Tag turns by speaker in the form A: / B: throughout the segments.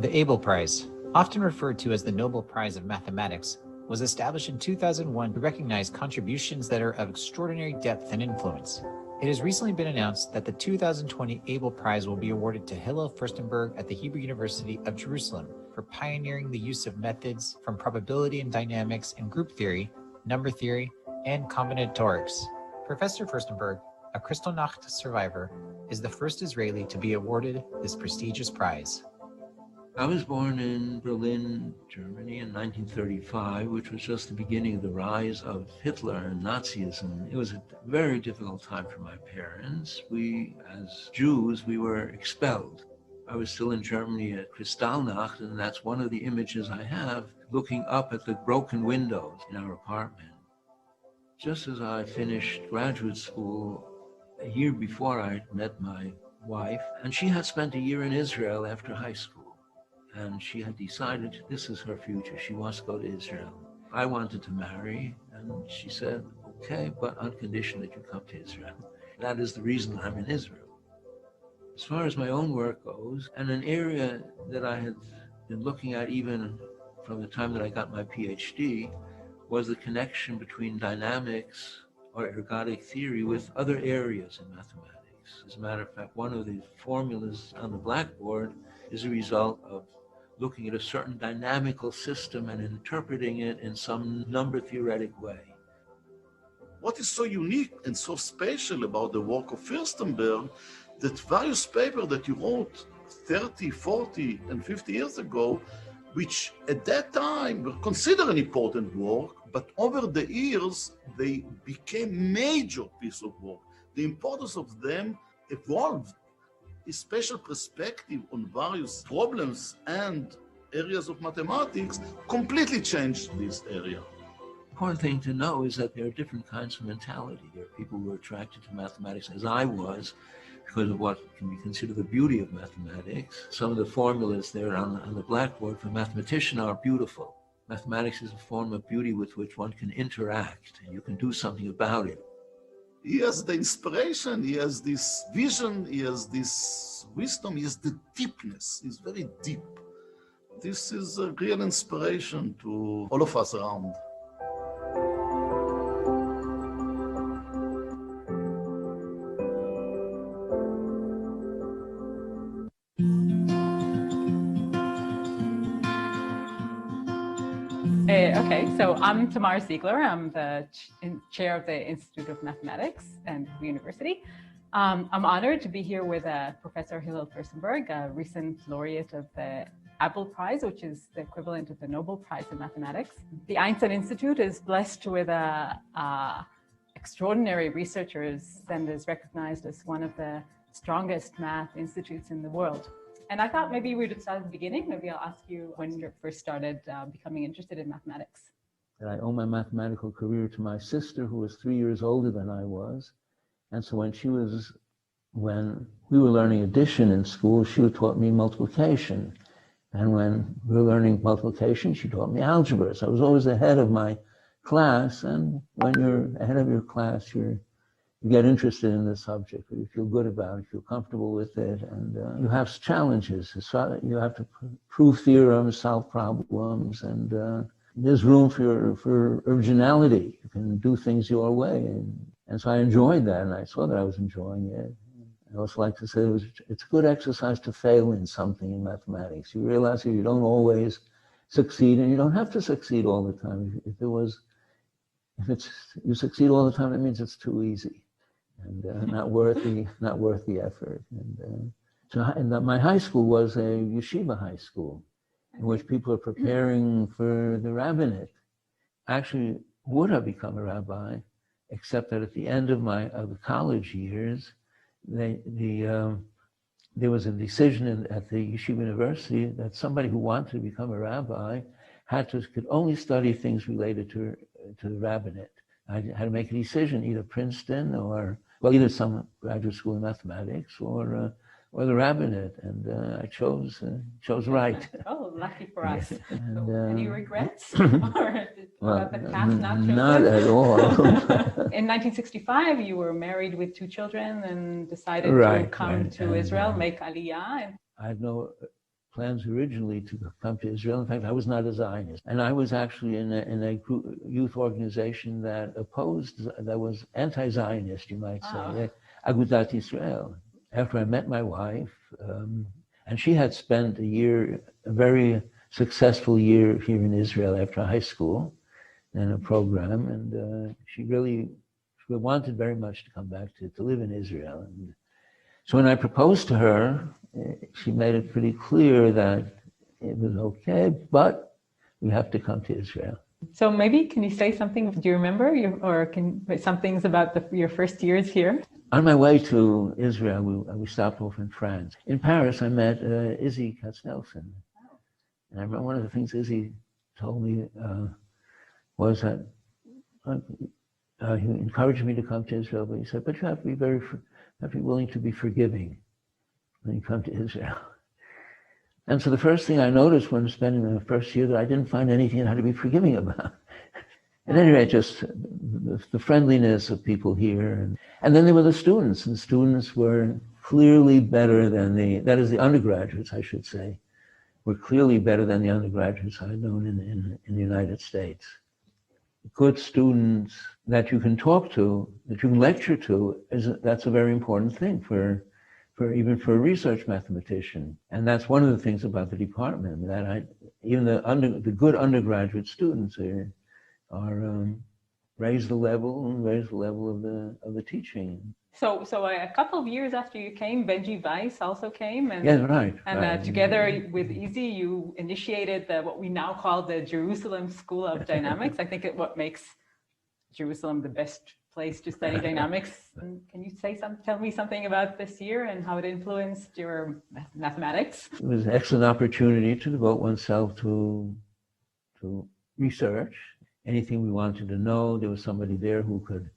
A: The Abel Prize, often referred to as the Nobel Prize of Mathematics, was established in 2001 to recognize contributions that are of extraordinary depth and influence. It has recently been announced that the 2020 Abel Prize will be awarded to Hillel Furstenberg at the Hebrew University of Jerusalem for pioneering the use of methods from probability and dynamics in group theory, number theory, and combinatorics. Professor Furstenberg, a Kristallnacht survivor, is the first Israeli to be awarded this prestigious prize.
B: I was born in Berlin, Germany in 1935, which was just the beginning of the rise of Hitler and Nazism. It was a very difficult time for my parents. We, as Jews, we were expelled. I was still in Germany at Kristallnacht, and that's one of the images I have, looking up at the broken windows in our apartment. Just as I finished graduate school, a year before I met my wife, and she had spent a year in Israel after high school. And she had decided this is her future. She wants to go to Israel. I wanted to marry, and she said, okay, but on condition that you come to Israel. That is the reason I'm in Israel. As far as my own work goes, and an area that I had been looking at even from the time that I got my PhD, was the connection between dynamics or ergodic theory with other areas in mathematics. As a matter of fact, one of the formulas on the blackboard is a result of looking at a certain dynamical system and interpreting it in some number theoretic way.
C: What is so unique and so special about the work of Furstenberg, that various papers that you wrote 30, 40, and 50 years ago, which at that time were considered an important work, but over the years, they became major piece of work. The importance of them evolved. A special perspective on various problems and areas of mathematics completely changed this area.
B: Important thing to know is that there are different kinds of mentality. There are people who are attracted to mathematics, as I was, because of what can be considered the beauty of mathematics. Some of the formulas there on the blackboard for Mathematician are beautiful. Mathematics is a form of beauty with which one can interact, and you can do something about it.
C: He has the inspiration, he has this vision, he has this wisdom, he has the deepness, he's very deep. This is a real inspiration to all of us around.
D: Okay, so I'm Tamar Ziegler. I'm the chair of the Institute of Mathematics and the University. I'm honored to be here with Professor Hillel Furstenberg, a recent laureate of the Abel Prize, which is the equivalent of the Nobel Prize in Mathematics. The Einstein Institute is blessed with extraordinary researchers and is recognized as one of the strongest math institutes in the world. And I thought maybe we would start at the beginning. Maybe I'll ask you when you first started becoming interested in mathematics.
B: I owe my mathematical career to my sister, who was 3 years older than I was. And so when we were learning addition in school, she taught me multiplication. And when we were learning multiplication, she taught me algebra. So I was always ahead of my class. And when you're ahead of your class, you get interested in the subject, you feel good about it, you feel comfortable with it, and you have challenges. So you have to prove theorems, solve problems, and there's room for originality. You can do things your way. And so I enjoyed that, and I saw that I was enjoying it. I also like to say it's a good exercise to fail in something in mathematics. You realize that you don't always succeed, and you don't have to succeed all the time. If you succeed all the time, that means it's too easy. And not worth the effort. And my high school was a yeshiva high school, in which people are preparing for the rabbinate. I actually would have become a rabbi, except that at the end of the college years, there was a decision at the yeshiva university that somebody who wanted to become a rabbi could only study things related to the rabbinate. I had to make a decision, either Princeton or either some graduate school in mathematics or the rabbinate, and I chose right.
D: Oh, lucky for us.
B: And,
D: any regrets about the path not chosen?
B: Not at all.
D: In 1965, you were married with 2 children and decided to come to Israel, make Aliyah.
B: I had no plans originally to come to Israel. In fact, I was not a Zionist. And I was actually in a youth organization that was anti-Zionist, you might say, Agudat Israel. After I met my wife, and she had spent a very successful year here in Israel after high school in a program, and she wanted very much to come back to live in Israel. And so when I proposed to her, she made it pretty clear that it was okay, but we have to come to Israel.
D: So maybe can you say something? Do you remember, some things about your first years here?
B: On my way to Israel, we stopped off in France. In Paris, I met Izzy Katznelson. And I remember one of the things Izzy told me was that he encouraged me to come to Israel, but he said, but you have to be willing to be forgiving when you come to Israel. And so the first thing I noticed when spending the first year that I didn't find anything I had to be forgiving about. At any rate, just the friendliness of people here. And then there were the students, and the students were clearly better than the undergraduates, I should say, were clearly better than the undergraduates I had known in the United States. Good students that you can talk to, that you can lecture to, that's a very important thing even for a research mathematician. And that's one of the things about the department, that even the good undergraduate students raise the level of the teaching.
D: So a couple of years after you came, Benji Weiss also came, and
B: yeah, right.
D: And together with Izzy, you initiated what we now call the Jerusalem School of Dynamics. I think what makes Jerusalem the best place to study dynamics. Can you tell me something about this year and how it influenced your mathematics?
B: It was an excellent opportunity to devote oneself to research. Anything we wanted to know, there was somebody there who could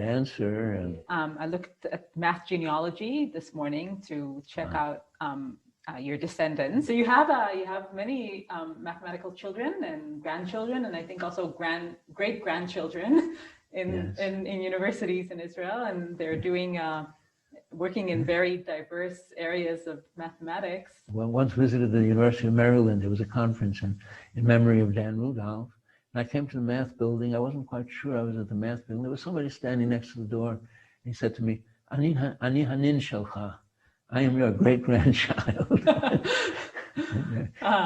B: answer. And
D: I looked at math genealogy this morning to check out your descendants. So you have many mathematical children and grandchildren, and I think also great grandchildren in universities in Israel, and they're doing working in very diverse areas of mathematics.
B: Well, once visited the University of Maryland, there was a conference in memory of Dan Rudolph. And I came to the math building. I wasn't quite sure I was at the math building. There was somebody standing next to the door. He said to me, Ani hanin shelcha. I am your great-grandchild.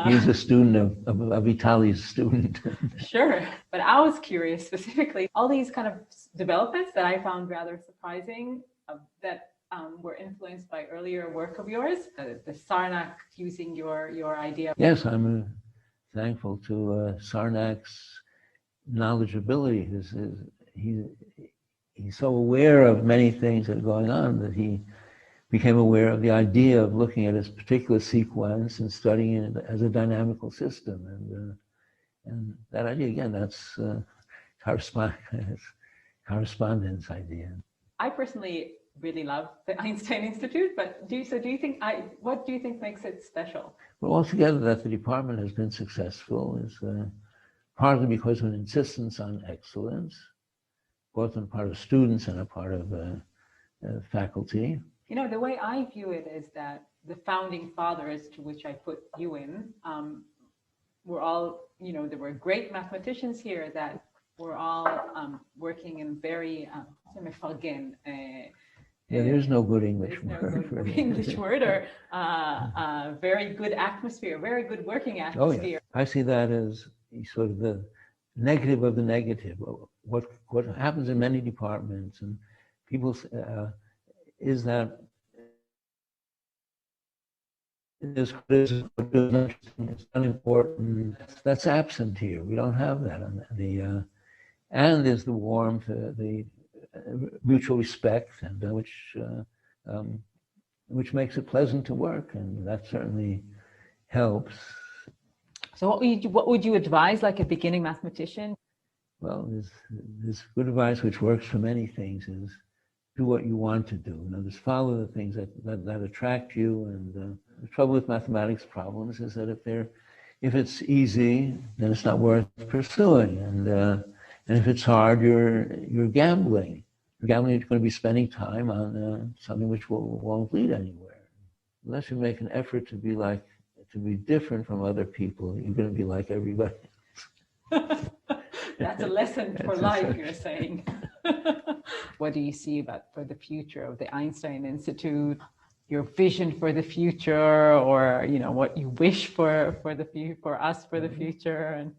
B: He's a student of Vitali's student.
D: Sure. But I was curious specifically, all these kind of developments that I found rather surprising that were influenced by earlier work of yours, the Sarnak using your idea.
B: Yes, I'm thankful to Sarnak's knowledgeability. He's so aware of many things that are going on that he became aware of the idea of looking at a particular sequence and studying it as a dynamical system. And that idea, again, that's correspondence idea.
D: I personally really love the Einstein Institute, but what do you think makes it special?
B: Well, altogether, that the department has been successful is partly because of an insistence on excellence, both on the part of students and a part of faculty.
D: You know, the way I view it is that the founding fathers, to which I put you in, were all, there were great mathematicians here that were all working in very,
B: there's no good English word.
D: No good English word, or very good atmosphere, very good working atmosphere.
B: Oh, yeah. I see that as sort of the negative of the negative. What happens in many departments and people is that it's unimportant. That's absent here. We don't have that. And there's the warmth, the mutual respect, and which makes it pleasant to work, and that certainly helps.
D: So what would you advise, like a beginning mathematician?
B: Well, this good advice which works for many things is do what you want to do. Just follow the things that attract you. And the trouble with mathematics problems is that if it's easy, then it's not worth pursuing. And if it's hard, you're gambling. You're gambling. You're going to be spending time on something which won't lead anywhere. Unless you make an effort to be like to be different from other people. You're going to be like everybody.
D: That's a lesson for life, you're saying. What do you see for the future of the Einstein Institute? Your vision for the future, or what you wish for us for the future? And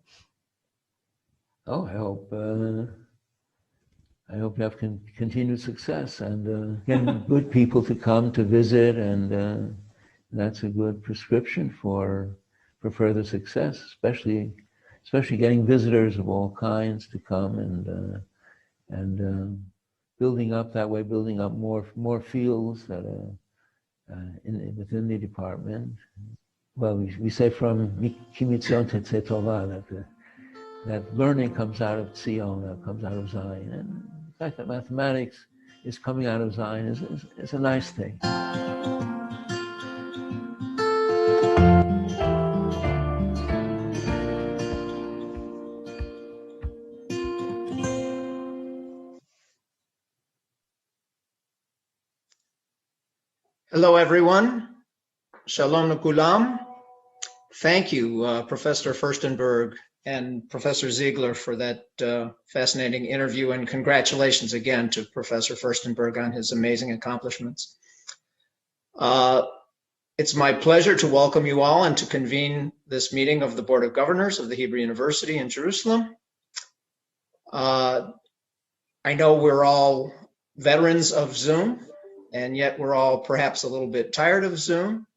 B: oh, I hope you have continued success and getting good people to come to visit, and that's a good prescription for further success, especially getting visitors of all kinds to come and building up more fields that within the department. Well, we say from Kimitzion Tetzeh Tova that learning comes out of Tzion, comes out of Zion, and the fact that mathematics is coming out of Zion is a nice thing.
E: Hello, everyone. Shalom Nukulam. Thank you, Professor Furstenberg and Professor Ziegler, for that fascinating interview, and congratulations again to Professor Furstenberg on his amazing accomplishments. It's my pleasure to welcome you all and to convene this meeting of the Board of Governors of the Hebrew University in Jerusalem. I know we're all veterans of Zoom, and yet we're all perhaps a little bit tired of Zoom.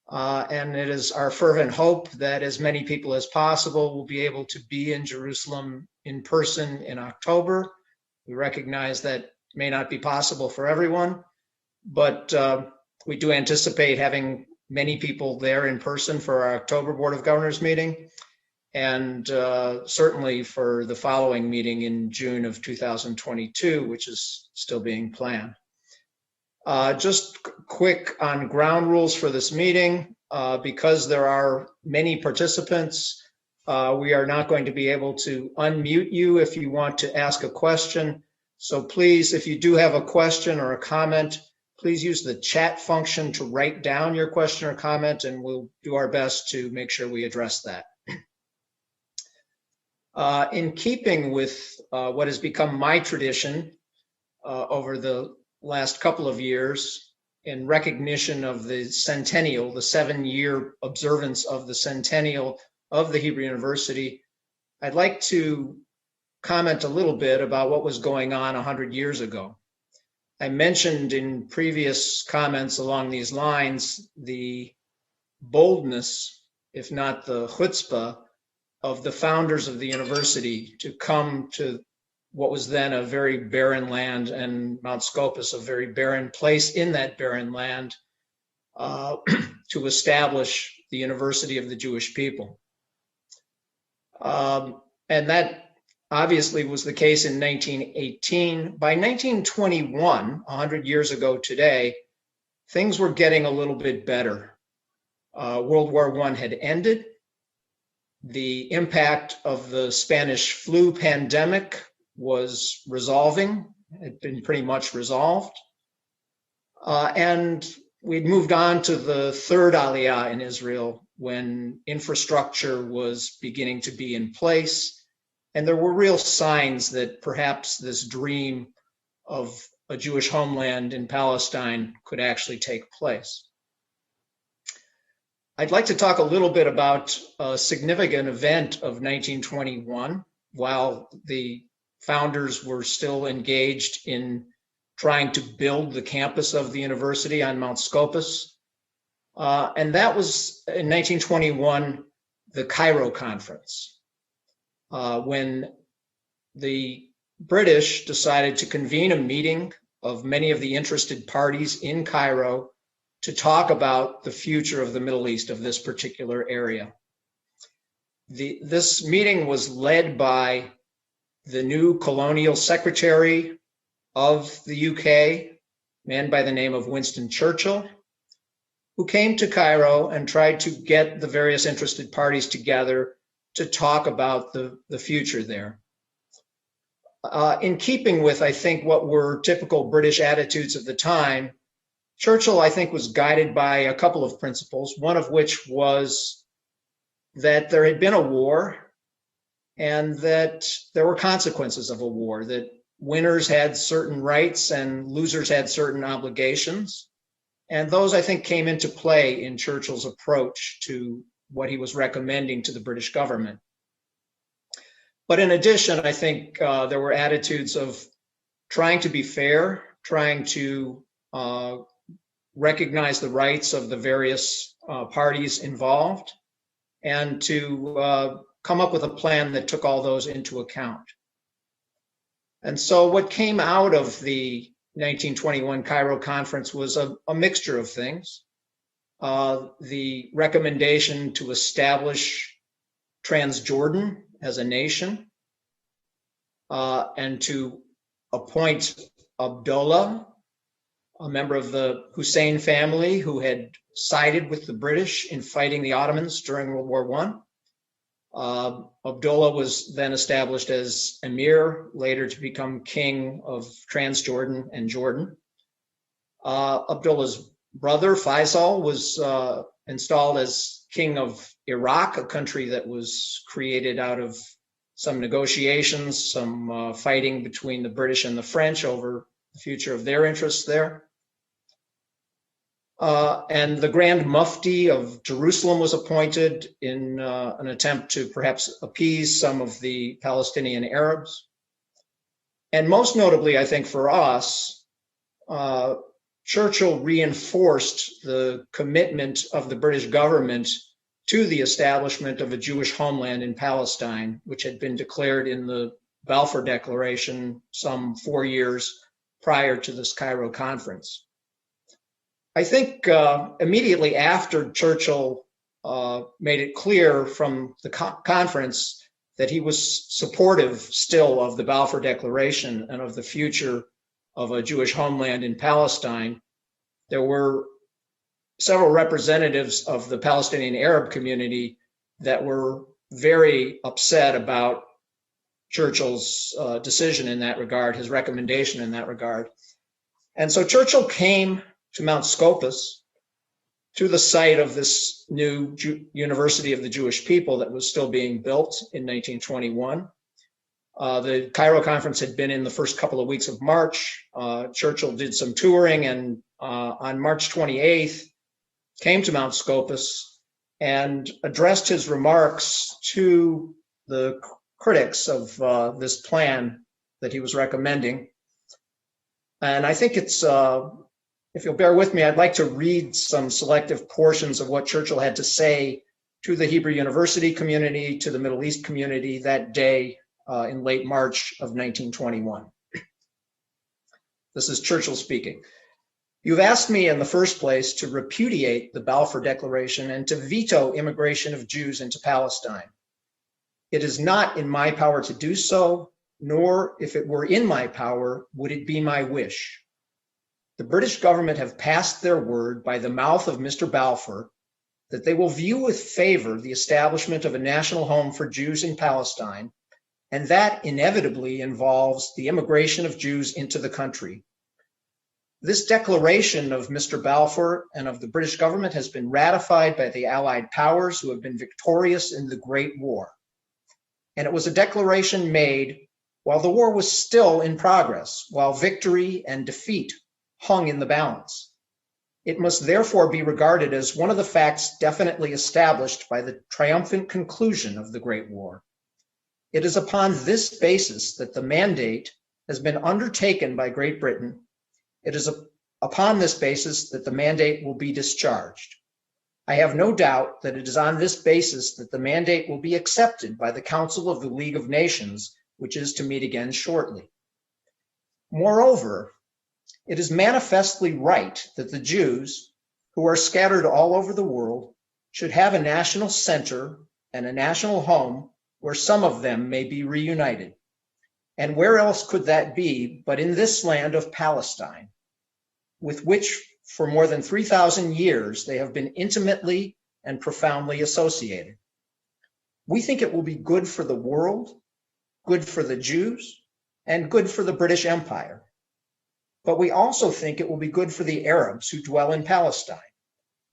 E: And it is our fervent hope that as many people as possible will be able to be in Jerusalem in person in October. We recognize that may not be possible for everyone, but we do anticipate having many people there in person for our October Board of Governors meeting, and certainly for the following meeting in June of 2022, which is still being planned. Just quick on ground rules for this meeting. Because there are many participants, we are not going to be able to unmute you if you want to ask a question. So please, if you do have a question or a comment, please use the chat function to write down your question or comment, and we'll do our best to make sure we address that. In keeping with what has become my tradition over the last couple of years, in recognition of the centennial, the 7-year observance of the centennial of the Hebrew University, I'd like to comment a little bit about what was going on 100 years ago. I mentioned in previous comments along these lines the boldness, if not the chutzpah, of the founders of the university to come to what was then a very barren land, and Mount Scopus, a very barren place in that barren land, to establish the University of the Jewish People. And that obviously was the case in 1918. By 1921, 100 years ago today, things were getting a little bit better. World War I had ended. The impact of the Spanish flu pandemic was resolving. It had been pretty much resolved. And we'd moved on to the third Aliyah in Israel, when infrastructure was beginning to be in place. And there were real signs that perhaps this dream of a Jewish homeland in Palestine could actually take place. I'd like to talk a little bit about a significant event of 1921, while the founders were still engaged in trying to build the campus of the university on Mount Scopus. And that was in 1921, the Cairo Conference, when the British decided to convene a meeting of many of the interested parties in Cairo to talk about the future of the Middle East, of this particular area. This meeting was led by the new colonial secretary of the UK, a man by the name of Winston Churchill, who came to Cairo and tried to get the various interested parties together to talk about the future there. In keeping with, I think, what were typical British attitudes of the time, Churchill, I think, was guided by a couple of principles, one of which was that there had been a war and that there were consequences of a war, that winners had certain rights and losers had certain obligations. And those, I think, came into play in Churchill's approach to what he was recommending to the British government. But in addition, I think there were attitudes of trying to be fair, trying to recognize the rights of the various parties involved, and to come up with a plan that took all those into account. And so what came out of the 1921 Cairo Conference was a mixture of things. The recommendation to establish Transjordan as a nation, and to appoint Abdullah, a member of the Hussein family who had sided with the British in fighting the Ottomans during World War I. Abdullah was then established as emir, later to become king of Transjordan and Jordan. Abdullah's brother, Faisal, was installed as king of Iraq, a country that was created out of some negotiations, some fighting between the British and the French over the future of their interests there. And the Grand Mufti of Jerusalem was appointed in an attempt to perhaps appease some of the Palestinian Arabs. And most notably, I think for us, Churchill reinforced the commitment of the British government to the establishment of a Jewish homeland in Palestine, which had been declared in the Balfour Declaration some 4 years prior to this Cairo Conference. I think immediately after Churchill made it clear from the conference that he was supportive still of the Balfour Declaration and of the future of a Jewish homeland in Palestine, there were several representatives of the Palestinian Arab community that were very upset about Churchill's decision in that regard, his recommendation in that regard. And so Churchill came to Mount Scopus, to the site of this new University of the Jewish People that was still being built in 1921. The Cairo Conference had been in the first couple of weeks of March. Churchill did some touring, and on March 28th, came to Mount Scopus and addressed his remarks to the critics of this plan that he was recommending. And I think it's, if you'll bear with me, I'd like to read some selective portions of what Churchill had to say to the Hebrew University community, to the Middle East community that day in late March of 1921. This is Churchill speaking. You've asked me in the first place to repudiate the Balfour Declaration and to veto immigration of Jews into Palestine. It is not in my power to do so, nor if it were in my power, would it be my wish. The British government have passed their word by the mouth of Mr. Balfour that they will view with favor the establishment of a national home for Jews in Palestine, and that inevitably involves the immigration of Jews into the country. This declaration of Mr. Balfour and of the British government has been ratified by the Allied powers who have been victorious in the Great War. And it was a declaration made while the war was still in progress, while victory and defeat hung in the balance. It must therefore be regarded as one of the facts definitely established by the triumphant conclusion of the Great War. It is upon this basis that the mandate has been undertaken by Great Britain. It is upon this basis that the mandate will be discharged. I have no doubt that it is on this basis that the mandate will be accepted by the Council of the League of Nations, which is to meet again shortly. Moreover, it is manifestly right that the Jews, who are scattered all over the world, should have a national center and a national home where some of them may be reunited. And where else could that be but in this land of Palestine, with which for more than 3,000 years they have been intimately and profoundly associated. We think it will be good for the world, good for the Jews, and good for the British Empire. but we also think it will be good for the Arabs who dwell in Palestine.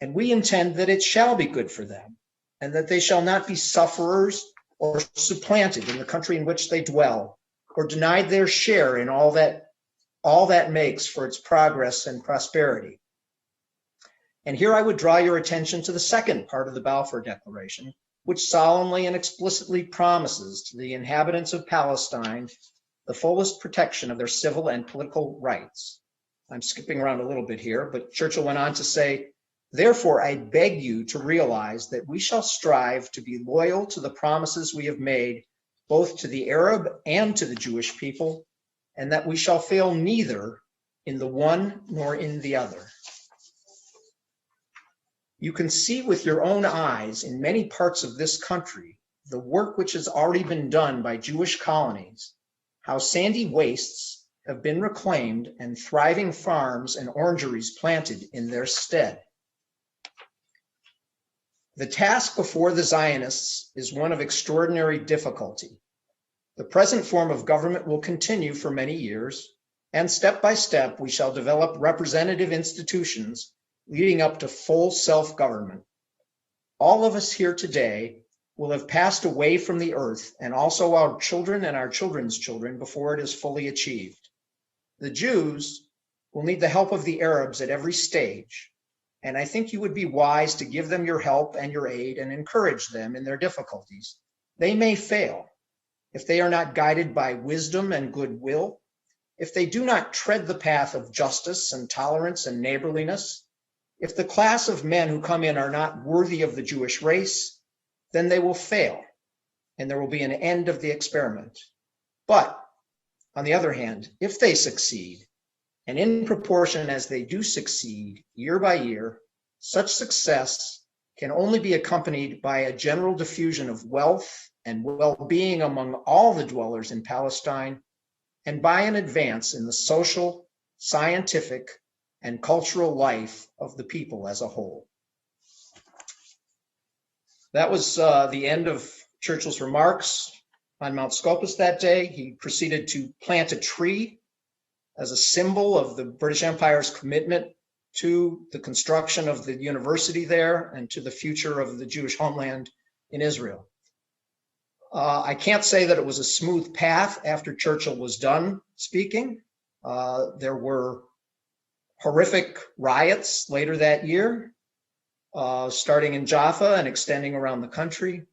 E: And we intend that it shall be good for them, and that they shall not be sufferers or supplanted in the country in which they dwell, or denied their share in all that makes for its progress and prosperity. And here I would draw your attention to the second part of the Balfour Declaration, which solemnly and explicitly promises to the inhabitants of Palestine the fullest protection of their civil and political rights. I'm skipping around a little bit here, but Churchill went on to say, "Therefore, I beg you to realize that we shall strive to be loyal to the promises we have made, both to the Arab and to the Jewish people, and that we shall fail neither in the one nor in the other." You can see with your own eyes in many parts of this country the work which has already been done by Jewish colonies, how sandy wastes have been reclaimed and thriving farms and orangeries planted in their stead. The task before the Zionists is one of extraordinary difficulty. The present form of government will continue for many years, and step by step we shall develop representative institutions leading up to full self-government. All of us here today will have passed away from the earth, and also our children and our children's children, before it is fully achieved. The Jews will need the help of the Arabs at every stage, and I think you would be wise to give them your help and your aid and encourage them in their difficulties. They may fail if they are not guided by wisdom and goodwill, if they do not tread the path of justice and tolerance and neighborliness. If the class of men who come in are not worthy of the Jewish race, then they will fail, and there will be an end of the experiment. But on the other hand, if they succeed, and in proportion as they do succeed year by year, such success can only be accompanied by a general diffusion of wealth and well-being among all the dwellers in Palestine, and by an advance in the social, scientific, and cultural life of the people as a whole. That was the end of Churchill's remarks on Mount Scopus that day. He proceeded to plant a tree as a symbol of the British Empire's commitment to the construction of the university there and to the future of the Jewish homeland in Israel. I can't say that it was a smooth path after Churchill was done speaking. There were horrific riots later that year, starting in Jaffa and extending around the country.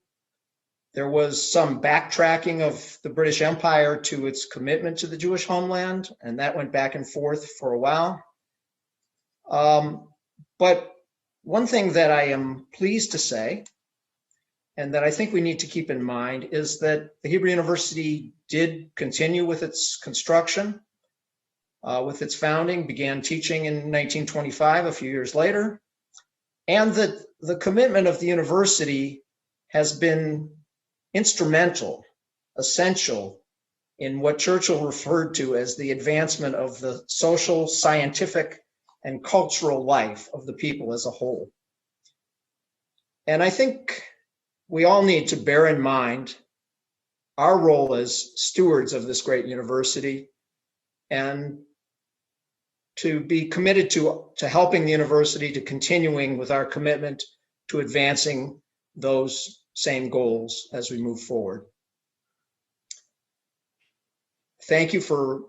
E: There was some backtracking of the British Empire to its commitment to the Jewish homeland, and that went back and forth for a while. But one thing that I am pleased to say, and that I think we need to keep in mind, is that the Hebrew University did continue with its construction. With its founding, began teaching in 1925, a few years later, and that the commitment of the university has been instrumental, essential in what Churchill referred to as the advancement of the social, scientific, and cultural life of the people as a whole. And I think we all need to bear in mind our role as stewards of this great university, and to be committed to helping the university, to continuing with our commitment to advancing those same goals as we move forward. Thank you for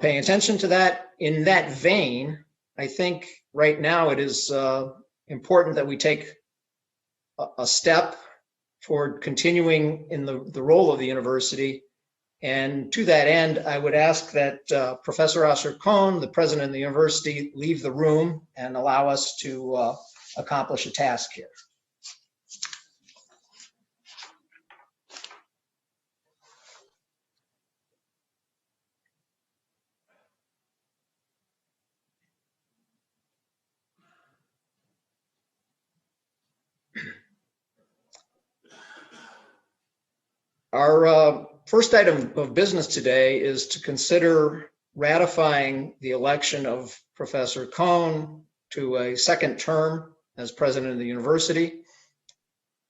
E: paying attention to that. In that vein, I think right now it is important that we take a step toward continuing in the role of the university. And to that end, I would ask that Professor Asher Cohn, the president of the university, leave the room and allow us to accomplish a task here. Our first item of business today is to consider ratifying the election of Professor Cohn to a second term as president of the university.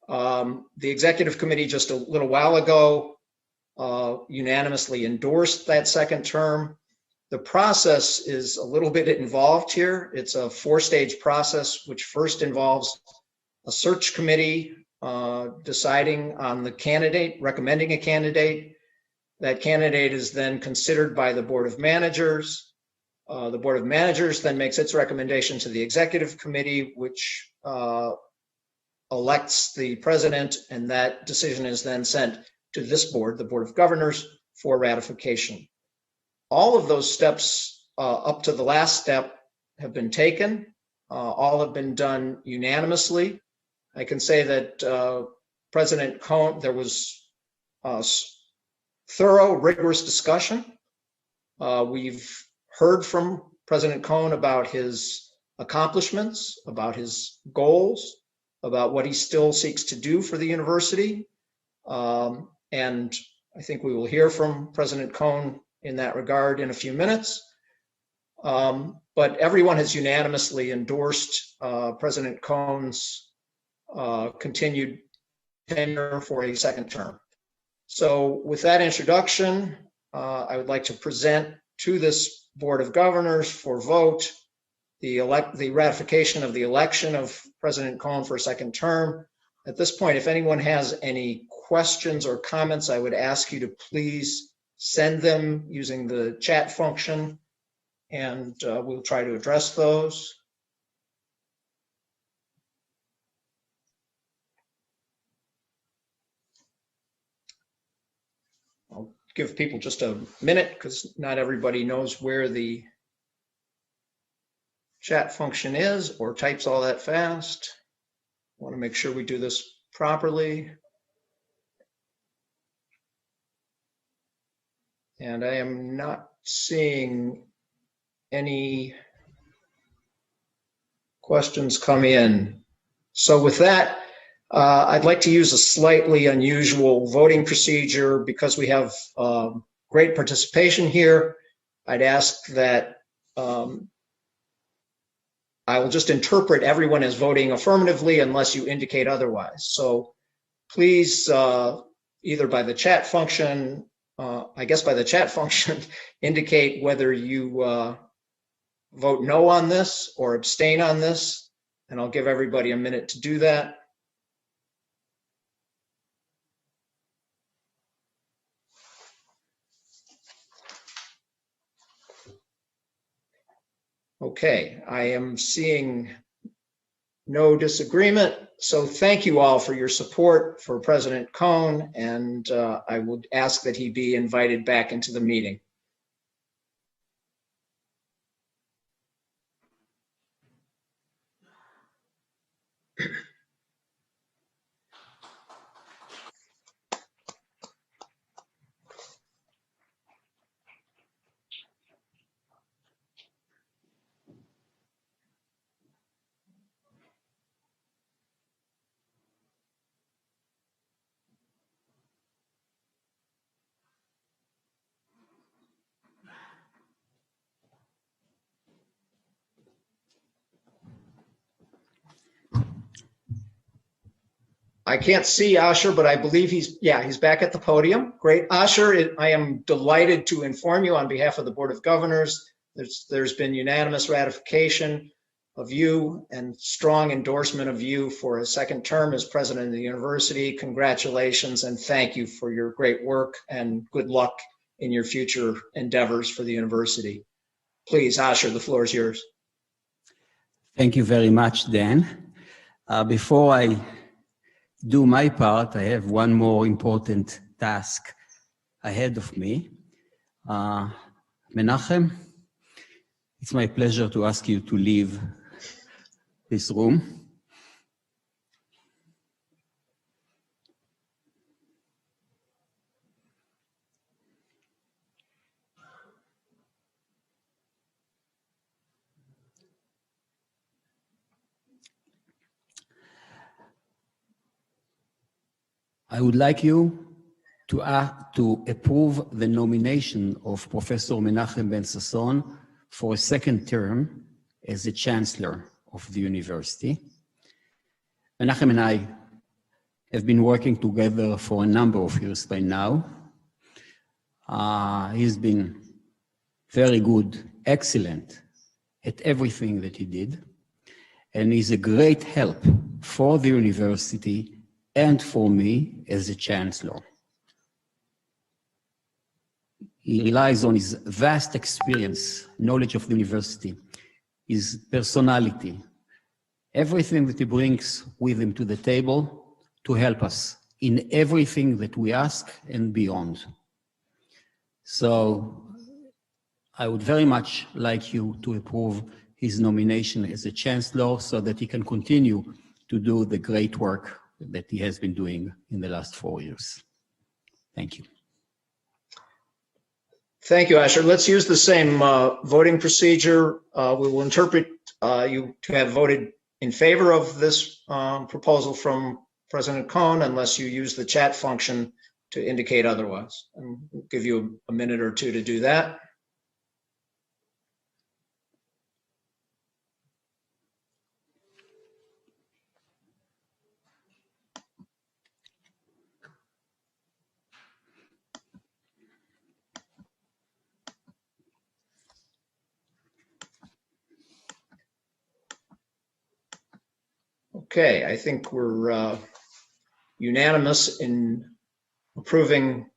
E: The executive committee just a little while ago unanimously endorsed that second term. The process is a little bit involved here. It's a 4-stage process, which first involves a search committee deciding on the candidate, recommending a candidate. That candidate is then considered by the Board of Managers. The Board of Managers then makes its recommendation to the Executive Committee, which elects the president, and that decision is then sent to this board, the Board of Governors, for ratification. All of those steps up to the last step have been taken. All have been done unanimously. I can say that President Cohn, there was thorough, rigorous discussion. We've heard from President Cohn about his accomplishments, about his goals, about what he still seeks to do for the university. And I think we will hear from President Cohn in that regard in a few minutes. But everyone has unanimously endorsed President Cohn's continued tenure for a second term. So with that introduction, I would like to present to this Board of Governors for vote the ratification of the election of President Cohn for a second term. At this point, if anyone has any questions or comments, I would ask you to please send them using the chat function, and we'll try to address those. I'll give people just a minute because not everybody knows where the chat function is or types all that fast. I want to make sure we do this properly. And I am not seeing any questions come in. So with that, I'd like to use a slightly unusual voting procedure because we have great participation here. I'd ask that I will just interpret everyone as voting affirmatively unless you indicate otherwise. So please, either by the chat function, I guess by the chat function, indicate whether you vote no on this or abstain on this, and I'll give everybody a minute to do that. Okay, I am seeing no disagreement. So thank you all for your support for President Cohn, and I would ask that he be invited back into the meeting. I can't see Asher, but I believe he's back at the podium. Great. Asher, I am delighted to inform you on behalf of the Board of Governors, there's been unanimous ratification of you and strong endorsement of you for a second term as president of the university. Congratulations and thank you for your great work and good luck in your future endeavors for the university. Please, Asher, the floor is yours.
F: Thank you very much, Dan. Before I do my part, I have one more important task ahead of me. Menachem, it's my pleasure to ask you to leave this room. I would like you to approve the nomination of Professor Menachem Bensasson for a second term as the Chancellor of the university. Menachem and I have been working together for a number of years by now. He's been very good, excellent at everything that he did, and is a great help for the university and for me as a chancellor. He relies on his vast experience, knowledge of the university, his personality, everything that he brings with him to the table to help us in everything that we ask and beyond. So I would very much like you to approve his nomination as a chancellor so that he can continue to do the great work that he has been doing in the last 4 years. Thank you.
E: Thank you, Asher. Let's use the same voting procedure. We will interpret you to have voted in favor of this proposal from President Cohn unless you use the chat function to indicate otherwise. And we'll give you a minute or two to do that. Okay, I think we're unanimous in approving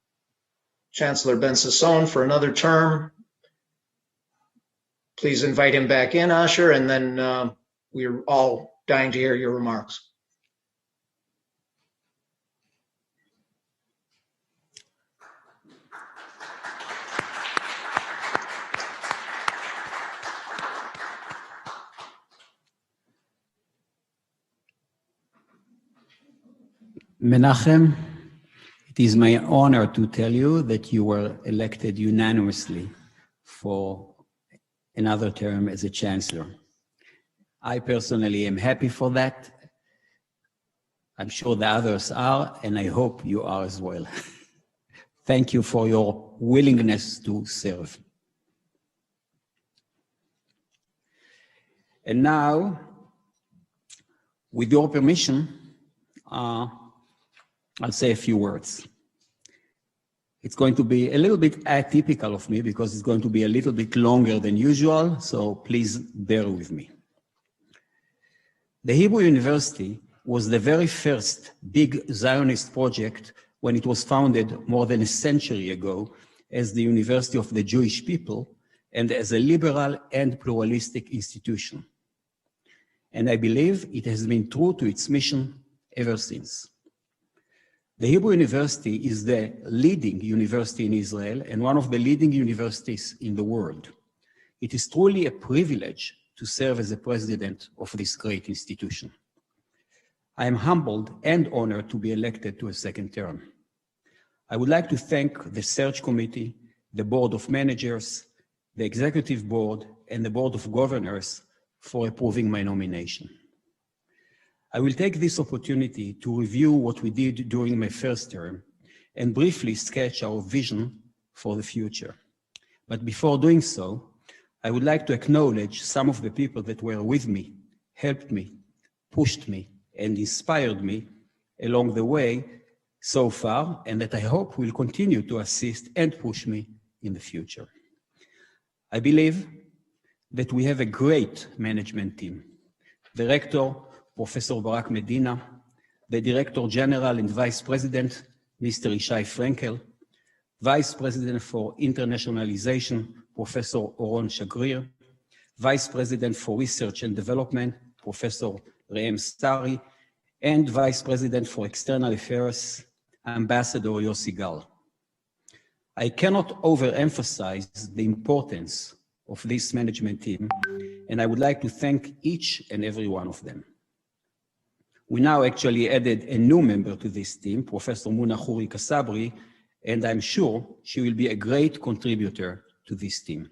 E: Chancellor Bensasson for another term. Please invite him back in, Asher, and then we're all dying to hear your remarks.
F: Menachem, it is my honor to tell you that you were elected unanimously for another term as a chancellor. I personally am happy for that. I'm sure the others are, and I hope you are as well. Thank you for your willingness to serve. And now, with your permission, I'll say a few words. It's going to be a little bit atypical of me because it's going to be a little bit longer than usual, so please bear with me. The Hebrew University was the very first big Zionist project when it was founded more than a century ago as the University of the Jewish People and as a liberal and pluralistic institution. And I believe it has been true to its mission ever since. The Hebrew University is the leading university in Israel and one of the leading universities in the world. It is truly a privilege to serve as the president of this great institution. I am humbled and honored to be elected to a second term. I would like to thank the search committee, the board of managers, the executive board, and the board of governors for approving my nomination. I will take this opportunity to review what we did during my first term and briefly sketch our vision for the future. But before doing so, I would like to acknowledge some of the people that were with me, helped me, pushed me, and inspired me along the way so far, and that I hope will continue to assist and push me in the future. I believe that we have a great management team. The rector, Professor Barak Medina, the Director General and Vice President, Mr. Ishai Frenkel, Vice President for Internationalization, Professor Oron Shagrir, Vice President for Research and Development, Professor Reem Stari, and Vice President for External Affairs, Ambassador Yossi Gal. I cannot overemphasize the importance of this management team, and I would like to thank each and every one of them. We now actually added a new member to this team, Professor Muna Khoury Kassabri, and I'm sure she will be a great contributor to this team.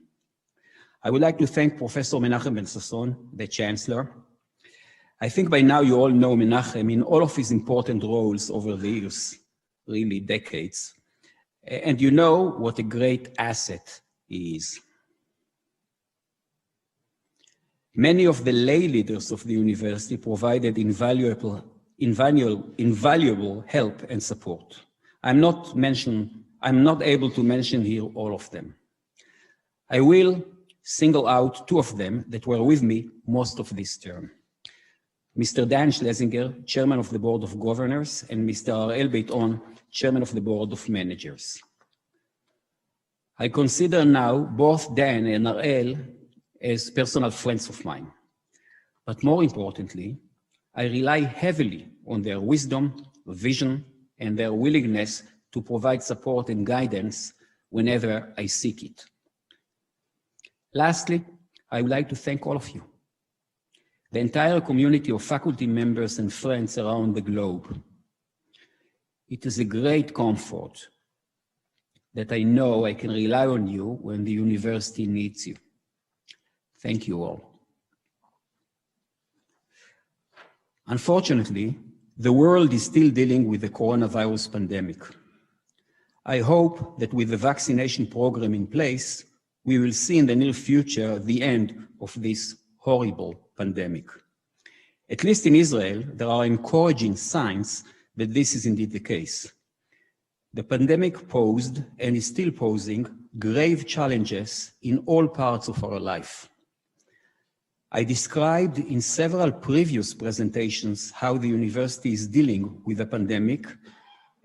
F: I would like to thank Professor Menachem Bensasson, the Chancellor. I think by now you all know Menachem in all of his important roles over the years, really decades, and you know what a great asset he is. Many of the lay leaders of the university provided invaluable help and support. I'm not able to mention here all of them. I will single out two of them that were with me most of this term. Mr. Dan Schlesinger, Chairman of the Board of Governors, and Mr. Ariel Beiton, Chairman of the Board of Managers. I consider now both Dan and Ariel as personal friends of mine. But more importantly, I rely heavily on their wisdom, vision, and their willingness to provide support and guidance whenever I seek it. Lastly, I would like to thank all of you, the entire community of faculty members and friends around the globe. It is a great comfort that I know I can rely on you when the university needs you. Thank you all. Unfortunately, the world is still dealing with the coronavirus pandemic. I hope that with the vaccination program in place, we will see in the near future the end of this horrible pandemic. At least in Israel, there are encouraging signs that this is indeed the case. The pandemic posed and is still posing grave challenges in all parts of our life. I described in several previous presentations how the university is dealing with the pandemic,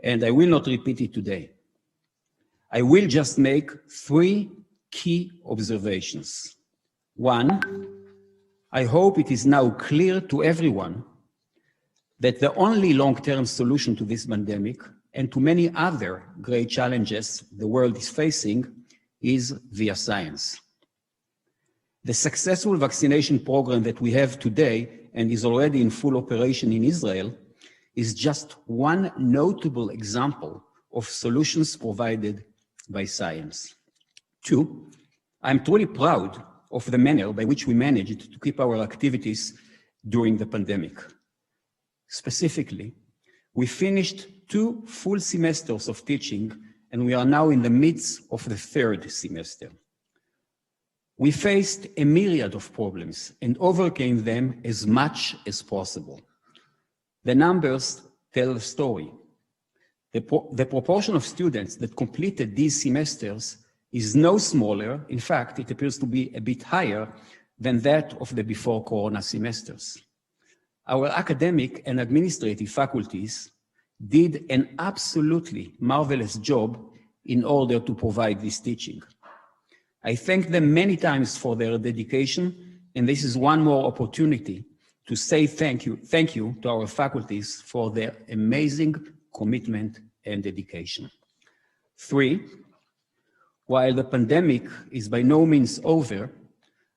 F: and I will not repeat it today. I will just make three key observations. One, I hope it is now clear to everyone that the only long-term solution to this pandemic and to many other great challenges the world is facing is via science. The successful vaccination program that we have today and is already in full operation in Israel is just one notable example of solutions provided by science. Two, I'm truly proud of the manner by which we managed to keep our activities during the pandemic. Specifically, we finished 2 full semesters of teaching, and we are now in the midst of the 3rd semester. We faced a myriad of problems and overcame them as much as possible. The numbers tell the story. The proportion of students that completed these semesters is no smaller. In fact, it appears to be a bit higher than that of the before Corona semesters. Our academic and administrative faculties did an absolutely marvelous job in order to provide this teaching. I thank them many times for their dedication, and this is one more opportunity to say thank you to our faculties for their amazing commitment and dedication. 3, while the pandemic is by no means over,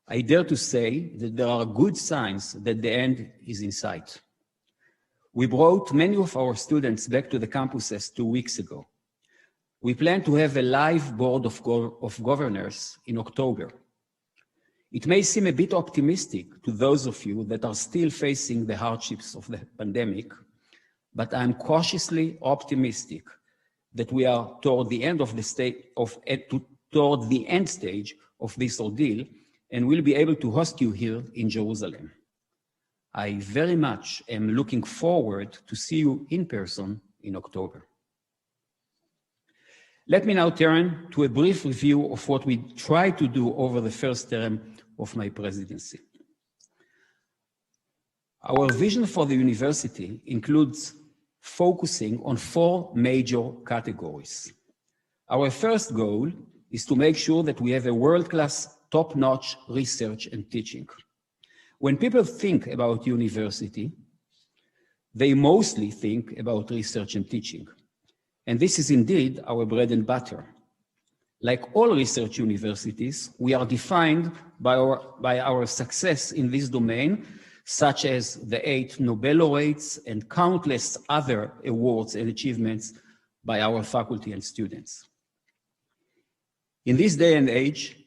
F: I dare to say that there are good signs that the end is in sight. We brought many of our students back to the campuses 2 weeks ago. We plan to have a live board of governors in October. It may seem a bit optimistic to those of you that are still facing the hardships of the pandemic, but I'm cautiously optimistic that we are toward the end stage of this ordeal, and will be able to host you here in Jerusalem. I very much am looking forward to see you in person in October. Let me now turn to a brief review of what we tried to do over the first term of my presidency. Our vision for the university includes focusing on 4 major categories. Our first goal is to make sure that we have a world-class, top-notch research and teaching. When people think about university, they mostly think about research and teaching. And this is indeed our bread and butter. Like all research universities, we are defined by our success in this domain, such as the 8 Nobel laureates and countless other awards and achievements by our faculty and students. In this day and age,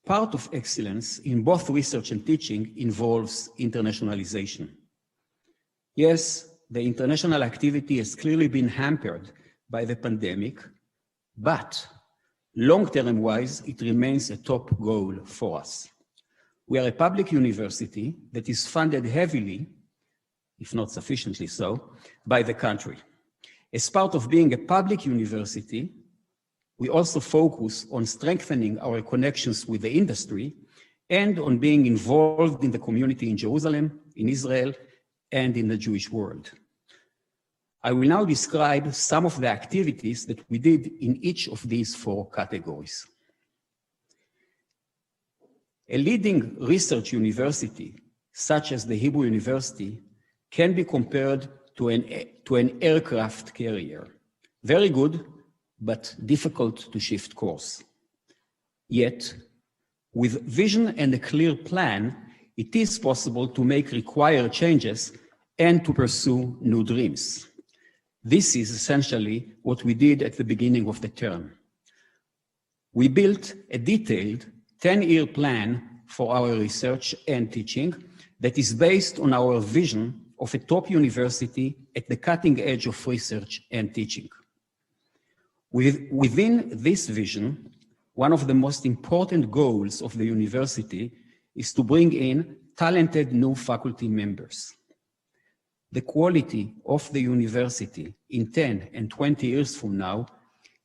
F: part of excellence in both research and teaching involves internationalization. Yes, the international activity has clearly been hampered by the pandemic, but long-term wise, it remains a top goal for us. We are a public university that is funded heavily, if not sufficiently so, by the country. As part of being a public university, We also focus on strengthening our connections with the industry and on being involved in the community in Jerusalem, in Israel, and in the Jewish world. I will now describe some of the activities that we did in each of these 4 categories. A leading research university, such as the Hebrew University, can be compared to an aircraft carrier. Very good, but difficult to shift course. Yet, with vision and a clear plan, it is possible to make required changes and to pursue new dreams. This is essentially what we did at the beginning of the term. We built a detailed 10-year plan for our research and teaching that is based on our vision of a top university at the cutting edge of research and teaching. Within this vision, one of the most important goals of the university is to bring in talented new faculty members. The quality of the university in 10 and 20 years from now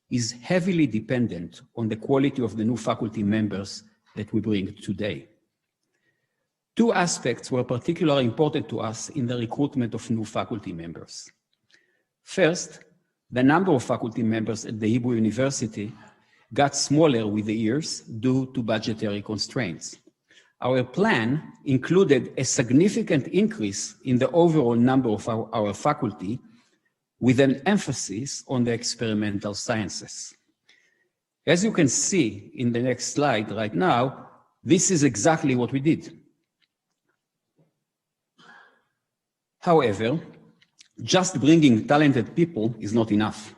F: is heavily dependent on the quality of the new faculty members that we bring today. 2 aspects were particularly important to us in the recruitment of new faculty members. First, the number of faculty members at the Hebrew University got smaller with the years due to budgetary constraints. Our plan included a significant increase in the overall number of our faculty with an emphasis on the experimental sciences. As you can see in the next slide right now, this is exactly what we did. However, just bringing talented people is not enough.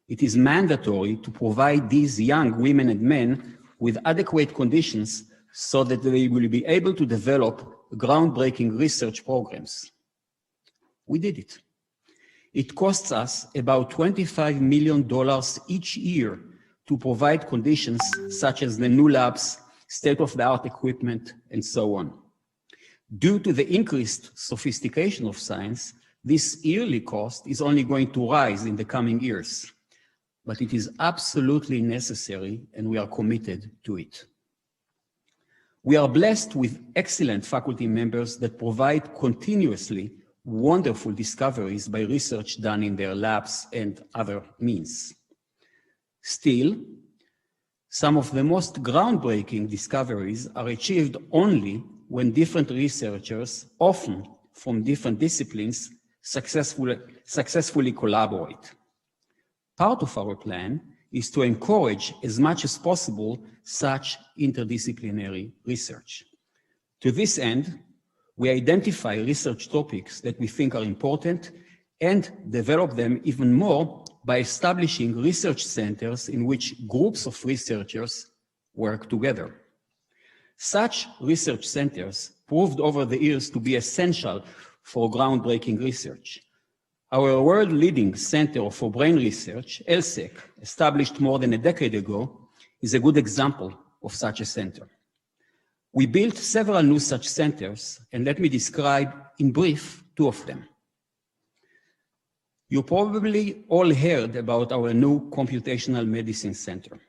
F: It is mandatory to provide these young women and men with adequate conditions so that they will be able to develop groundbreaking research programs. We did it. It costs us about $25 million each year to provide conditions such as the new labs, state-of-the-art equipment, and so on. Due to the increased sophistication of science, this yearly cost is only going to rise in the coming years, but it is absolutely necessary and we are committed to it. We are blessed with excellent faculty members that provide continuously wonderful discoveries by research done in their labs and other means. Still, some of the most groundbreaking discoveries are achieved only when different researchers, often from different disciplines, successfully collaborate. Part of our plan is to encourage as much as possible such interdisciplinary research. To this end, we identify research topics that we think are important and develop them even more by establishing research centers in which groups of researchers work together. Such research centers proved over the years to be essential for groundbreaking research. Our world-leading Center for Brain Research, ELSEC, established more than a decade ago, is a good example of such a center. We built several new such centers, and let me describe in brief 2 of them. You probably all heard about our new Computational Medicine Center.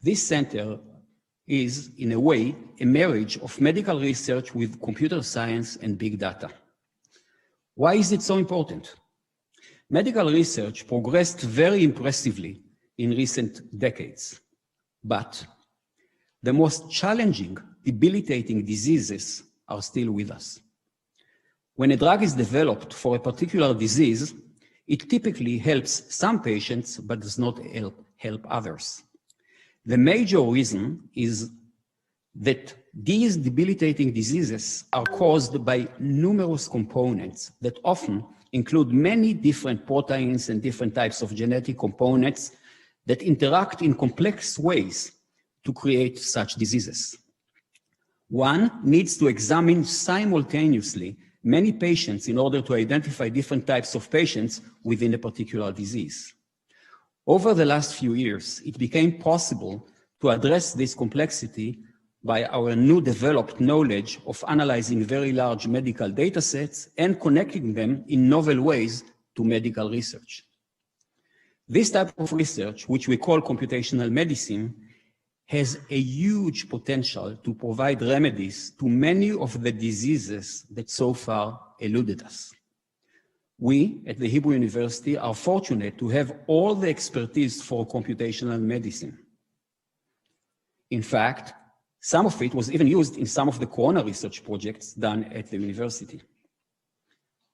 F: This center is, in a way, a marriage of medical research with computer science and big data. Why is it so important? Medical research progressed very impressively in recent decades, but the most challenging, debilitating diseases are still with us. When a drug is developed for a particular disease, it typically helps some patients but does not help others. The major reason is that these debilitating diseases are caused by numerous components that often include many different proteins and different types of genetic components that interact in complex ways to create such diseases. One needs to examine simultaneously many patients in order to identify different types of patients within a particular disease. Over the last few years, it became possible to address this complexity by our new developed knowledge of analyzing very large medical data sets and connecting them in novel ways to medical research. This type of research, which we call computational medicine, has a huge potential to provide remedies to many of the diseases that so far eluded us. We at the Hebrew University are fortunate to have all the expertise for computational medicine. In fact, some of it was even used in some of the corona research projects done at the university.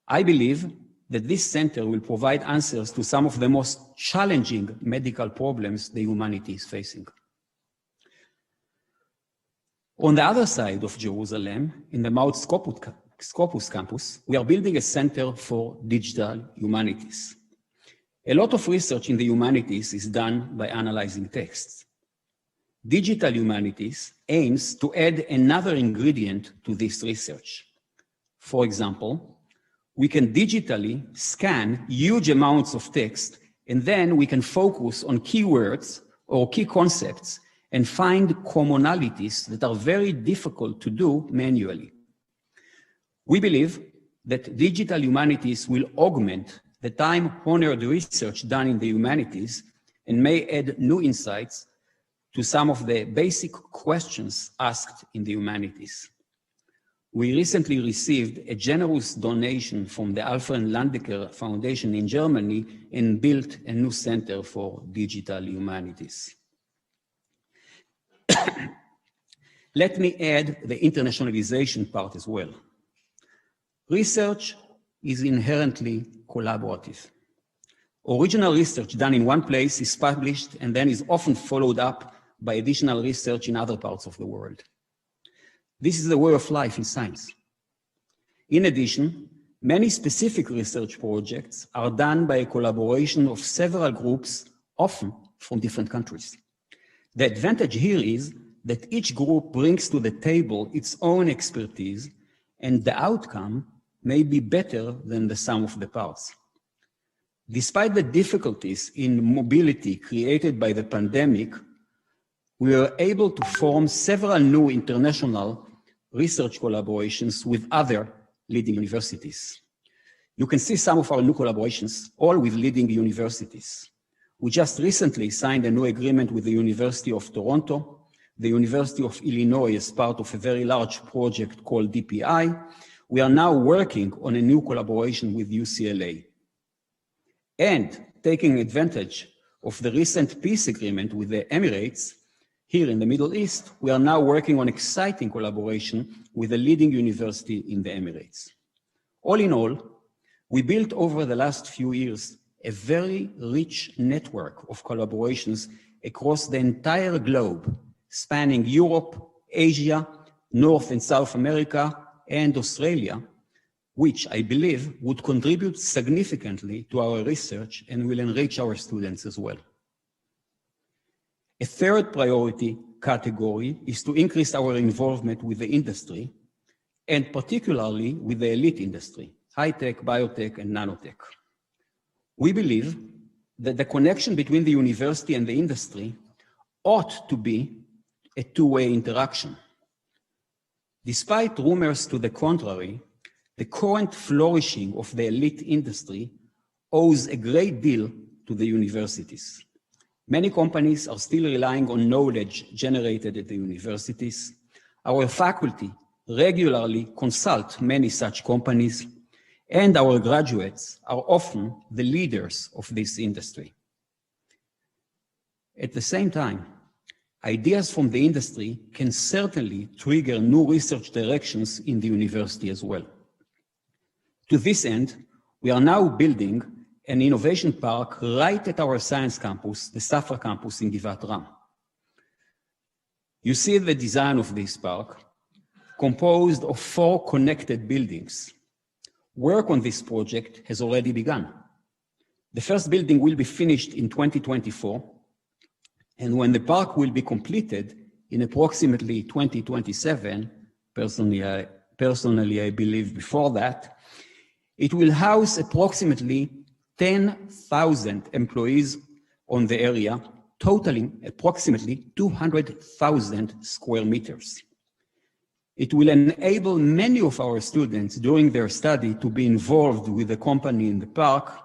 F: I believe that this center will provide answers to some of the most challenging medical problems the humanity is facing. On the other side of Jerusalem, in the Mount Scopus campus, we are building a center for digital humanities. A lot of research in the humanities is done by analyzing texts. Digital humanities aims to add another ingredient to this research. For example, we can digitally scan huge amounts of text, and then we can focus on keywords or key concepts and find commonalities that are very difficult to do manually. We believe that digital humanities will augment the time-honored research done in the humanities and may add new insights to some of the basic questions asked in the humanities. We recently received a generous donation from the Alfred Landecker Foundation in Germany and built a new center for digital humanities. Let me add the internationalization part as well. Research is inherently collaborative. Original research done in one place is published and then is often followed up by additional research in other parts of the world. This is the way of life in science. In addition, many specific research projects are done by a collaboration of several groups, often from different countries. The advantage here is that each group brings to the table its own expertise, and the outcome may be better than the sum of the parts. Despite the difficulties in mobility created by the pandemic, we were able to form several new international research collaborations with other leading universities. You can see some of our new collaborations, all with leading universities. We just recently signed a new agreement with the University of Toronto, the University of Illinois as part of a very large project called DPI. We are now working on a new collaboration with UCLA. And taking advantage of the recent peace agreement with the Emirates, here in the Middle East, we are now working on exciting collaboration with a leading university in the Emirates. All in all, we built over the last few years a very rich network of collaborations across the entire globe, spanning Europe, Asia, North and South America, and Australia, which I believe would contribute significantly to our research and will enrich our students as well. A third priority category is to increase our involvement with the industry, and particularly with the elite industry, high-tech, biotech, and nanotech. We believe that the connection between the university and the industry ought to be a two-way interaction. Despite rumors to the contrary, the current flourishing of the elite industry owes a great deal to the universities. Many companies are still relying on knowledge generated at the universities. Our faculty regularly consult many such companies, and our graduates are often the leaders of this industry. At the same time, ideas from the industry can certainly trigger new research directions in the university as well. To this end, we are now building an innovation park right at our science campus, the Safra campus in Givat Ram. You see the design of this park, composed of 4 connected buildings. Work on this project has already begun. The first building will be finished in 2024, and when the park will be completed in approximately 2027, personally I believe before that, it will house approximately 10,000 employees on the area, totaling approximately 200,000 square meters. It will enable many of our students during their study to be involved with the company in the park,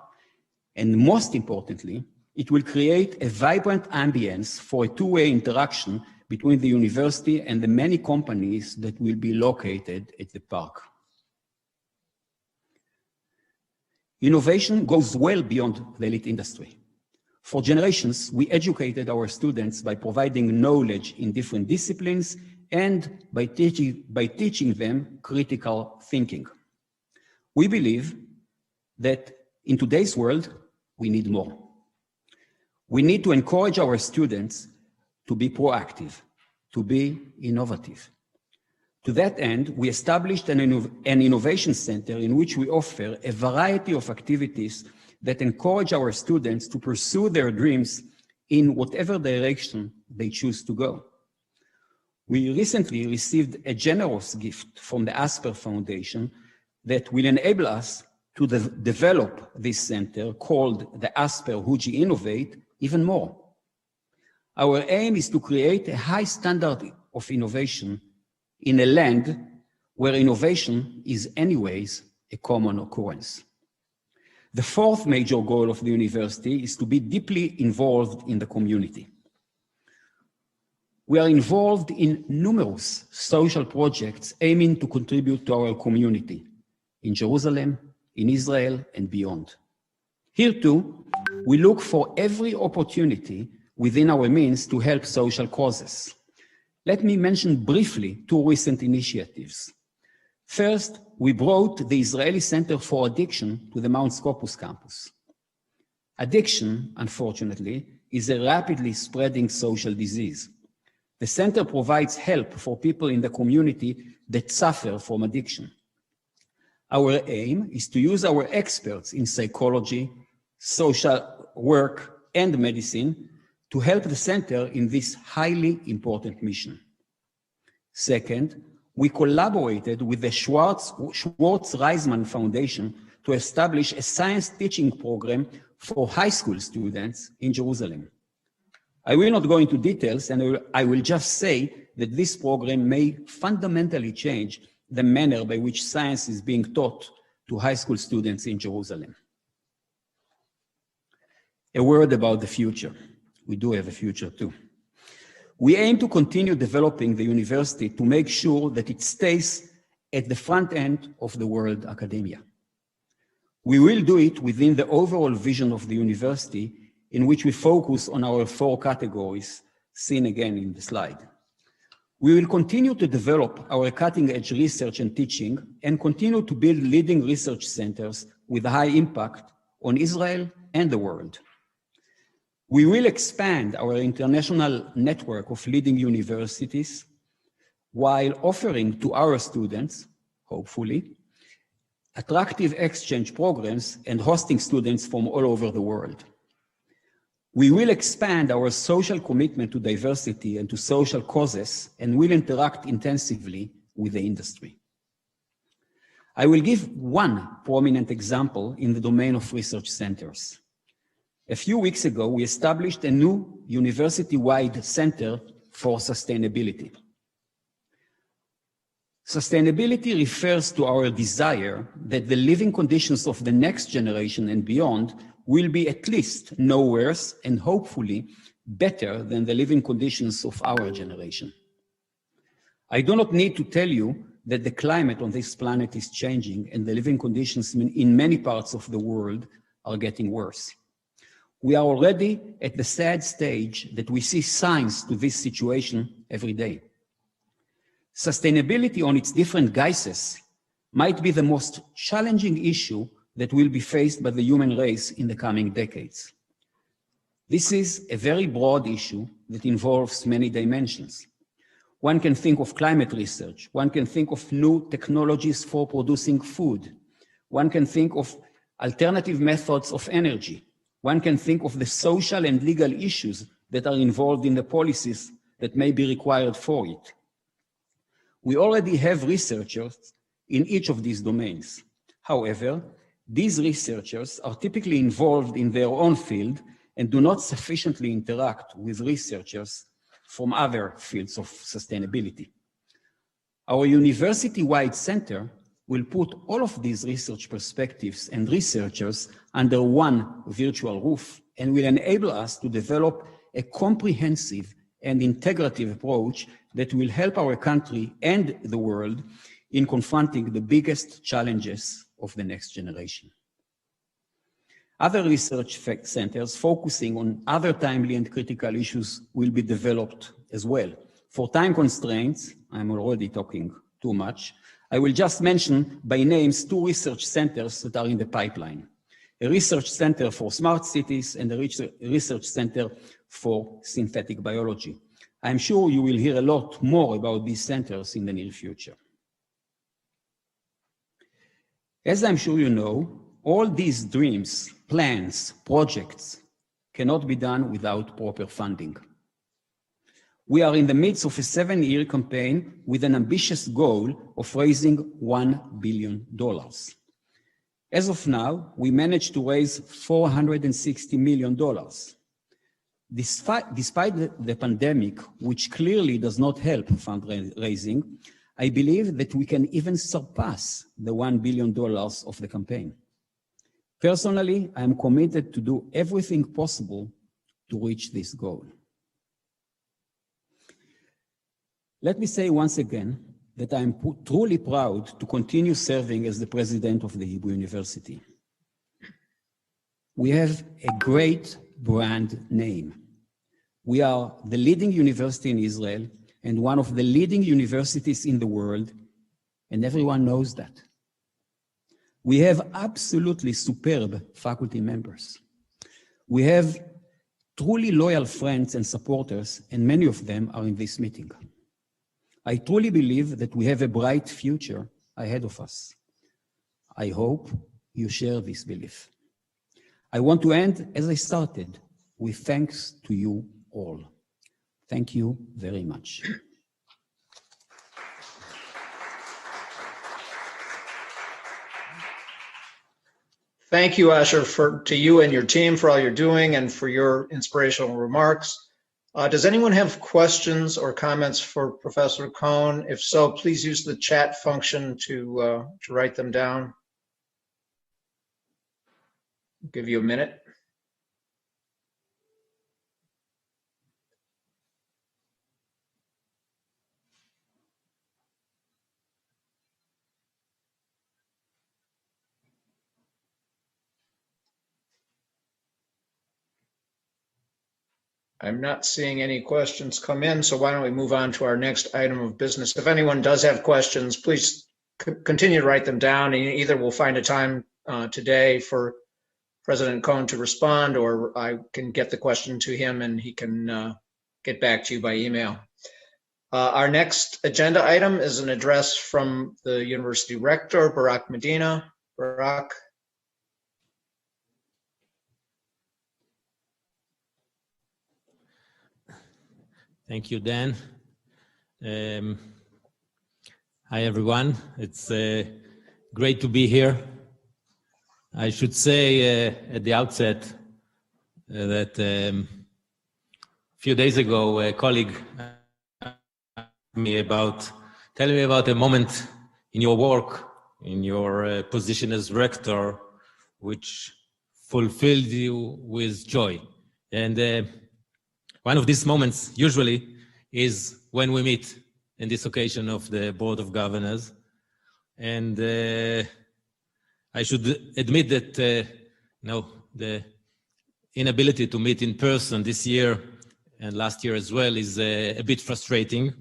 F: and most importantly, It will create a vibrant ambience for a two-way interaction between the university and the many companies that will be located at the park. Innovation goes well beyond the elite industry. For generations, we educated our students by providing knowledge in different disciplines and by teaching them critical thinking. We believe that in today's world, we need more. We need to encourage our students to be proactive, to be innovative. To that end, we established an innovation center in which we offer a variety of activities that encourage our students to pursue their dreams in whatever direction they choose to go. We recently received a generous gift from the Asper Foundation that will enable us to develop this center called the Asper Huji Innovate even more. Our aim is to create a high standard of innovation in a land where innovation is anyways a common occurrence. The fourth major goal of the university is to be deeply involved in the community. We are involved in numerous social projects aiming to contribute to our community in Jerusalem, in Israel, and beyond. Here too, we look for every opportunity within our means to help social causes. Let me mention briefly two recent initiatives. First, we brought the Israeli Center for Addiction to the Mount Scopus campus. Addiction, unfortunately, is a rapidly spreading social disease. The center provides help for people in the community that suffer from addiction. Our aim is to use our experts in psychology, social work, and medicine to help the center in this highly important mission. Second, we collaborated with the Schwartz-Reisman Foundation to establish a science teaching program for high school students in Jerusalem. I will not go into details, and I will just say that this program may fundamentally change the manner by which science is being taught to high school students in Jerusalem. A word about the future. We do have a future too. We aim to continue developing the university to make sure that it stays at the front end of the world academia. We will do it within the overall vision of the university, in which we focus on our four categories, seen again in the slide. We will continue to develop our cutting-edge research and teaching and continue to build leading research centers with high impact on Israel and the world. We will expand our international network of leading universities while offering to our students, hopefully, attractive exchange programs and hosting students from all over the world. We will expand our social commitment to diversity and to social causes and will interact intensively with the industry. I will give one prominent example in the domain of research centers. A few weeks ago, we established a new university-wide center for sustainability. Sustainability refers to our desire that the living conditions of the next generation and beyond will be at least no worse and hopefully better than the living conditions of our generation. I do not need to tell you that the climate on this planet is changing and the living conditions in many parts of the world are getting worse. We are already at the sad stage that we see signs to this situation every day. Sustainability on its different guises might be the most challenging issue that will be faced by the human race in the coming decades. This is a very broad issue that involves many dimensions. One can think of climate research. One can think of new technologies for producing food. One can think of alternative methods of energy. One can think of the social and legal issues that are involved in the policies that may be required for it. We already have researchers in each of these domains. However, these researchers are typically involved in their own field and do not sufficiently interact with researchers from other fields of sustainability. Our university-wide center will put all of these research perspectives and researchers under one virtual roof and will enable us to develop a comprehensive and integrative approach that will help our country and the world in confronting the biggest challenges of the next generation. Other research centers focusing on other timely and critical issues will be developed as well. For time constraints, I'm already talking too much, I will just mention by names two research centers that are in the pipeline. A research center for smart cities and a research center for synthetic biology. I'm sure you will hear a lot more about these centers in the near future. As I'm sure you know, all these dreams, plans, projects cannot be done without proper funding. We are in the midst of a 7-year campaign with an ambitious goal of raising $1 billion. As of now, we managed to raise $460 million. Despite the pandemic, which clearly does not help fundraising, I believe that we can even surpass the $1 billion of the campaign. Personally, I am committed to do everything possible to reach this goal. Let me say once again that I am truly proud to continue serving as the president of the Hebrew University. We have a great brand name. We are the leading university in Israel and one of the leading universities in the world, and everyone knows that. We have absolutely superb faculty members. We have truly loyal friends and supporters, and many of them are in this meeting. I truly believe that we have a bright future ahead of us. I hope you share this belief. I want to end as I started, with thanks to you all. Thank you very much.
E: Thank you, Asher, to you and your team for all you're doing and for your inspirational remarks. Does anyone have questions or comments for Professor Cohn? If so, please use the chat function to write them down. I'll give you a minute. I'm not seeing any questions come in, so why don't we move on to our next item of business. If anyone does have questions, please continue to write them down. Either we'll find a time today for President Cohn to respond, or I can get the question to him and he can get back to you by email. Our next agenda item is an address from the University Rector, Barak Medina. Barak.
G: Thank you, Dan. Hi, everyone. It's great to be here. I should say at the outset that a few days ago, a colleague telling me about a moment in your work, in your position as rector, which fulfilled you with joy. And one of these moments, usually, is when we meet in this occasion of the Board of Governors. And I should admit that the inability to meet in person this year and last year as well is a bit frustrating.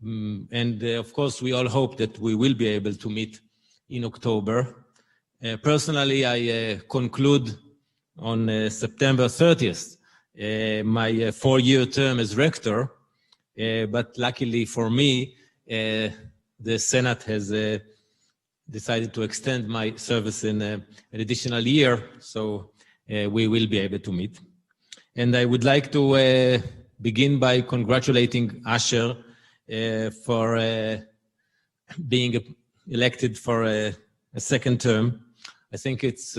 G: And of course, we all hope that we will be able to meet in October. Personally, I conclude on September 30th. My 4-year term as rector, but luckily for me, the Senate has decided to extend my service in an additional year, so we will be able to meet. And I would like to begin by congratulating Asher for being elected for a second term. I think it's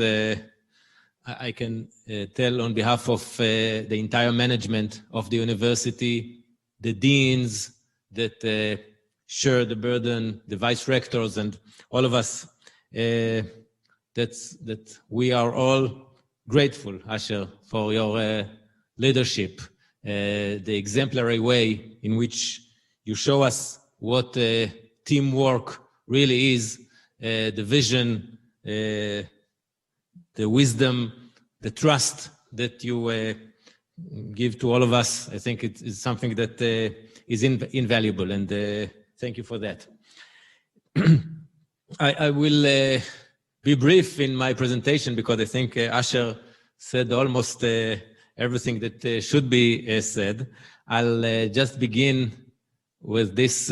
G: I can tell on behalf of the entire management of the university, the deans that share the burden, the vice rectors and all of us, that we are all grateful, Asher, for your leadership, the exemplary way in which you show us what teamwork really is, the vision, the wisdom, the trust that you give to all of us. I think it is something that is invaluable, and thank you for that. I will be brief in my presentation because I think Asher said almost everything that should be said. I'll just begin with this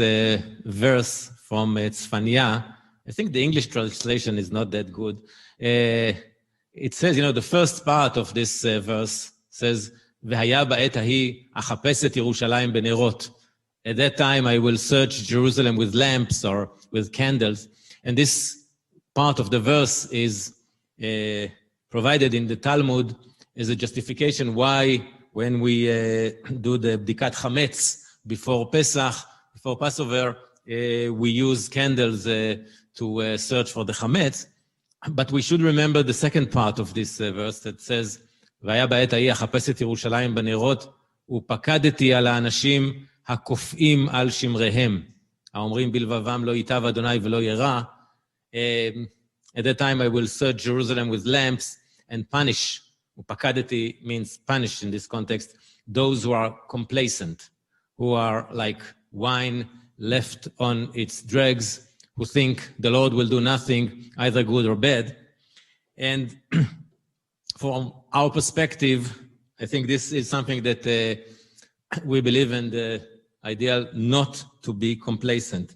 G: verse from Tzfania. I think the English translation is not that good. It says, the first part of this verse says, "V'haya ba'et hahi achapes et Yerushalayim b'nerot." At that time, I will search Jerusalem with lamps or with candles. And this part of the verse is provided in the Talmud as a justification why, when we do the Bdikat Chametz before Pesach, before Passover, we use candles to search for the Chametz. But we should remember the second part of this verse that says, "V'haya ba'et hahi achapes et Yerushalayim b'nerot, ופקדתי על האנשים הקופאים על שמריהם, האומרים בלבבם לא ייטב אדוני ולא ירא." At that time I will search Jerusalem with lamps and punish. Upakadeti means punish in this context, those who are complacent, who are like wine left on its dregs, who think the Lord will do nothing, either good or bad. And from our perspective, I think this is something that we believe in, the ideal not to be complacent,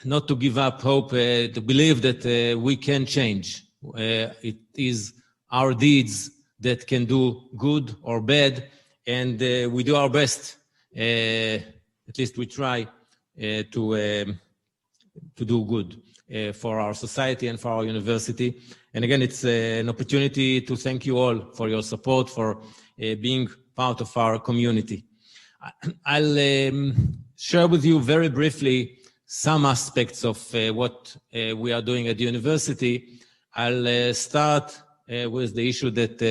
G: not to give up hope, to believe that we can change. It is our deeds that can do good or bad, and we do our best, at least we try to do good for our society and for our university. And again, it's an opportunity to thank you all for your support, for being part of our community. I'll share with you very briefly some aspects of what we are doing at the university. I'll start with the issue that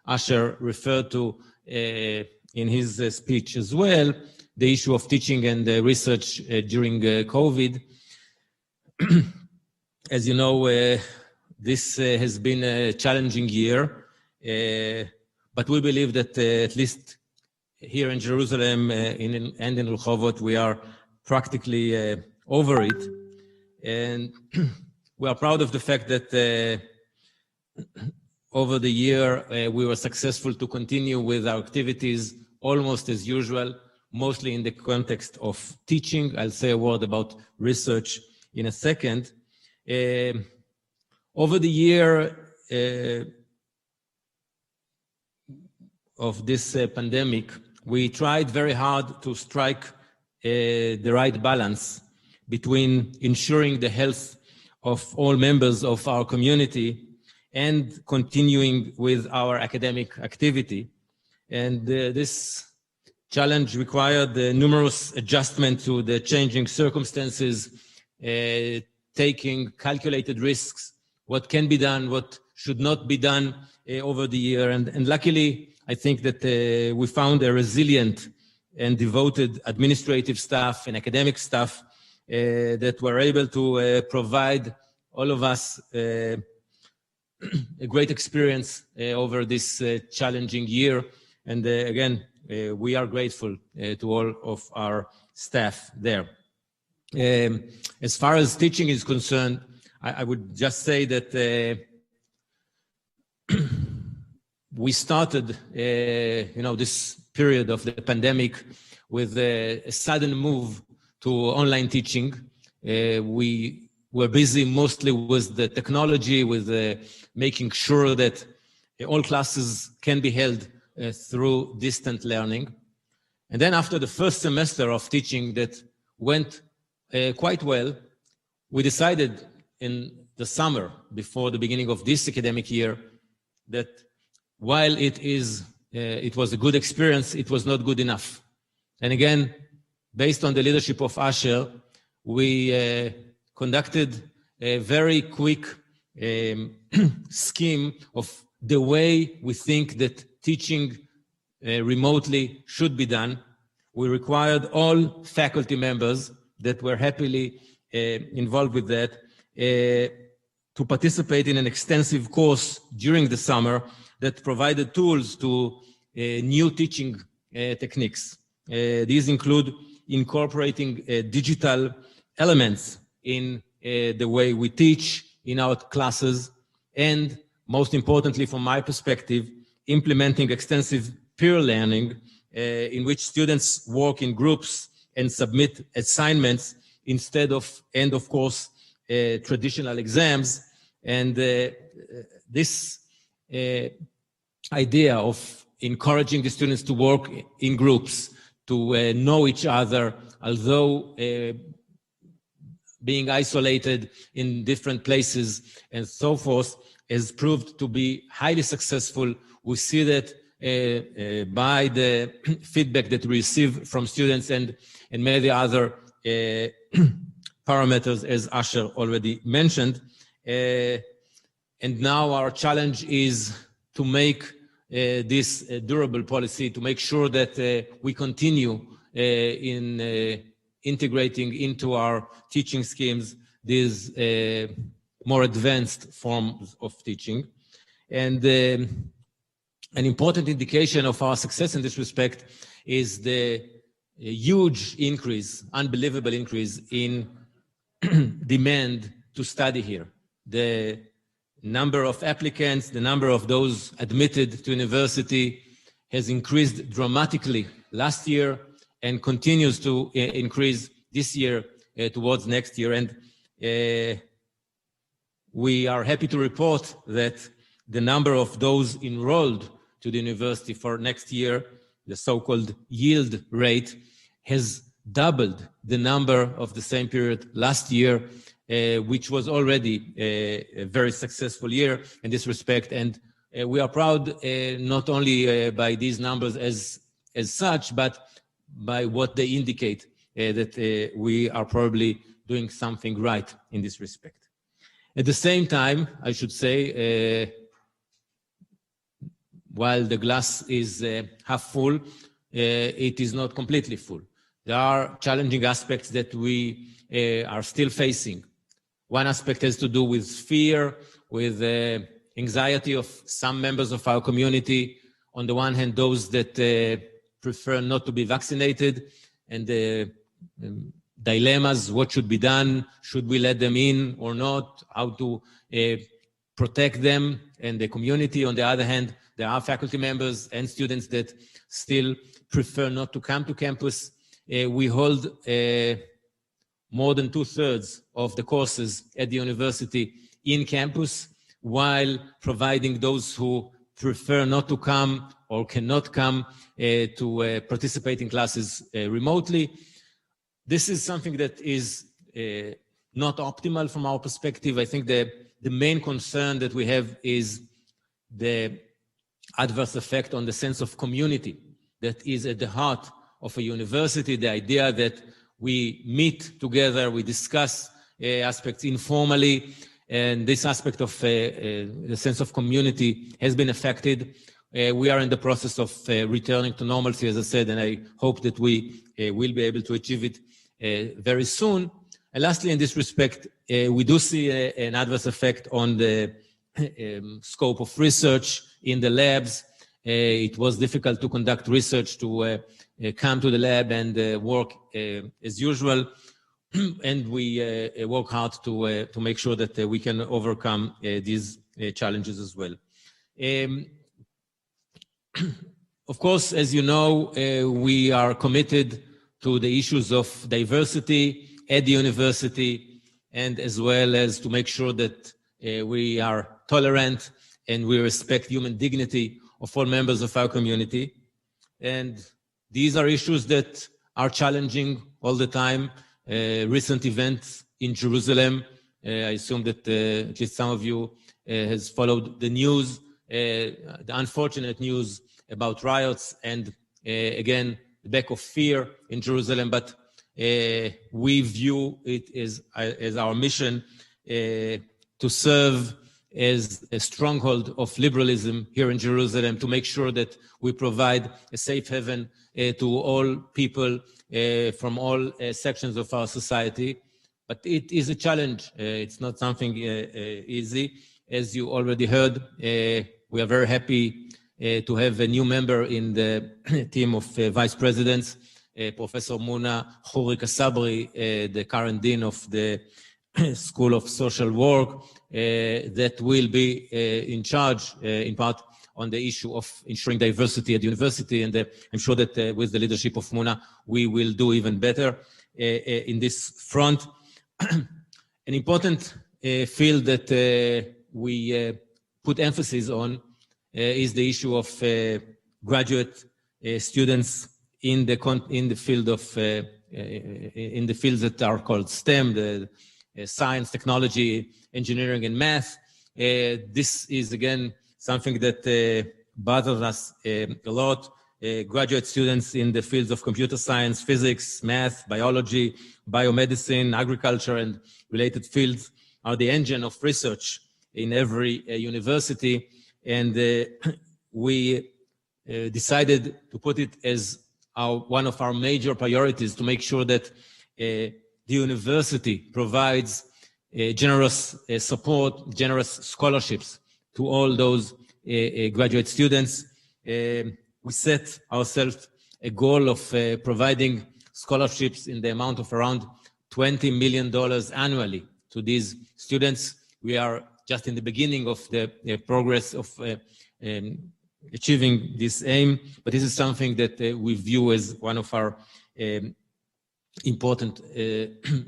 G: Asher referred to in his speech as well, the issue of teaching and research during COVID. As you know, this has been a challenging year, but we believe that at least here in Jerusalem and in Rehovot, we are practically over it. And we are proud of the fact that over the year, we were successful to continue with our activities almost as usual, mostly in the context of teaching. I'll say a word about research in a second. Over the year of this pandemic, we tried very hard to strike the right balance between ensuring the health of all members of our community and continuing with our academic activity. And this challenge required numerous adjustments to the changing circumstances, taking calculated risks, what can be done, what should not be done over the year. And luckily, I think that we found a resilient and devoted administrative staff and academic staff that were able to provide all of us a great experience over this challenging year. And again, we are grateful to all of our staff there. As far as teaching is concerned, I would just say that we started, this period of the pandemic with a sudden move to online teaching. We were busy mostly with the technology, with making sure that all classes can be held through distant learning. And then after the first semester of teaching that went quite well, we decided in the summer before the beginning of this academic year that while it was a good experience, it was not good enough. And again, based on the leadership of Asher, we conducted a very quick scheme of the way we think that teaching remotely should be done. We required all faculty members that were happily involved with that to participate in an extensive course during the summer that provided tools to new teaching techniques. These include incorporating digital elements in the way we teach in our classes, and most importantly, from my perspective, implementing extensive peer learning in which students work in groups and submit assignments instead of end of course traditional exams. And this idea of encouraging the students to work in groups, to know each other, although being isolated in different places and so forth, has proved to be highly successful. We see that by the feedback that we receive from students and many other parameters, as Asher already mentioned. And now our challenge is to make this durable policy, to make sure that we continue in integrating into our teaching schemes these more advanced forms of teaching. And an important indication of our success in this respect is the huge increase, unbelievable increase in demand to study here. The number of applicants, the number of those admitted to university has increased dramatically last year and continues to increase this year towards next year. And we are happy to report that the number of those enrolled to the university for next year, the so-called yield rate, has doubled the number of the same period last year, which was already a very successful year in this respect. And we are proud not only by these numbers as such, but by what they indicate, that we are probably doing something right in this respect. At the same time, I should say, while the glass is half full, it is not completely full. There are challenging aspects that we are still facing. One aspect has to do with fear, with anxiety of some members of our community. On the one hand, those that prefer not to be vaccinated, and dilemmas, what should be done, should we let them in or not, how to protect them and the community. On the other hand, there are faculty members and students that still prefer not to come to campus. We hold more than 2/3 of the courses at the university in campus, while providing those who prefer not to come or cannot come to participate in classes remotely. This is something that is not optimal from our perspective. I think the main concern that we have is the adverse effect on the sense of community that is at the heart of a university, the idea that we meet together, we discuss aspects informally, and this aspect of the sense of community has been affected. We are in the process of returning to normalcy, as I said, and I hope that we will be able to achieve it very soon. And lastly, in this respect, we do see an adverse effect on the scope of research in the labs. It was difficult to conduct research, to come to the lab and work as usual. And we work hard to make sure that we can overcome these challenges as well. Of course, as you know, we are committed to the issues of diversity at the university, and as well as to make sure that we are tolerant and we respect human dignity of all members of our community. And these are issues that are challenging all the time. Recent events in Jerusalem, I assume that at least some of you has followed the news, the unfortunate news about riots, and again, the back of fear in Jerusalem. But we view it as our mission to serve as a stronghold of liberalism here in Jerusalem, to make sure that we provide a safe haven to all people from all sections of our society. But it is a challenge. It's not something easy. As you already heard, we are very happy to have a new member in the team of vice presidents, Professor Muna Khoury-Kasabri, the current dean of the School of Social Work, that will be in charge, in part, on the issue of ensuring diversity at the university. And I'm sure that with the leadership of Muna, we will do even better in this front. An important field that we put emphasis on is the issue of graduate students in the field of in the fields that are called STEM, the science, technology, engineering, and math. This is again something that bothers us a lot. Graduate students in the fields of computer science, physics, math, biology, biomedicine, agriculture, and related fields are the engine of research in every university. And we decided to put it as one of our major priorities to make sure that the university provides generous support, generous scholarships to all those graduate students. We set ourselves a goal of providing scholarships in the amount of around $20 million annually to these students. We are just in the beginning of the progress of achieving this aim, but this is something that we view as one of our important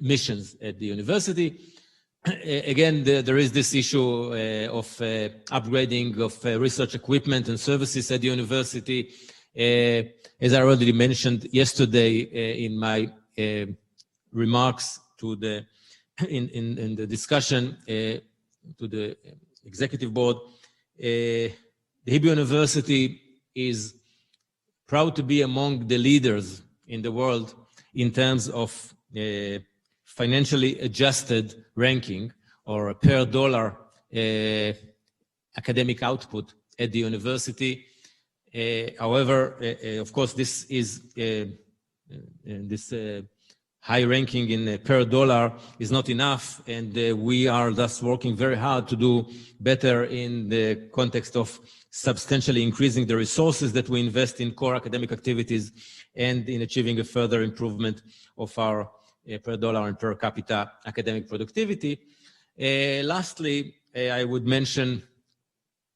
G: missions at the university. Again, there is this issue of upgrading of research equipment and services at the university. As I already mentioned yesterday in my remarks to in the discussion to the executive board, the Hebrew University is proud to be among the leaders in the world in terms of financially adjusted ranking or per dollar academic output at the university. However, of course, this is high ranking in per dollar is not enough, and we are thus working very hard to do better in the context of substantially increasing the resources that we invest in core academic activities and in achieving a further improvement of our per dollar and per capita academic productivity. Lastly, I would mention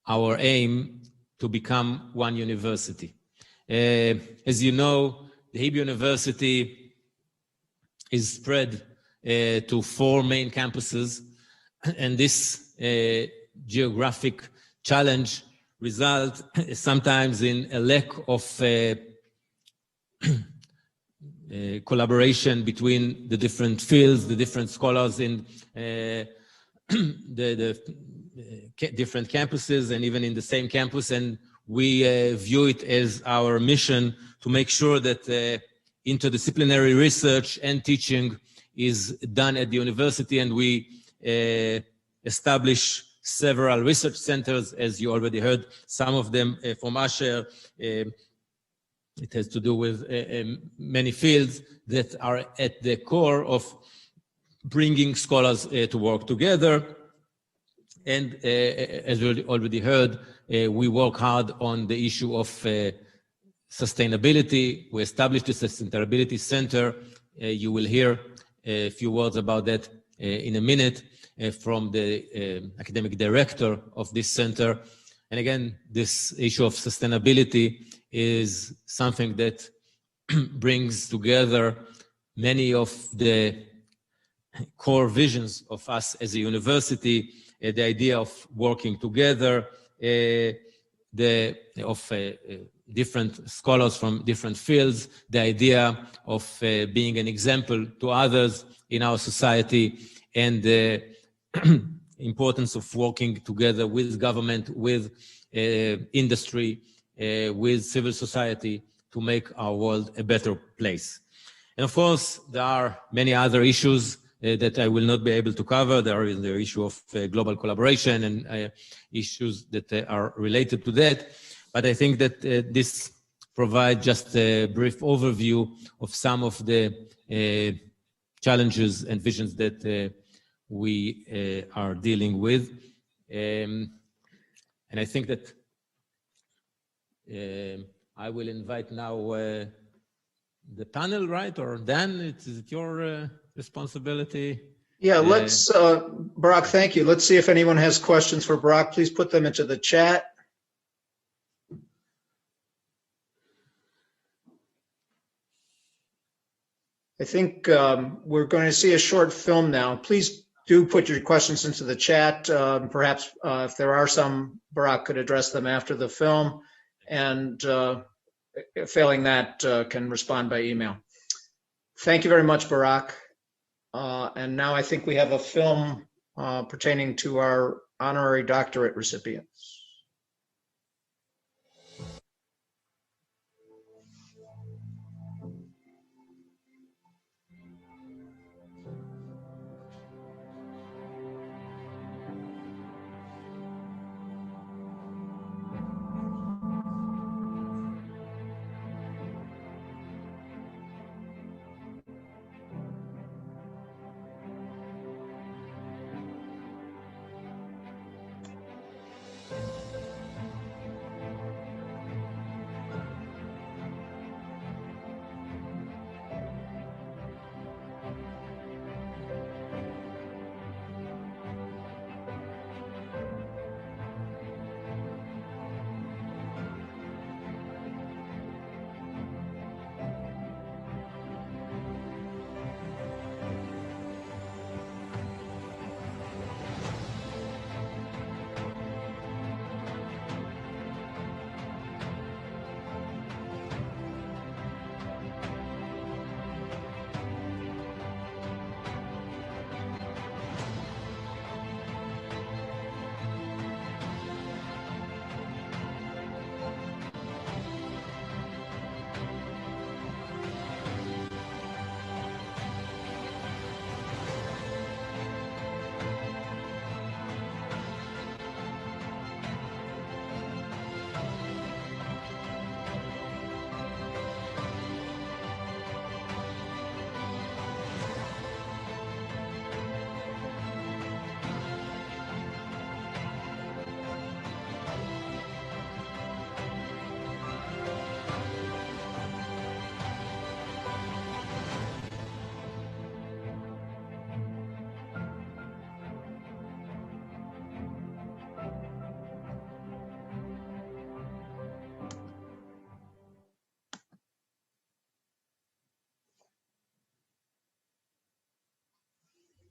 G: our aim to become one university. As you know, the Hebrew University is spread to 4 main campuses, and this geographic challenge results sometimes in a lack of collaboration between the different fields, the different scholars in the different campuses and even in the same campus. And we view it as our mission to make sure that interdisciplinary research and teaching is done at the university, and we establish several research centers, as you already heard, some of them from Asher. It has to do with many fields that are at the core of bringing scholars to work together. And as we already heard, we work hard on the issue of sustainability. We established a sustainability center. You will hear a few words about that in a minute from the academic director of this center. And again, this issue of sustainability is something that brings together many of the core visions of us as a university, the idea of working together, different scholars from different fields, the idea of being an example to others in our society, and the importance of working together with government, with industry, with civil society to make our world a better place. And of course, there are many other issues that I will not be able to cover. There is the issue of global collaboration and issues that are related to that. But I think that this provides just a brief overview of some of the challenges and visions that we are dealing with. And I think that I will invite now the panel, right? Or Dan, is it your responsibility?
E: Yeah, let's, Barak, thank you. Let's see if anyone has questions for Barak. Please put them into the chat. I think we're going to see a short film now. Please do put your questions into the chat. Perhaps if there are some, Barak could address them after the film, and failing that, can respond by email. Thank you very much, Barak. And now I think we have a film pertaining to our honorary doctorate recipients.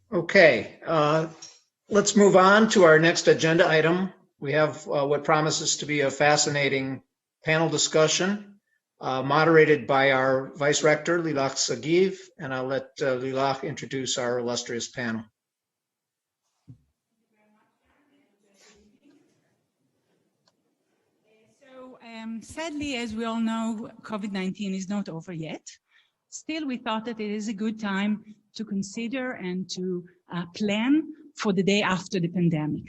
E: Okay, let's move on to our next agenda item. We have what promises to be a fascinating panel discussion moderated by our Vice Rector, Lilach Sagiv, and I'll let Lilach introduce our illustrious panel.
H: So sadly, as we all know, COVID-19 is not over yet. Still, we thought that it is a good time to consider and to plan for the day after the pandemic.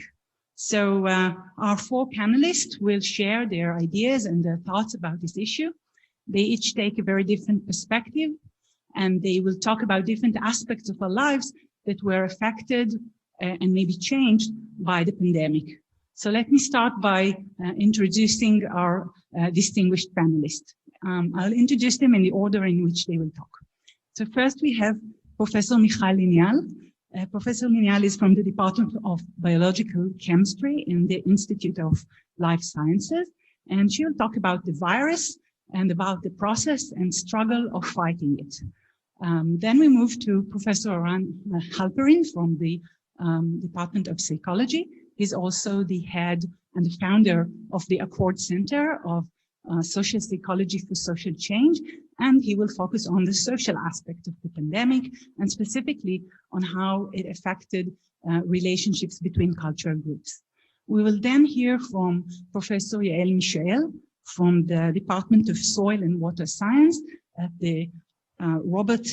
H: So our four panelists will share their ideas and their thoughts about this issue. They each take a very different perspective, and they will talk about different aspects of our lives that were affected and maybe changed by the pandemic. So let me start by introducing our distinguished panelists. I'll introduce them in the order in which they will talk. So first we have Professor Michal Lineal. Professor Lineal is from the Department of Biological Chemistry in the Institute of Life Sciences, and she will talk about the virus and about the process and struggle of fighting it. Then we move to Professor Oran Halperin from the Department of Psychology. He's also the head and the founder of the Accord Center of Social Psychology for Social Change, and he will focus on the social aspect of the pandemic and specifically on how it affected relationships between cultural groups. We will then hear from Professor Yael Michael from the Department of Soil and Water Science at the Robert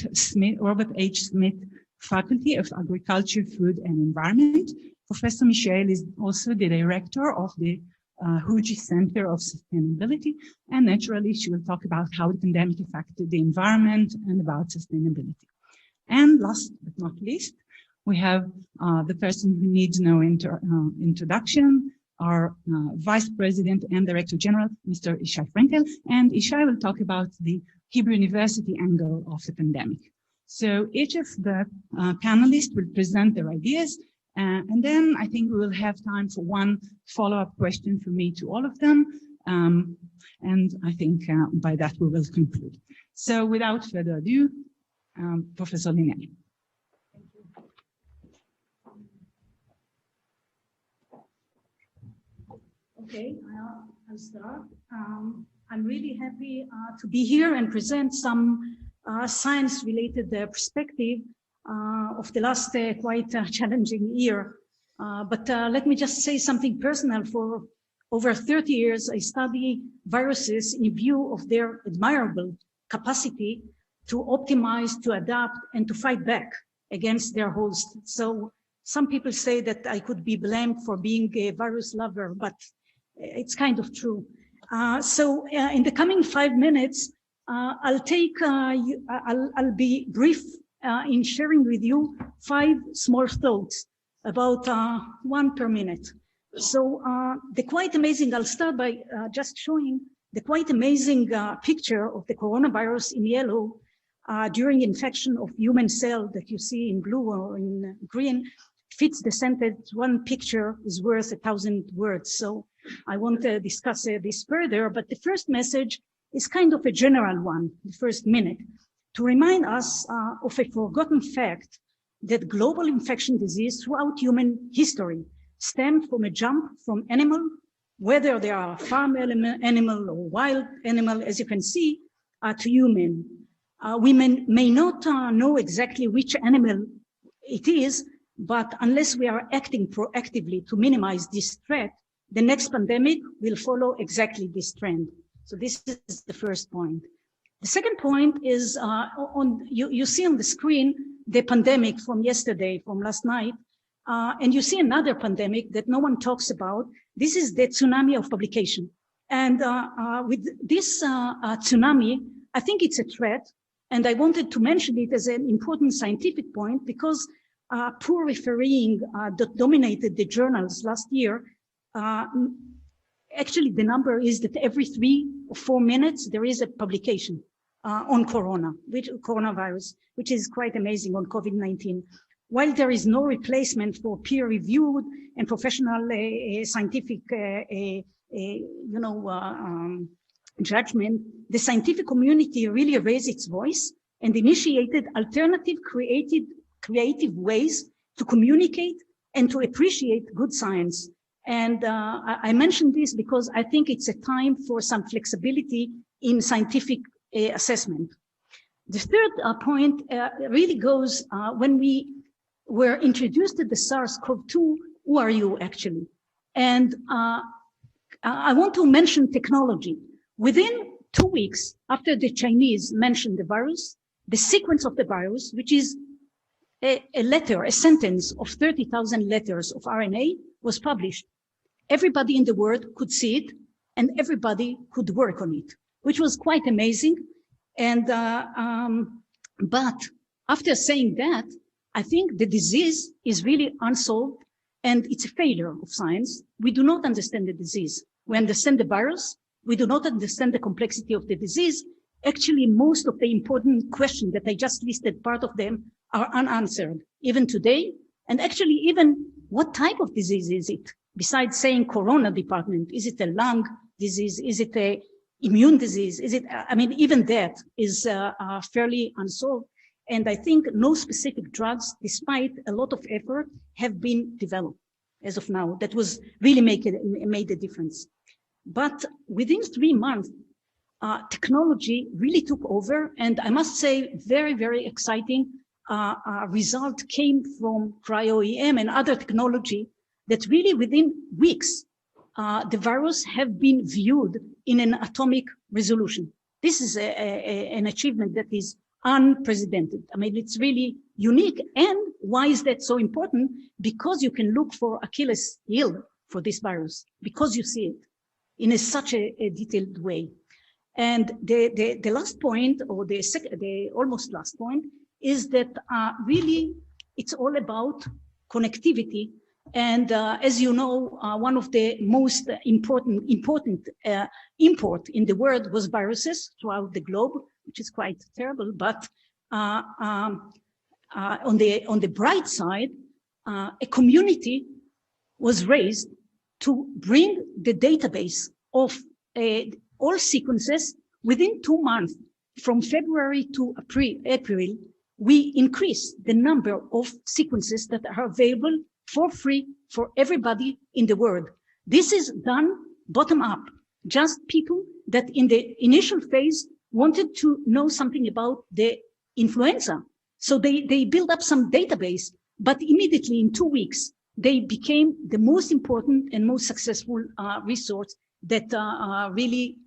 H: H. Smith Faculty of Agriculture, Food and Environment. Professor Michel is also the director of the Huji Center of Sustainability. And naturally, she will talk about how the pandemic affected the environment and about sustainability. And last but not least, we have the person who needs no introduction, our Vice President and Director General, Mr. Ishai Frenkel. And Ishai will talk about the Hebrew University angle of the pandemic. So each of the panelists will present their ideas, and then I think we will have time for one follow-up question from me to all of them. And I think by that we will conclude. So without further ado, Professor Linnell.
I: Okay, I'll start. I'm really happy to be here and present some science-related perspective of the last quite challenging year. But let me just say something personal. For over 30 years, I study viruses in view of their admirable capacity to optimize, to adapt, and to fight back against their host. So some people say that I could be blamed for being a virus lover, but it's kind of true. So in the coming 5 minutes, I'll be brief in sharing with you 5 small thoughts, about 1 per minute. So the quite amazing, I'll start by just showing the quite amazing picture of the coronavirus in yellow during infection of human cell that you see in blue or in green fits the sentence, one picture is worth 1,000 words. So I won't discuss this further, but the first message is kind of a general one, the first minute, to remind us of a forgotten fact that global infection disease throughout human history stemmed from a jump from animal, whether they are farm animal or wild animal, as you can see, to human. We may not know exactly which animal it is, but unless we are acting proactively to minimize this threat, the next pandemic will follow exactly this trend. So this is the first point. The second point is you see on the screen the pandemic from yesterday, from last night, and you see another pandemic that no one talks about. This is the tsunami of publication. And with this tsunami, I think it's a threat. And I wanted to mention it as an important scientific point because poor refereeing that dominated the journals last year, actually the number is that every 3 or 4 minutes, there is a publication on coronavirus, which is quite amazing on COVID-19. While there is no replacement for peer-reviewed and professional scientific, judgment, the scientific community really raised its voice and initiated alternative creative ways to communicate and to appreciate good science. And I mentioned this because I think it's a time for some flexibility in scientific assessment. The third point really goes when we were introduced to the SARS-CoV-2, who are you actually? And I want to mention technology. Within 2 weeks after the Chinese mentioned the virus, the sequence of the virus, which is a sentence of 30,000 letters of RNA, was published. Everybody in the world could see it and everybody could work on it, which was quite amazing. And, but after saying that, I think the disease is really unsolved and it's a failure of science. We do not understand the disease. We understand the virus. We do not understand the complexity of the disease. Actually, most of the important questions that I just listed, part of them are unanswered, even today. And actually, even what type of disease is it? Besides saying corona department, is it a lung disease? Is it a immune disease? Is it, even that is fairly unsolved. And I think no specific drugs, despite a lot of effort, have been developed as of now. That was really made a difference. But within 3 months, technology really took over. And I must say, very, very exciting result came from cryo-EM and other technology that really within weeks, the virus have been viewed in an atomic resolution. This is an achievement that is unprecedented. I mean, it's really unique. And why is that so important? Because you can look for Achilles' heel for this virus, because you see it in such a detailed way. And the last point, or the almost last point, is that really it's all about connectivity. And as you know, one of the most important import in the world was viruses throughout the globe, which is quite terrible. But on the bright side, a community was raised to bring the database of all sequences within 2 months. From February to April, we increased the number of sequences that are available for free for everybody in the world. This is done bottom up, just people that in the initial phase wanted to know something about the influenza. So they built up some database, but immediately in 2 weeks, they became the most important and most successful resource that really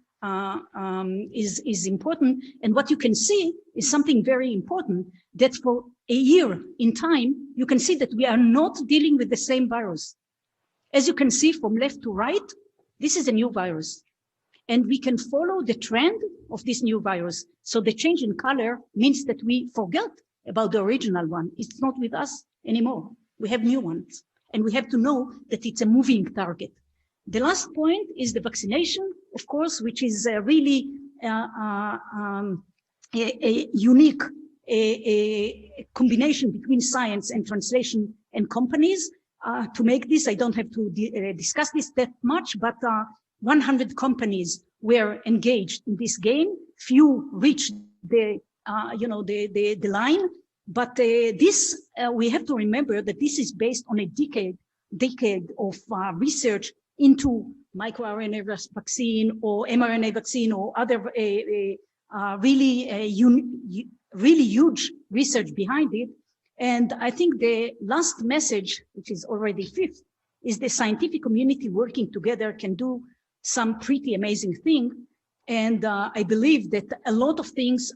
I: is important. And what you can see is something very important, that for a year in time, you can see that we are not dealing with the same virus. As you can see from left to right, this is a new virus. And we can follow the trend of this new virus. So the change in color means that we forget about the original one. It's not with us anymore. We have new ones. And we have to know that it's a moving target. The last point is the vaccination, of course, which is really a unique combination between science and translation and companies. To make this, I don't have to discuss this that much, but 100 companies were engaged in this game. Few reached the line, but we have to remember that this is based on a decade of research into microRNA vaccine or mRNA vaccine or other really huge research behind it. And I think the last message, which is already fifth, is the scientific community working together can do some pretty amazing thing. And I believe that a lot of things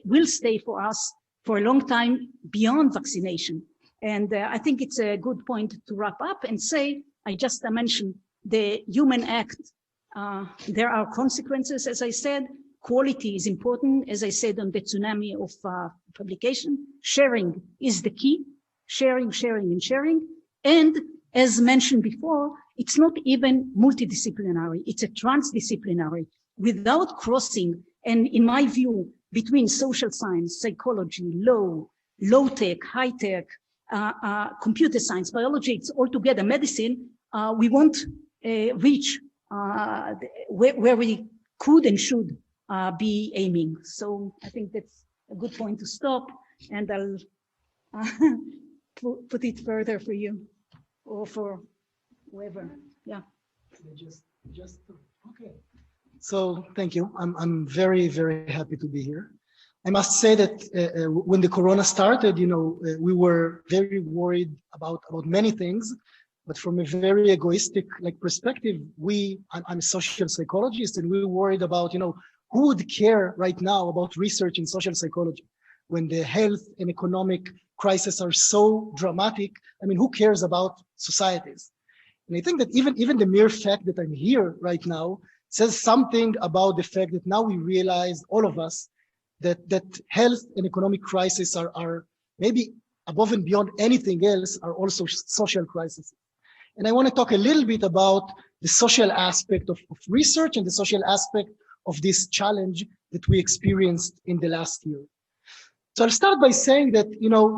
I: will stay for us for a long time beyond vaccination. And I think it's a good point to wrap up and say, I just mentioned the human act. There are consequences, as I said. Quality is important, as I said on the Tsunami of Publication. Sharing is the key. Sharing, and sharing. And as mentioned before, it's not even multidisciplinary. It's a transdisciplinary without crossing. And in my view, between social science, psychology, law, low-tech, high-tech, computer science, biology, it's all together, medicine, we won't reach where we could and should be aiming. So I think that's a good point to stop, and I'll put it further for you or for whoever. Yeah.
J: Okay. So thank you. I'm very, very happy to be here. I must say that when the corona started, we were very worried about many things, but from a very egoistic perspective, I'm a social psychologist, and we were worried about, who would care right now about research in social psychology when the health and economic crises are so dramatic? I mean, who cares about societies? And I think that even the mere fact that I'm here right now says something about the fact that now we realize, all of us, that health and economic crises are maybe above and beyond anything else, are also social crises. And I want to talk a little bit about the social aspect of research and the social aspect of this challenge that we experienced in the last year. So I'll start by saying that,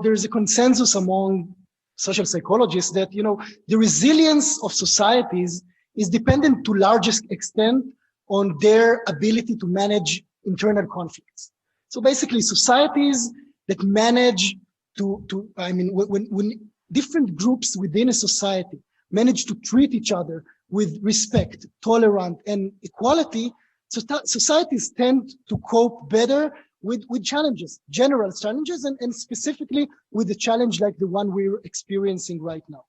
J: there's a consensus among social psychologists that, the resilience of societies is dependent to largest extent on their ability to manage internal conflicts. So basically societies that manage when different groups within a society manage to treat each other with respect, tolerance, and equality, societies tend to cope better with challenges, general challenges, and specifically with the challenge like the one we're experiencing right now.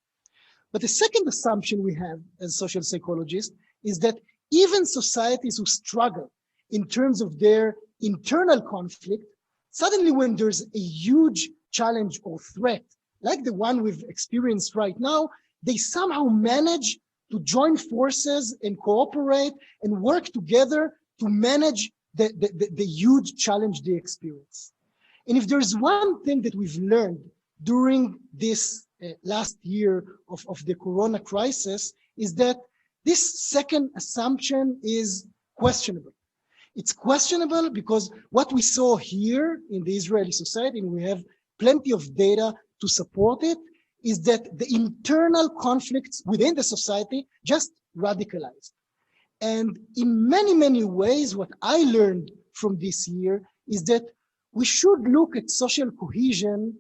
J: But the second assumption we have as social psychologists is that even societies who struggle in terms of their internal conflict Suddenly, when there's a huge challenge or threat, like the one we've experienced right now, they somehow manage to join forces and cooperate and work together to manage the huge challenge they experience. And if there's one thing that we've learned during this last year of the Corona crisis, is that this second assumption is questionable. It's questionable because what we saw here in the Israeli society, and we have plenty of data to support it, is that the internal conflicts within the society just radicalized. And in many, many ways, what I learned from this year is that we should look at social cohesion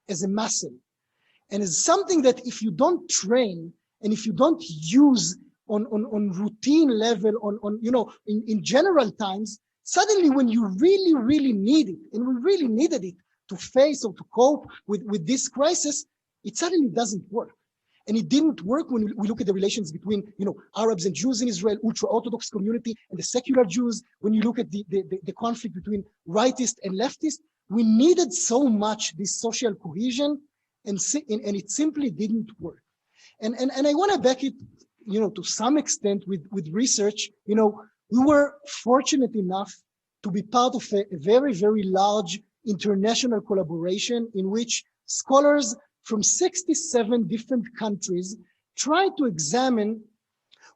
J: as a muscle and as something that if you don't train and if you don't use on routine level, in general times, suddenly when you really, really need it, and we really needed it to face or to cope with this crisis, it suddenly doesn't work. And it didn't work when we look at the relations between, Arabs and Jews in Israel, ultra-Orthodox community and the secular Jews. When you look at the conflict between rightist and leftist, we needed so much this social cohesion, and it simply didn't work. And I want to back it, to some extent with research. We were fortunate enough to be part of a very, very large international collaboration in which scholars from 67 different countries tried to examine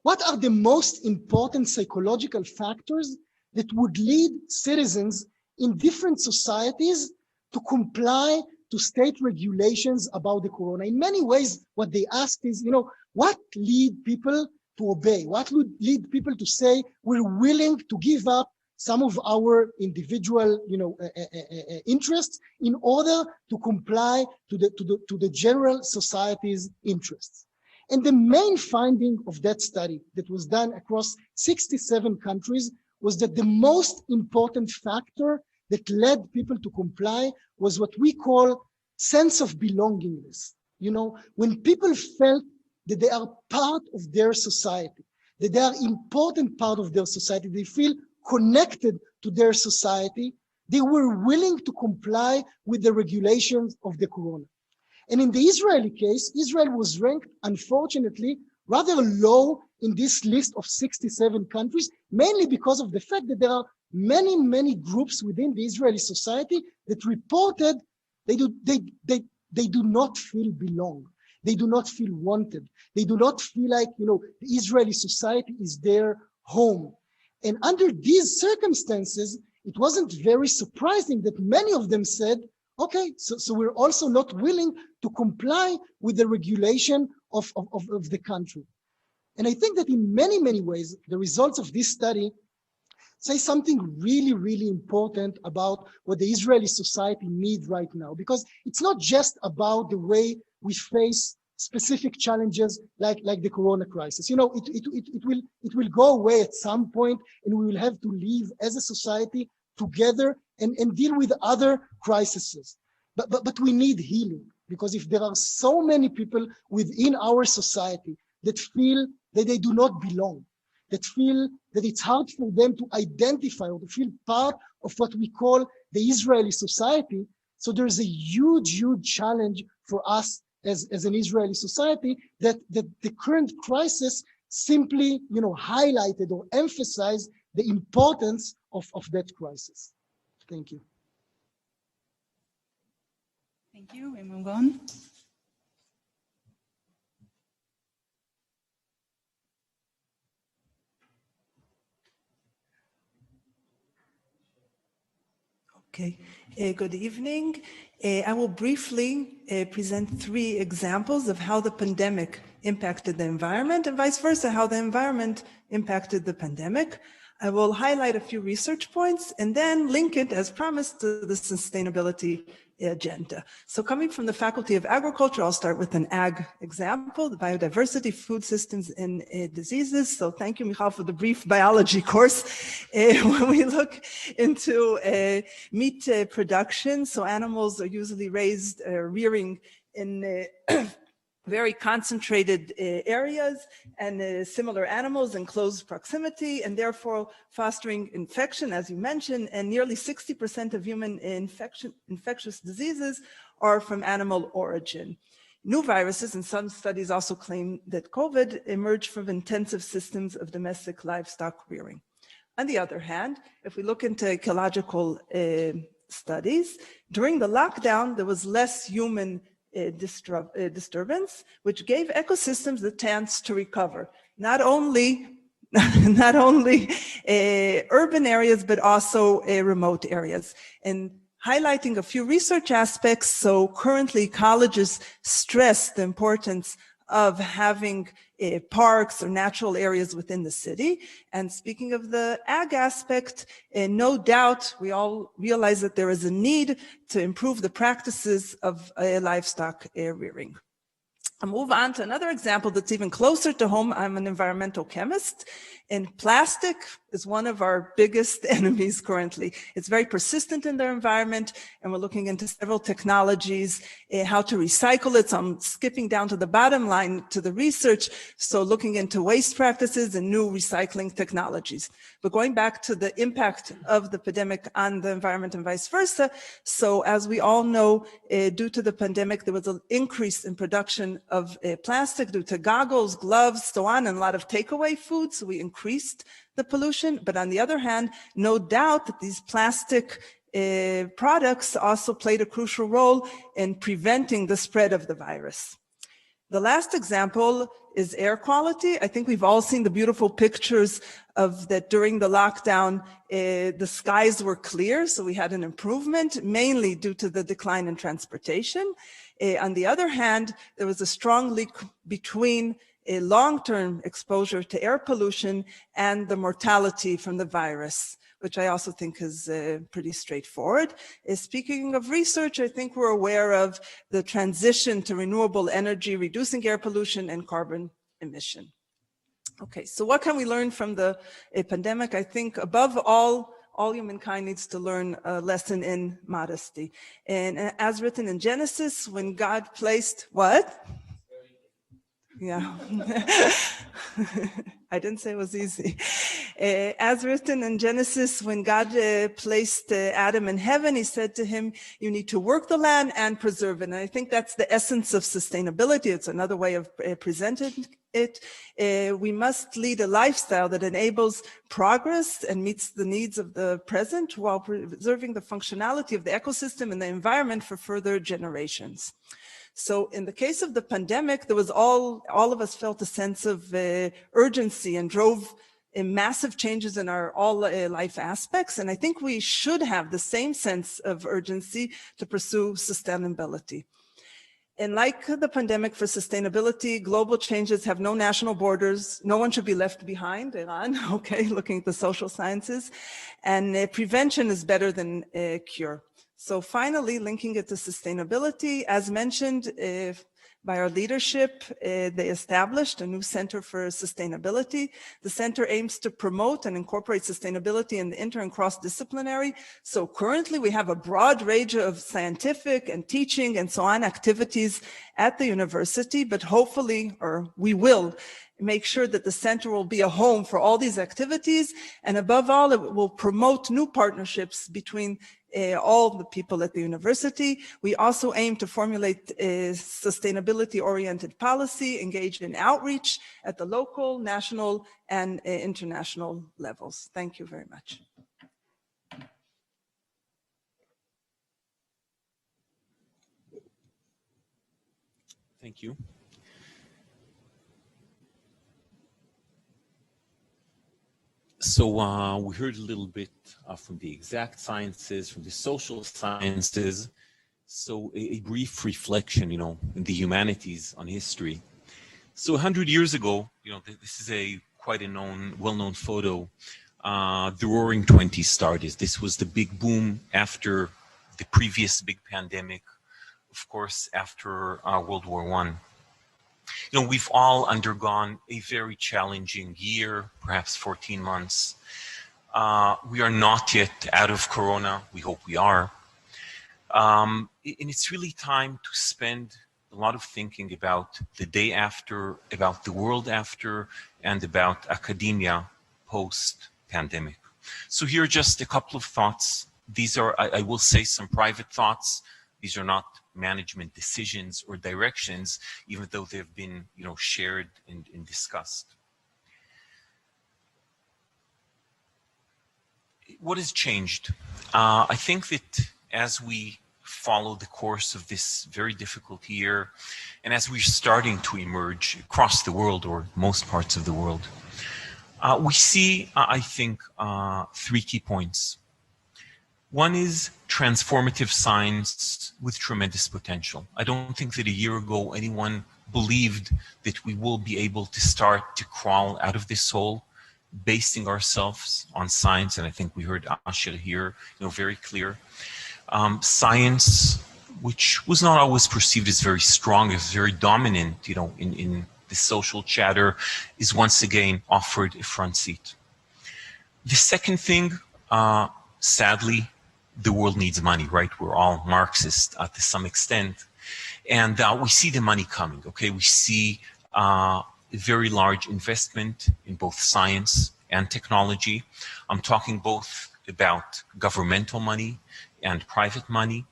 J: what are the most important psychological factors that would lead citizens in different societies to comply to state regulations about the corona. In many ways, what they asked is, what lead people to obey? What would lead people to say, we're willing to give up some of our individual, interests in order to comply to the general society's interests? And the main finding of that study that was done across 67 countries was that the most important factor that led people to comply was what we call sense of belongingness. When people felt that they are part of their society, that they are important part of their society, they feel connected to their society, they were willing to comply with the regulations of the corona. And in the Israeli case, Israel was ranked, unfortunately, rather low in this list of 67 countries, mainly because of the fact that there are many, many groups within the Israeli society that reported they do not feel belong. They do not feel wanted. They do not feel like, the Israeli society is their home. And under these circumstances, it wasn't very surprising that many of them said, okay, so we're also not willing to comply with the regulation of the country. And I think that in many, many ways, the results of this study say something really, really important about what the Israeli society needs right now, because it's not just about the way we face specific challenges like the corona crisis. It will go away at some point, and we will have to live as a society together and deal with other crises. But we need healing, because if there are so many people within our society that feel that they do not belong, that feel that it's hard for them to identify or to feel part of what we call the Israeli society, so there's a huge, huge challenge for us as an Israeli society that the current crisis simply, highlighted or emphasized the importance of that crisis. Thank you.
H: Thank you. We move on.
K: Okay, good evening. I will briefly present 3 examples of how the pandemic impacted the environment and vice versa, how the environment impacted the pandemic. I will highlight a few research points and then link it, as promised, to the sustainability agenda. So coming from the Faculty of Agriculture, I'll start with an ag example, the biodiversity, food systems, and diseases. So thank you, Michal, for the brief biology course. When we look into meat production, so animals are usually raised, rearing in very concentrated areas and similar animals in close proximity, and therefore fostering infection, as you mentioned, and nearly 60% of human infectious diseases are from animal origin. New viruses, and some studies also claim that COVID emerged from intensive systems of domestic livestock rearing. On the other hand, if we look into ecological studies, during the lockdown, there was less human disturbance, which gave ecosystems the chance to recover. Not only urban areas, but also remote areas. And highlighting a few research aspects, so currently colleges stress the importance of having parks or natural areas within the city. And speaking of the ag aspect, no doubt we all realize that there is a need to improve the practices of livestock rearing. I'll move on to another example that's even closer to home. I'm an environmental chemist, and plastic is one of our biggest enemies currently. It's very persistent in their environment, and we're looking into several technologies, how to recycle it. So I'm skipping down to the bottom line to the research, so looking into waste practices and new recycling technologies. But going back to the impact of the pandemic on the environment and vice versa, so as we all know, due to the pandemic, there was an increase in production of plastic due to goggles, gloves, so on, and a lot of takeaway food, so we increased the pollution. But on the other hand, no doubt that these plastic products also played a crucial role in preventing the spread of the virus. The last example is air quality. I think we've all seen the beautiful pictures of that during the lockdown, the skies were clear, so we had an improvement, mainly due to the decline in transportation. On the other hand, there was a strong link between a long-term exposure to air pollution and the mortality from the virus, which I also think is pretty straightforward. Speaking of research, I think we're aware of the transition to renewable energy, reducing air pollution and carbon emission. Okay, so what can we learn from the pandemic? I think above all humankind needs to learn a lesson in modesty. And as written in Genesis, when God placed, what? Yeah, I didn't say it was easy. As written in Genesis, when God placed Adam in heaven, he said to him, you need to work the land and preserve it. And I think that's the essence of sustainability. It's another way of presenting it. We must lead a lifestyle that enables progress and meets the needs of the present while preserving the functionality of the ecosystem and the environment for further generations. So in the case of the pandemic, there was all of us felt a sense of urgency and drove massive changes in our all life aspects. And I think we should have the same sense of urgency to pursue sustainability. And like the pandemic for sustainability, global changes have no national borders. No one should be left behind, Iran, okay, looking at the social sciences. And prevention is better than cure. So finally, linking it to sustainability, as mentioned by our leadership, they established a new Center for Sustainability. The center aims to promote and incorporate sustainability in the inter and cross-disciplinary. So currently we have a broad range of scientific and teaching and so on activities at the university, but hopefully, or we will, make sure that the center will be a home for all these activities. And above all, it will promote new partnerships between all the people at the university. We also aim to formulate a sustainability-oriented policy, engage in outreach at the local, national, and international levels. Thank you very much.
G: Thank you. So we heard a little bit from the exact sciences, from the social sciences. So a brief reflection, in the humanities on history. So 100 years ago, this is quite a well-known photo. The Roaring '20s started. This was the big boom after the previous big pandemic, of course, after World War I. We've all undergone a very challenging year, perhaps 14 months. We are not yet out of Corona. We hope we are. And it's really time to spend
L: a lot of thinking about the day after, about the world after, and about academia post-pandemic. So here are just a couple of thoughts. These are, I will say, some private thoughts. These are not management decisions or directions, even though they've been, shared and discussed. What has changed? I think that as we follow the course of this very difficult year, and as we're starting to emerge across the world, or most parts of the world, we see, I think, three key points. One is transformative science with tremendous potential. I don't think that a year ago anyone believed that we will be able to start to crawl out of this hole, basing ourselves on science, and I think we heard Asher here, very clear. Science, which was not always perceived as very strong, as very dominant, in the social chatter, is once again offered a front seat. The second thing, sadly, the world needs money, right? We're all Marxist to some extent. And we see the money coming, okay? We see a very large investment in both science and technology. I'm talking both about governmental money and private money.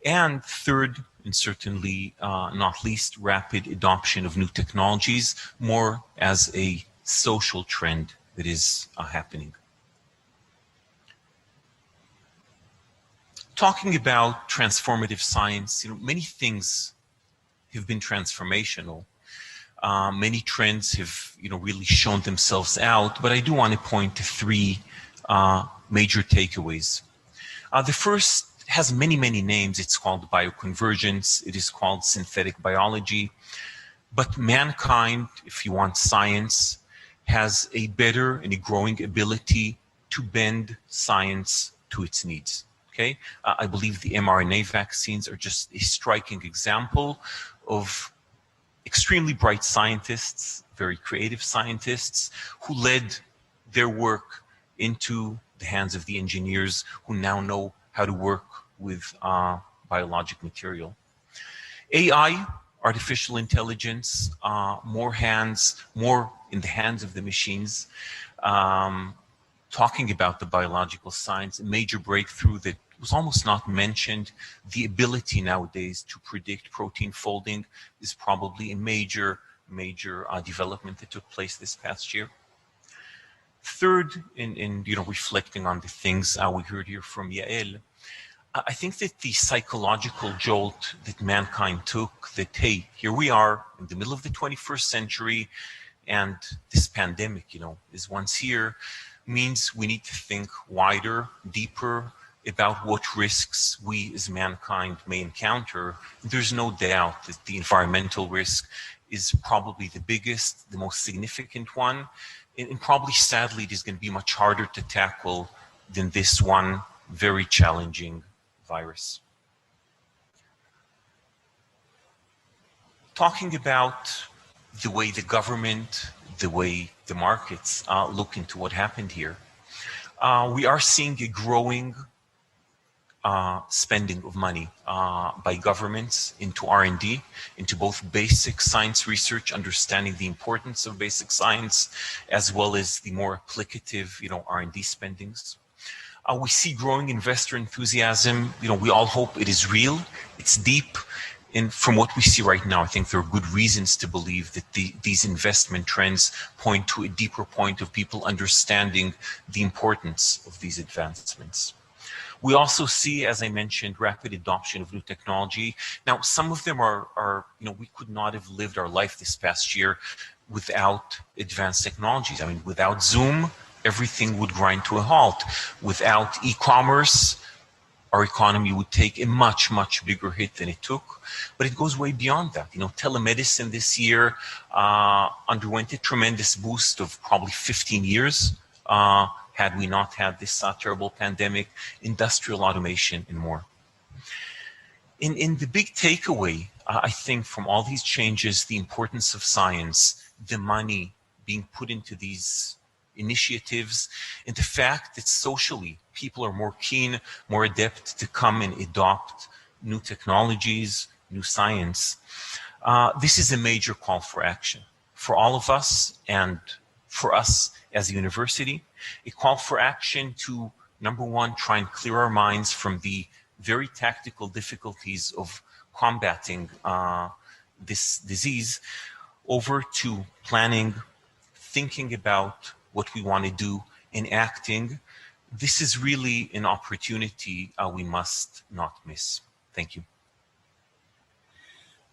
L: And third, and certainly not least, rapid adoption of new technologies, more as a social trend that is happening. Talking about transformative science, many things have been transformational. Many trends have, really shown themselves out, but I do want to point to three major takeaways. The first has many, many names. It's called Bio-Convergence. It is called synthetic biology. But mankind, if you want science, has a better and a growing ability to bend science to its needs. Okay? I believe the mRNA vaccines are just a striking example of extremely bright scientists, very creative scientists, who led their work into the hands of the engineers who now know how to work with biologic material. AI, artificial intelligence, more in the hands of the machines. Talking about the biological science, a major breakthrough that was almost not mentioned. The ability nowadays to predict protein folding is probably a major development that took place this past year. Third, in reflecting on the things we heard here from Yael, I think that the psychological jolt that mankind took, that hey, here we are in the middle of the 21st century, and this pandemic, is once here, means we need to think wider, deeper, about what risks we as mankind may encounter. There's no doubt that the environmental risk is probably the biggest, the most significant one, and probably sadly it is going to be much harder to tackle than this one very challenging virus. Talking about the way the government, the way the markets look into what happened here, we are seeing a growing spending of money by governments into R&D, into both basic science research, understanding the importance of basic science, as well as the more applicative, R&D spendings. We see growing investor enthusiasm. We all hope it is real, it's deep. And from what we see right now, I think there are good reasons to believe that these investment trends point to a deeper point of people understanding the importance of these advancements. We also see, as I mentioned, rapid adoption of new technology. Now, some of them are we could not have lived our life this past year without advanced technologies. I mean, without Zoom, everything would grind to a halt. Without e-commerce, our economy would take a much, much bigger hit than it took. But it goes way beyond that. Telemedicine this year underwent a tremendous boost of probably 15 years. Had we not had this terrible pandemic, industrial automation and more. In the big takeaway, I think from all these changes, the importance of science, the money being put into these initiatives, and the fact that socially people are more keen, more adept to come and adopt new technologies, new science, this is a major call for action for all of us and for us as a university, a call for action to, number one, try and clear our minds from the very tactical difficulties of combating this disease, over to planning, thinking about what we want to do, and acting. This is really an opportunity we must not miss. Thank you.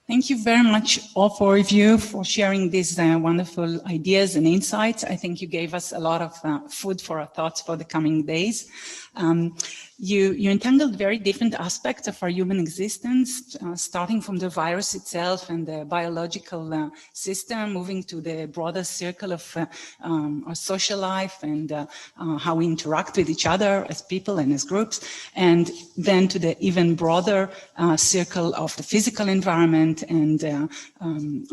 H: Thank you very much, all four of you, for sharing these wonderful ideas and insights. I think you gave us a lot of food for our thoughts for the coming days. You entangled very different aspects of our human existence, starting from the virus itself and the biological system, moving to the broader circle of our social life and how we interact with each other as people and as groups, and then to the even broader circle of the physical environment and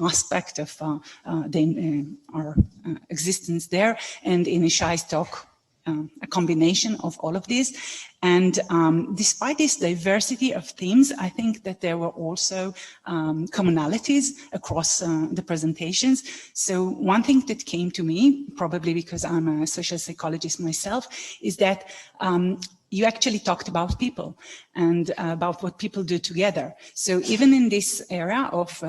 H: aspect of our existence there. And in Ishai's talk, a combination of all of these. And despite this diversity of themes, I think that there were also commonalities across the presentations. So one thing that came to me, probably because I'm a social psychologist myself, is that you actually talked about people and about what people do together. So even in this area of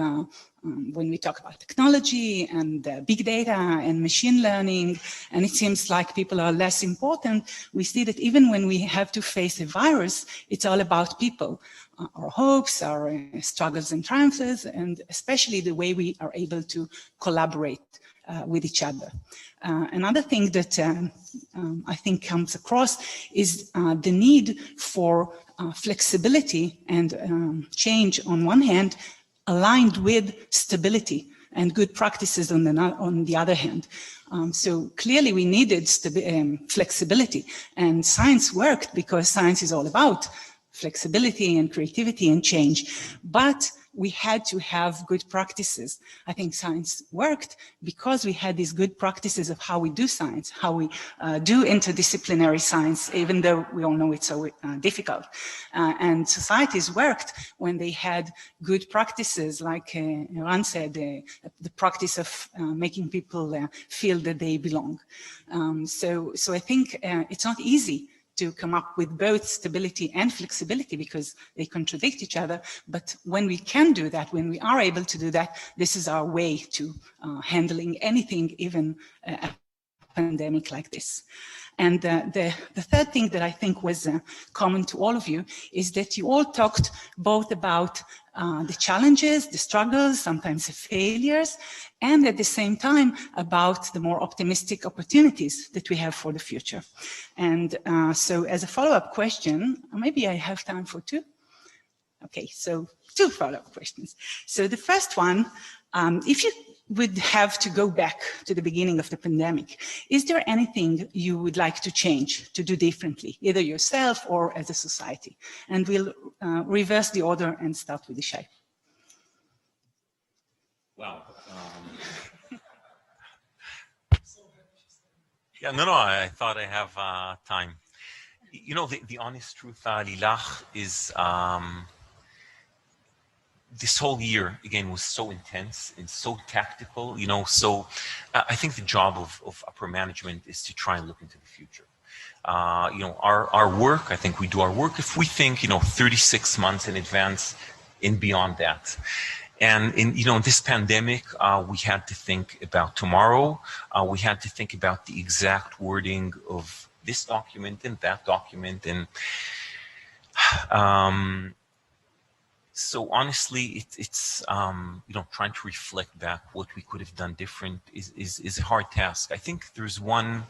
H: when we talk about technology and big data and machine learning, and it seems like people are less important, we see that even when we have to face a virus, it's all about people, our hopes, our struggles and triumphs, and especially the way we are able to collaborate with each other. Another thing that I think comes across is the need for flexibility and change on one hand, aligned with stability and good practices on the other hand. So clearly we needed flexibility, and science worked because science is all about flexibility and creativity and change. But we had to have good practices. I think science worked because we had these good practices of how we do science, how we do interdisciplinary science, even though we all know it's so difficult. And societies worked when they had good practices, like Ran said, the practice of making people feel that they belong. So I think it's not easy to come up with both stability and flexibility because they contradict each other. But when we can do that, when we are able to do that, this is our way to handling anything, even a pandemic like this. And the third thing that I think was common to all of you is that you all talked both about the challenges, the struggles, sometimes the failures, and at the same time about the more optimistic opportunities that we have for the future. And so as a follow-up question, maybe I have time for two. Okay, so two follow-up questions. So the first one, if you would have to go back to the beginning of the pandemic, is there anything you would like to change, to do differently, either yourself or as a society? And we'll reverse the order and start with Ishai.
L: Wow. Yeah, no, I thought I have time. You know, the honest truth, Lilach, is this whole year, again, was so intense and so tactical, you know, so I think the job of upper management is to try and look into the future. You know, our work, I think we do our work if we think, you know, 36 months in advance and beyond that. And in, you know, this pandemic, we had to think about tomorrow. We had to think about the exact wording of this document and that document. And so honestly, it's you know, trying to reflect back what we could have done different is a hard task. I think there's one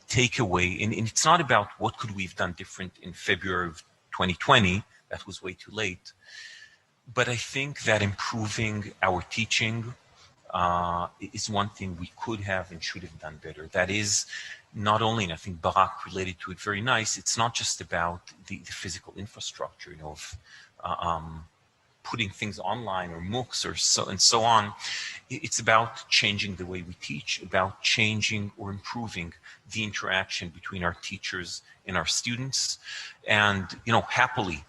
L: takeaway, and it's not about what could we have done different in February of 2020. That was way too late. But I think that improving our teaching is one thing we could have and should have done better. That is not only, and I think Barak related to it very nice, it's not just about the physical infrastructure, you know, of putting things online or MOOCs or so and so on. It's about changing the way we teach, about changing or improving the interaction between our teachers and our students. And, you know, happily,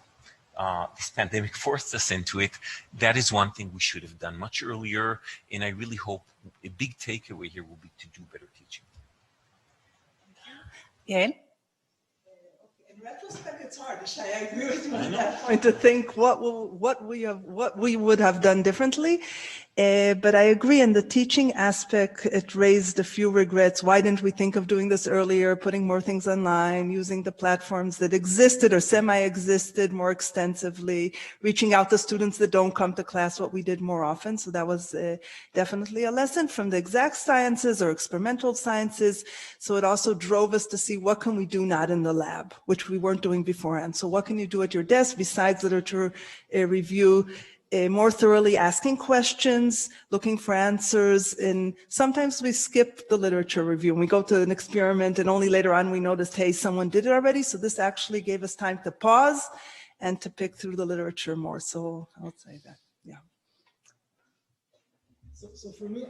L: this pandemic forced us into it. That is one thing we should have done much earlier, and I really hope a big takeaway here will be to do better teaching.
K: Yeah. In retrospect, it's hard. I agree with you on that point to think what we would have done differently. But I agree in the teaching aspect, it raised a few regrets. Why didn't we think of doing this earlier, putting more things online, using the platforms that existed or semi-existed more extensively, reaching out to students that don't come to class, what we did more often. So that was definitely a lesson from the exact sciences or experimental sciences. So it also drove us to see what can we do not in the lab, which we weren't doing beforehand. So what can you do at your desk besides literature review? More thoroughly asking questions, looking for answers, and sometimes we skip the literature review and we go to an experiment and only later on we noticed, hey, someone did it already. So this actually gave us time to pause and to pick through the literature more. So I would say that, yeah.
J: So for me,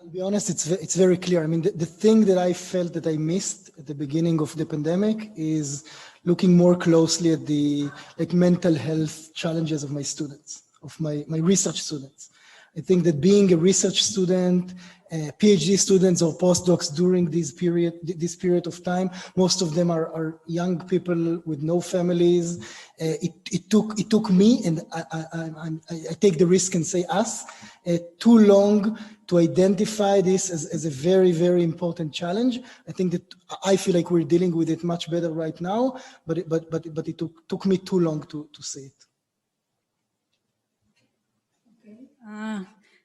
J: I'll be honest, it's very clear. I mean, the thing that I felt that I missed at the beginning of the pandemic is looking more closely at the mental health challenges of my students, of my research students. I think that being a research student, PhD students or postdocs during this period of time, most of them are young people with no families. It took me, and I take the risk and say us, too long to identify this as a very, very important challenge. I think that I feel like we're dealing with it much better right now, but it took me too long to see it.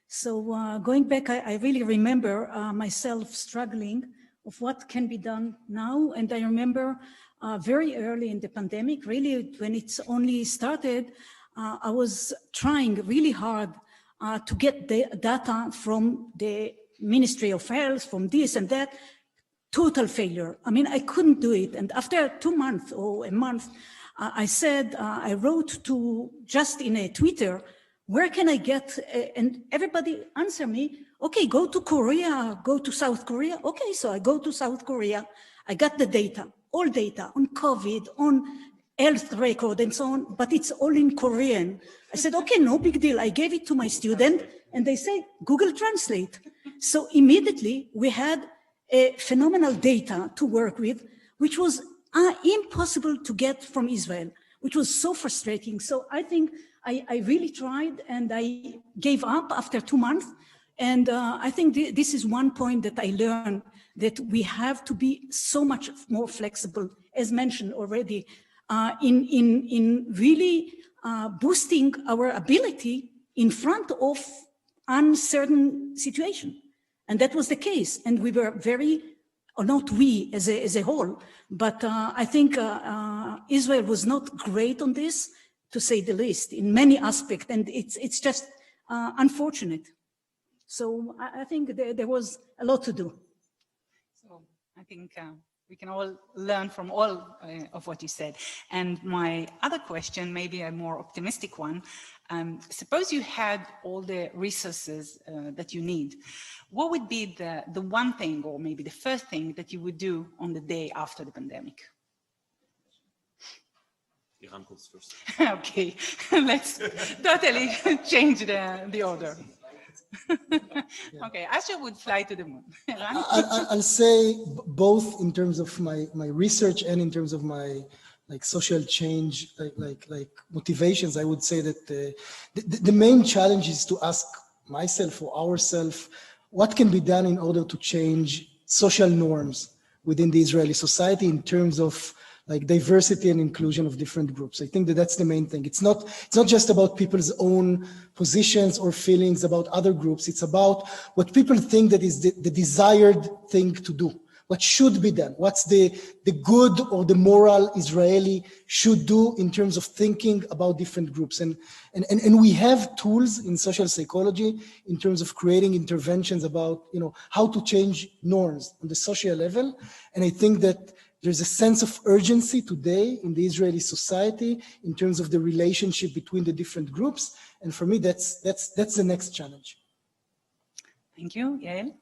I: So going back, I really remember myself struggling of what can be done now. And I remember very early in the pandemic, really when it's only started, I was trying really hard to get the data from the Ministry of Health, from this and that. Total failure. I mean, I couldn't do it. And after 2 months or a month, I said, I wrote to just in a Twitter, where can I get, and everybody answered me, okay, go to Korea, go to South Korea. Okay, so I go to South Korea. I got the data, all data on COVID, on health record and so on, but it's all in Korean. I said, okay, no big deal. I gave it to my student and they say, Google Translate. So immediately we had a phenomenal data to work with, which was impossible to get from Israel, which was so frustrating. So I think I really tried and I gave up after 2 months. And I think this is one point that I learned, that we have to be so much more flexible, as mentioned already, in really boosting our ability in front of uncertain situation. And that was the case. And we were very, or not we as a whole, but I think Israel was not great on this, to say the least, in many aspects, and it's just unfortunate. So I think there was a lot to do.
H: So I think we can all learn from all of what you said. And my other question, maybe a more optimistic one, suppose you had all the resources that you need. What would be the one thing, or maybe the first thing that you would do on the day after the pandemic?
L: Iran goes first.
H: Okay, let's totally change the order. Okay, Asher would fly to the moon.
J: I'll say both in terms of my research and in terms of my social change, like motivations. I would say that the main challenge is to ask myself or ourselves, what can be done in order to change social norms within the Israeli society in terms of diversity and inclusion of different groups. I think that that's the main thing. It's not just about people's own positions or feelings about other groups. It's about what people think that is the desired thing to do, what should be done, what's the good or the moral Israeli should do in terms of thinking about different groups. And we have tools in social psychology in terms of creating interventions about how to change norms on the social level. And I think that there's a sense of urgency today in the Israeli society in terms of the relationship between the different groups. And for me, that's the next challenge.
H: Thank you. Yael?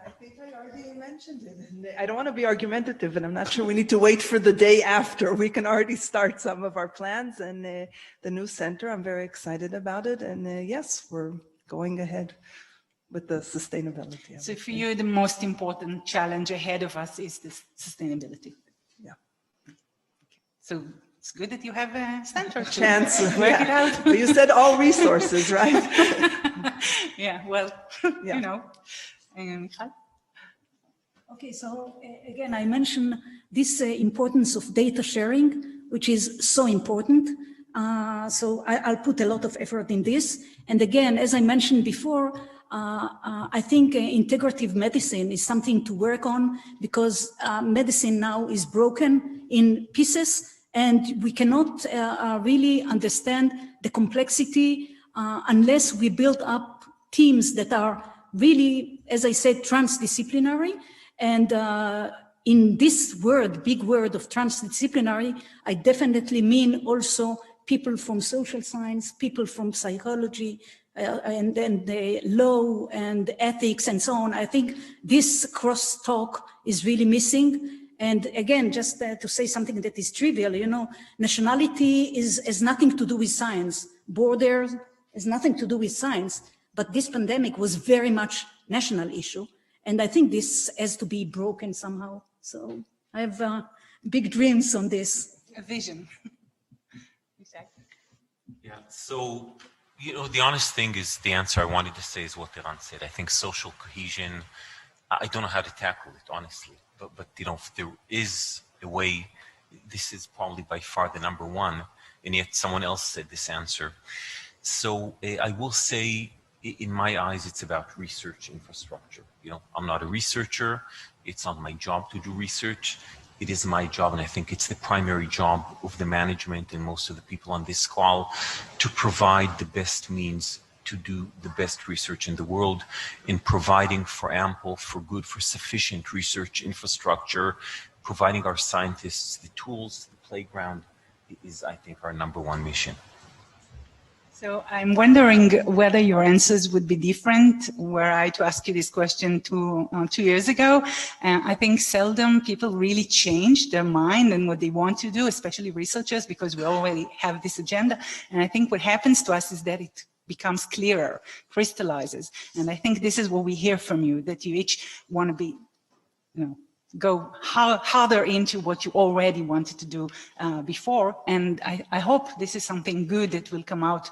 K: I think I already mentioned it. And I don't want to be argumentative, and I'm not sure we need to wait for the day after. We can already start some of our plans and the new center. I'm very excited about it. And yes, we're going ahead with the sustainability.
H: So for you, the most important challenge ahead of us is this sustainability.
K: Yeah.
H: Okay. So it's good that you have a center.
K: Chance.
H: Work it out.
K: But you said all resources, right?
H: Yeah, well,
K: Yeah.
H: you know.
I: Okay, so again, I mentioned this importance of data sharing, which is so important. So I'll put a lot of effort in this. And again, as I mentioned before, I think integrative medicine is something to work on, because medicine now is broken in pieces, and we cannot really understand the complexity unless we build up teams that are really, as I said, transdisciplinary. And in this word, big word of transdisciplinary, I definitely mean also people from social science, people from psychology, and then the law and ethics and so on. I think this crosstalk is really missing. And again, just to say something that is trivial, you know, nationality has nothing to do with science. Borders has nothing to do with science. But this pandemic was very much national issue. And I think this has to be broken somehow. So I have big dreams on this.
H: A vision. Exactly.
L: Yeah, so, you know, the honest thing is, the answer I wanted to say is what Iran said. I think social cohesion, I don't know how to tackle it, honestly. But you know, if there is a way, this is probably by far the number one, and yet someone else said this answer. So I will say, in my eyes, it's about research infrastructure. You know, I'm not a researcher. It's not my job to do research. It is my job, and I think it's the primary job of the management and most of the people on this call, to provide the best means to do the best research in the world, in providing for ample, for good, for sufficient research infrastructure, providing our scientists the tools, the playground, is, I think, our number one mission.
H: So I'm wondering whether your answers would be different were I to ask you this question 2 years ago. I think seldom people really change their mind and what they want to do, especially researchers, because we already have this agenda. And I think what happens to us is that it becomes clearer, crystallizes. And I think this is what we hear from you, that you each want to be, you know, go harder into what you already wanted to do before. And I hope this is something good that will come out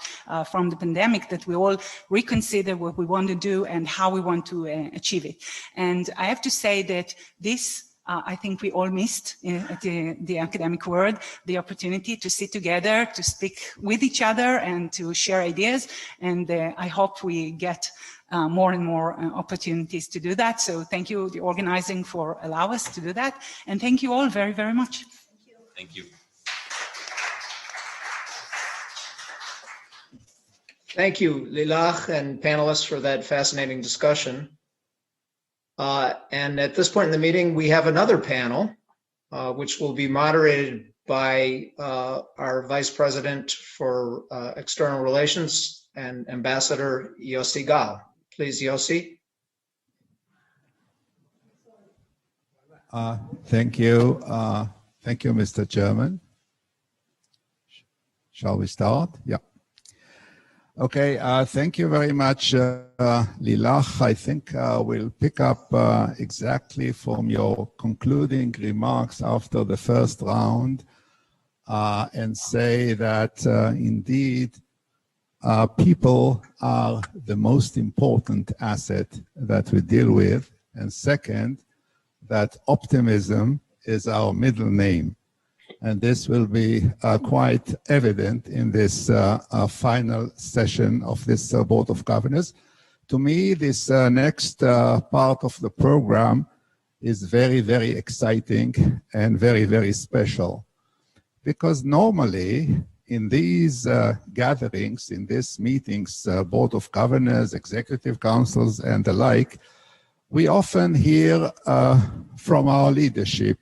H: from the pandemic, that we all reconsider what we want to do and how we want to achieve it. And I have to say that this I think we all missed at the academic world, the opportunity to sit together, to speak with each other and to share ideas. And I hope we get more and more opportunities to do that. So thank you, the organizing, for allowing us to do that. And thank you all very, very much.
L: Thank you.
E: Thank you, Lilach and panelists, for that fascinating discussion. And at this point in the meeting, we have another panel, which will be moderated by our Vice President for External Relations and Ambassador Yossi Gal. Please, Yossi.
M: Thank you. Thank you, Mr. Chairman. Shall we start? Yeah. Okay, thank you very much, Lilach. I think we'll pick up exactly from your concluding remarks after the first round and say that indeed people are the most important asset that we deal with. And second, that optimism is our middle name. And this will be quite evident in this final session of this Board of Governors. To me, this next part of the program is very, very exciting and very, very special. Because normally in these gatherings, in these meetings, Board of Governors, Executive Councils, and the like, we often hear from our leadership.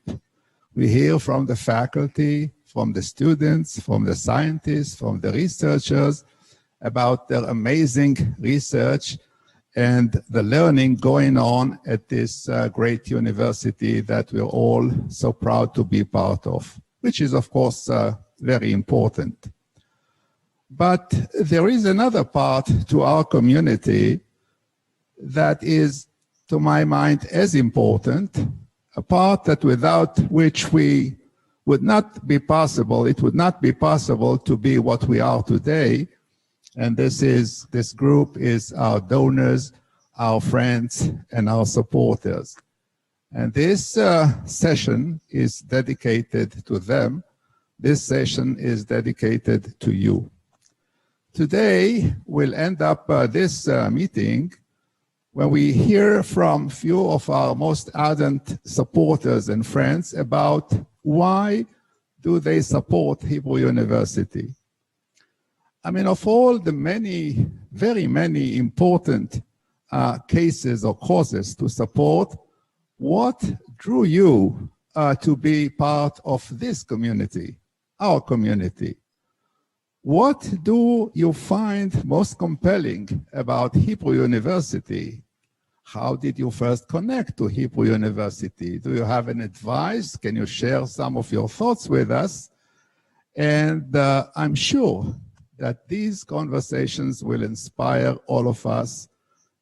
M: We hear from the faculty, from the students, from the scientists, from the researchers about their amazing research and the learning going on at this great university that we're all so proud to be part of, which is, of course, very important. But there is another part to our community that is, to my mind, as important, a part that without which we would not be possible, it would not be possible to be what we are today. And this group is our donors, our friends, and our supporters. And this session is dedicated to them. This session is dedicated to you. Today, we'll end up this meeting when we hear from few of our most ardent supporters and friends about why do they support Hebrew University. I mean, of all the many, very many important cases or causes to support, what drew you to be part of this community, our community? What do you find most compelling about Hebrew University? How did you first connect to Hebrew University? Do you have an advice? Can you share some of your thoughts with us? And I'm sure that these conversations will inspire all of us,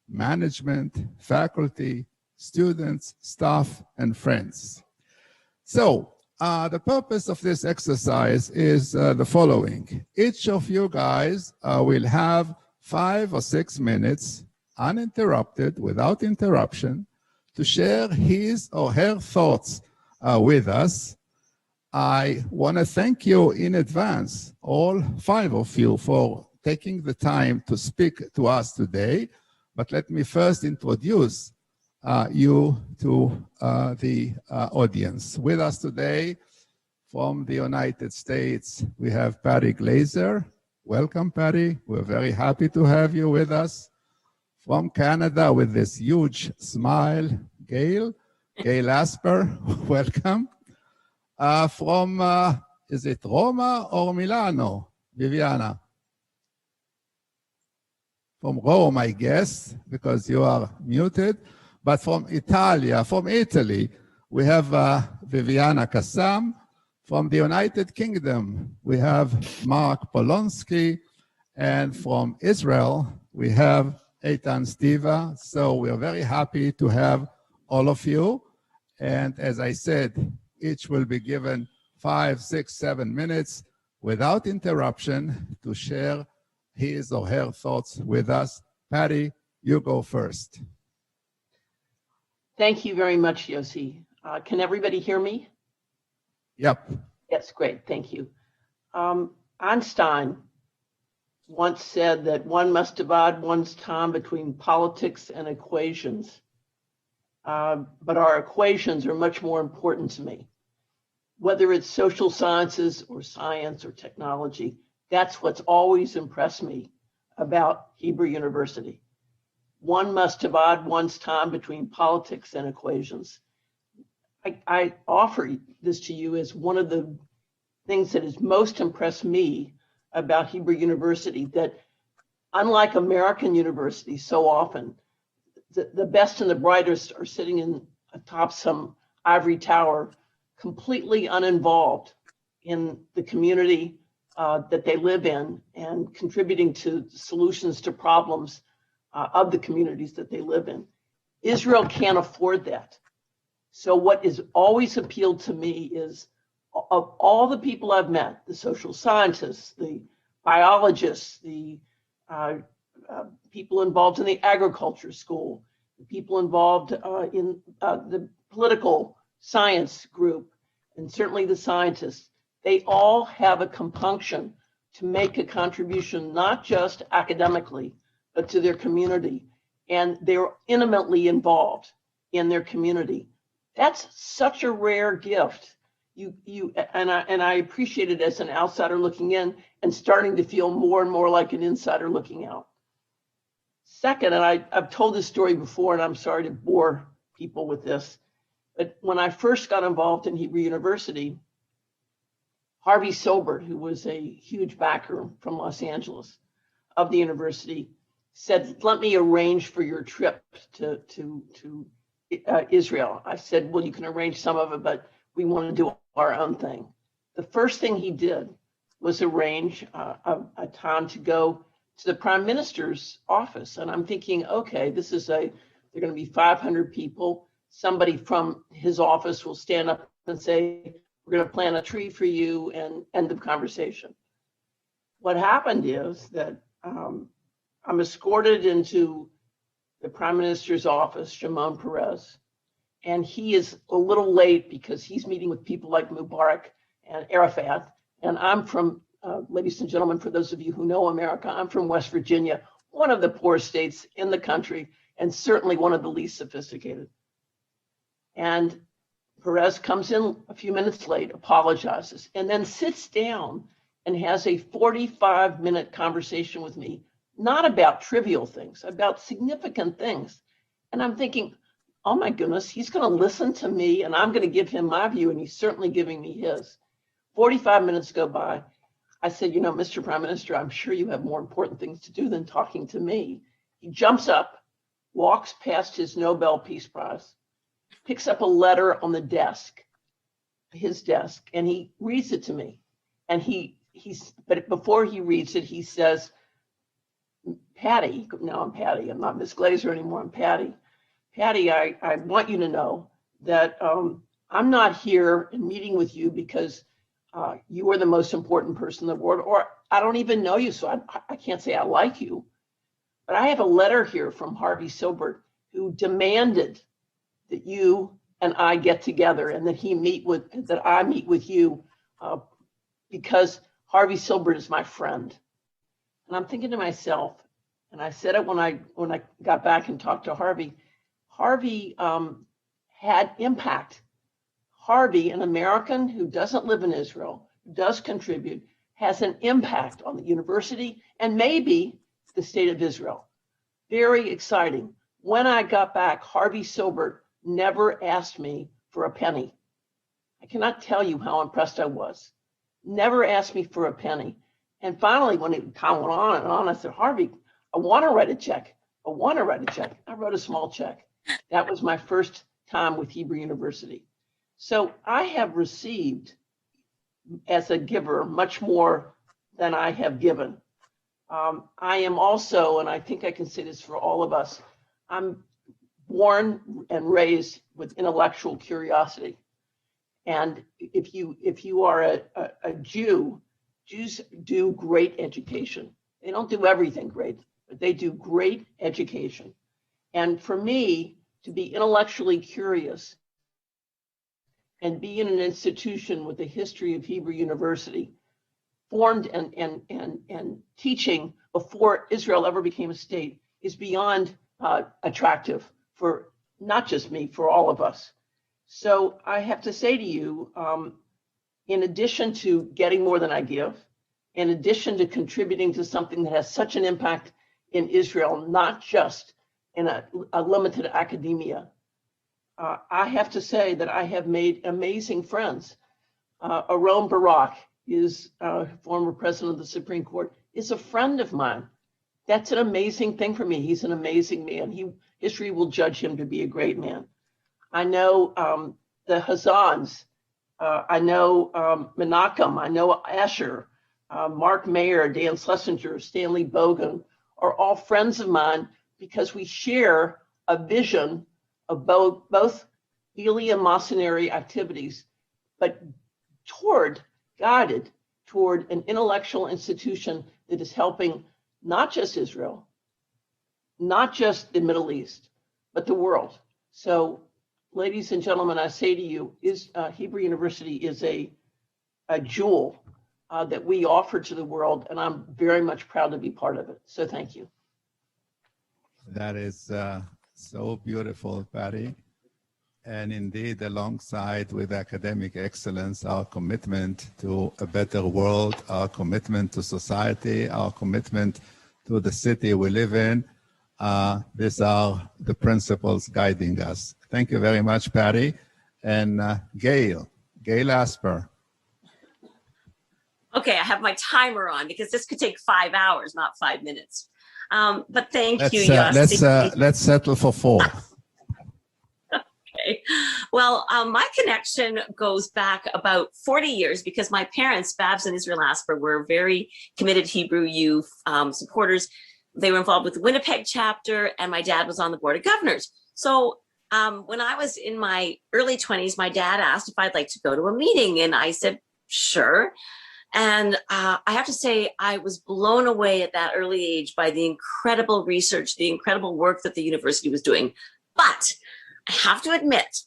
M: management, faculty, students, staff, and friends. So the purpose of this exercise is the following. Each of you guys will have 5 or 6 minutes, uninterrupted, without interruption, to share his or her thoughts with us. I want to thank you in advance, all 5 of you, for taking the time to speak to us today. But let me first introduce you to the audience. With us today from the United States, we have Patty Glazer. Welcome, Patty. We're very happy to have you with us. From Canada, with this huge smile, Gail Asper, welcome. From, is it Roma or Milano? Viviana? From Rome, I guess, because you are muted. But from Italy, we have Viviana Kassam. From the United Kingdom, we have Mark Polonsky. And from Israel, we have Eitan Stiva. So we're very happy to have all of you. And as I said, each will be given 5, 6, 7 minutes without interruption to share his or her thoughts with us. Patty, you go first.
N: Thank you very much, Yossi. Can everybody hear me?
M: Yep.
N: Yes, great, thank you. Einstein once said that one must divide one's time between politics and equations. But our equations are much more important to me. Whether it's social sciences or science or technology, that's what's always impressed me about Hebrew University. One must divide one's time between politics and equations. I offer this to you as one of the things that has most impressed me about Hebrew University, that unlike American universities so often, the best and the brightest are sitting in atop some ivory tower, completely uninvolved in the community that they live in and contributing to solutions to problems of the communities that they live in. Israel can't afford that. So what has always appealed to me is, of all the people I've met, the social scientists, the biologists, the people involved in the agriculture school, the people involved in the political science group, and certainly the scientists, they all have a compunction to make a contribution, not just academically, but to their community. And they're intimately involved in their community. That's such a rare gift. And I appreciate it as an outsider looking in and starting to feel more and more like an insider looking out. Second, and I've told this story before, and I'm sorry to bore people with this, but when I first got involved in Hebrew University, Harvey Sobert, who was a huge backer from Los Angeles of the university, said, let me arrange for your trip to Israel. I said, well, you can arrange some of it, but we want to do our own thing. The first thing he did was arrange a time to go to the prime minister's office. And I'm thinking, okay, they're going to be 500 people. Somebody from his office will stand up and say, we're going to plant a tree for you, and end of conversation. What happened is that I'm escorted into the prime minister's office, Shimon Peres, and he is a little late because he's meeting with people like Mubarak and Arafat. And I'm from, ladies and gentlemen, for those of you who know America, I'm from West Virginia, one of the poorest states in the country, and certainly one of the least sophisticated. And Perez comes in a few minutes late, apologizes, and then sits down and has a 45-minute conversation with me, not about trivial things, about significant things. And I'm thinking, oh my goodness, he's going to listen to me and I'm going to give him my view, and he's certainly giving me his. 45 minutes go by. I said, you know, Mr. Prime Minister, I'm sure you have more important things to do than talking to me. He jumps up, walks past his Nobel Peace Prize, picks up a letter on the desk, his desk, and he reads it to me. And but before he reads it, he says, Patty, now I'm Patty, I'm not Miss Glazer anymore, I'm Patty. Patty, I want you to know that I'm not here in meeting with you because you are the most important person in the world, or I don't even know you, so I can't say I like you. But I have a letter here from Harvey Silbert, who demanded that you and I get together and that I meet with you because Harvey Silbert is my friend. And I'm thinking to myself, and I said it when I got back and talked to Harvey, Harvey had impact. Harvey, an American who doesn't live in Israel, does contribute, has an impact on the university and maybe the state of Israel. Very exciting. When I got back, Harvey Silbert never asked me for a penny. I cannot tell you how impressed I was. Never asked me for a penny. And finally, when it kind of went on and on, I said, Harvey, I want to write a check. I want to write a check. I wrote a small check. That was my first time with Hebrew University. So I have received, as a giver, much more than I have given. I am also, and I think I can say this for all of us, I'm born and raised with intellectual curiosity. And if you are a Jew, Jews do great education. They don't do everything great, but they do great education. And for me, to be intellectually curious and be in an institution with the history of Hebrew University, formed and teaching before Israel ever became a state, is beyond attractive for not just me, for all of us. So I have to say to you, in addition to getting more than I give, in addition to contributing to something that has such an impact in Israel, not just in a limited academia, I have to say that I have made amazing friends. Aaron Barak is former president of the Supreme Court, is a friend of mine. That's an amazing thing for me. He's an amazing man. History will judge him to be a great man. I know the Hazans. I know Menachem. I know Asher, Mark Mayer, Dan Schlesinger, Stanley Bogan are all friends of mine because we share a vision of both Elia Masonary activities, but guided toward an intellectual institution that is helping not just Israel, not just the Middle East, but the world. So, ladies and gentlemen, I say to you, Hebrew University is a jewel that we offer to the world, and I'm very much proud to be part of it. So thank you.
M: That is so beautiful, Patty. And indeed, alongside with academic excellence, our commitment to a better world, our commitment to society, our commitment to the city we live in, these are the principles guiding us. Thank you very much, Patty. And Gail Asper.
O: Okay, I have my timer on because this could take 5 hours, not 5 minutes. But thank you,
M: Yossi. Let's settle for 4.
O: Okay. Well, my connection goes back about 40 years because my parents, Babs and Israel Asper, were very committed Hebrew U supporters. They were involved with the Winnipeg chapter, and my dad was on the board of governors. So when I was in my early 20s, my dad asked if I'd like to go to a meeting, and I said, sure. And I have to say, I was blown away at that early age by the incredible research, the incredible work that the university was doing. But I have to admit,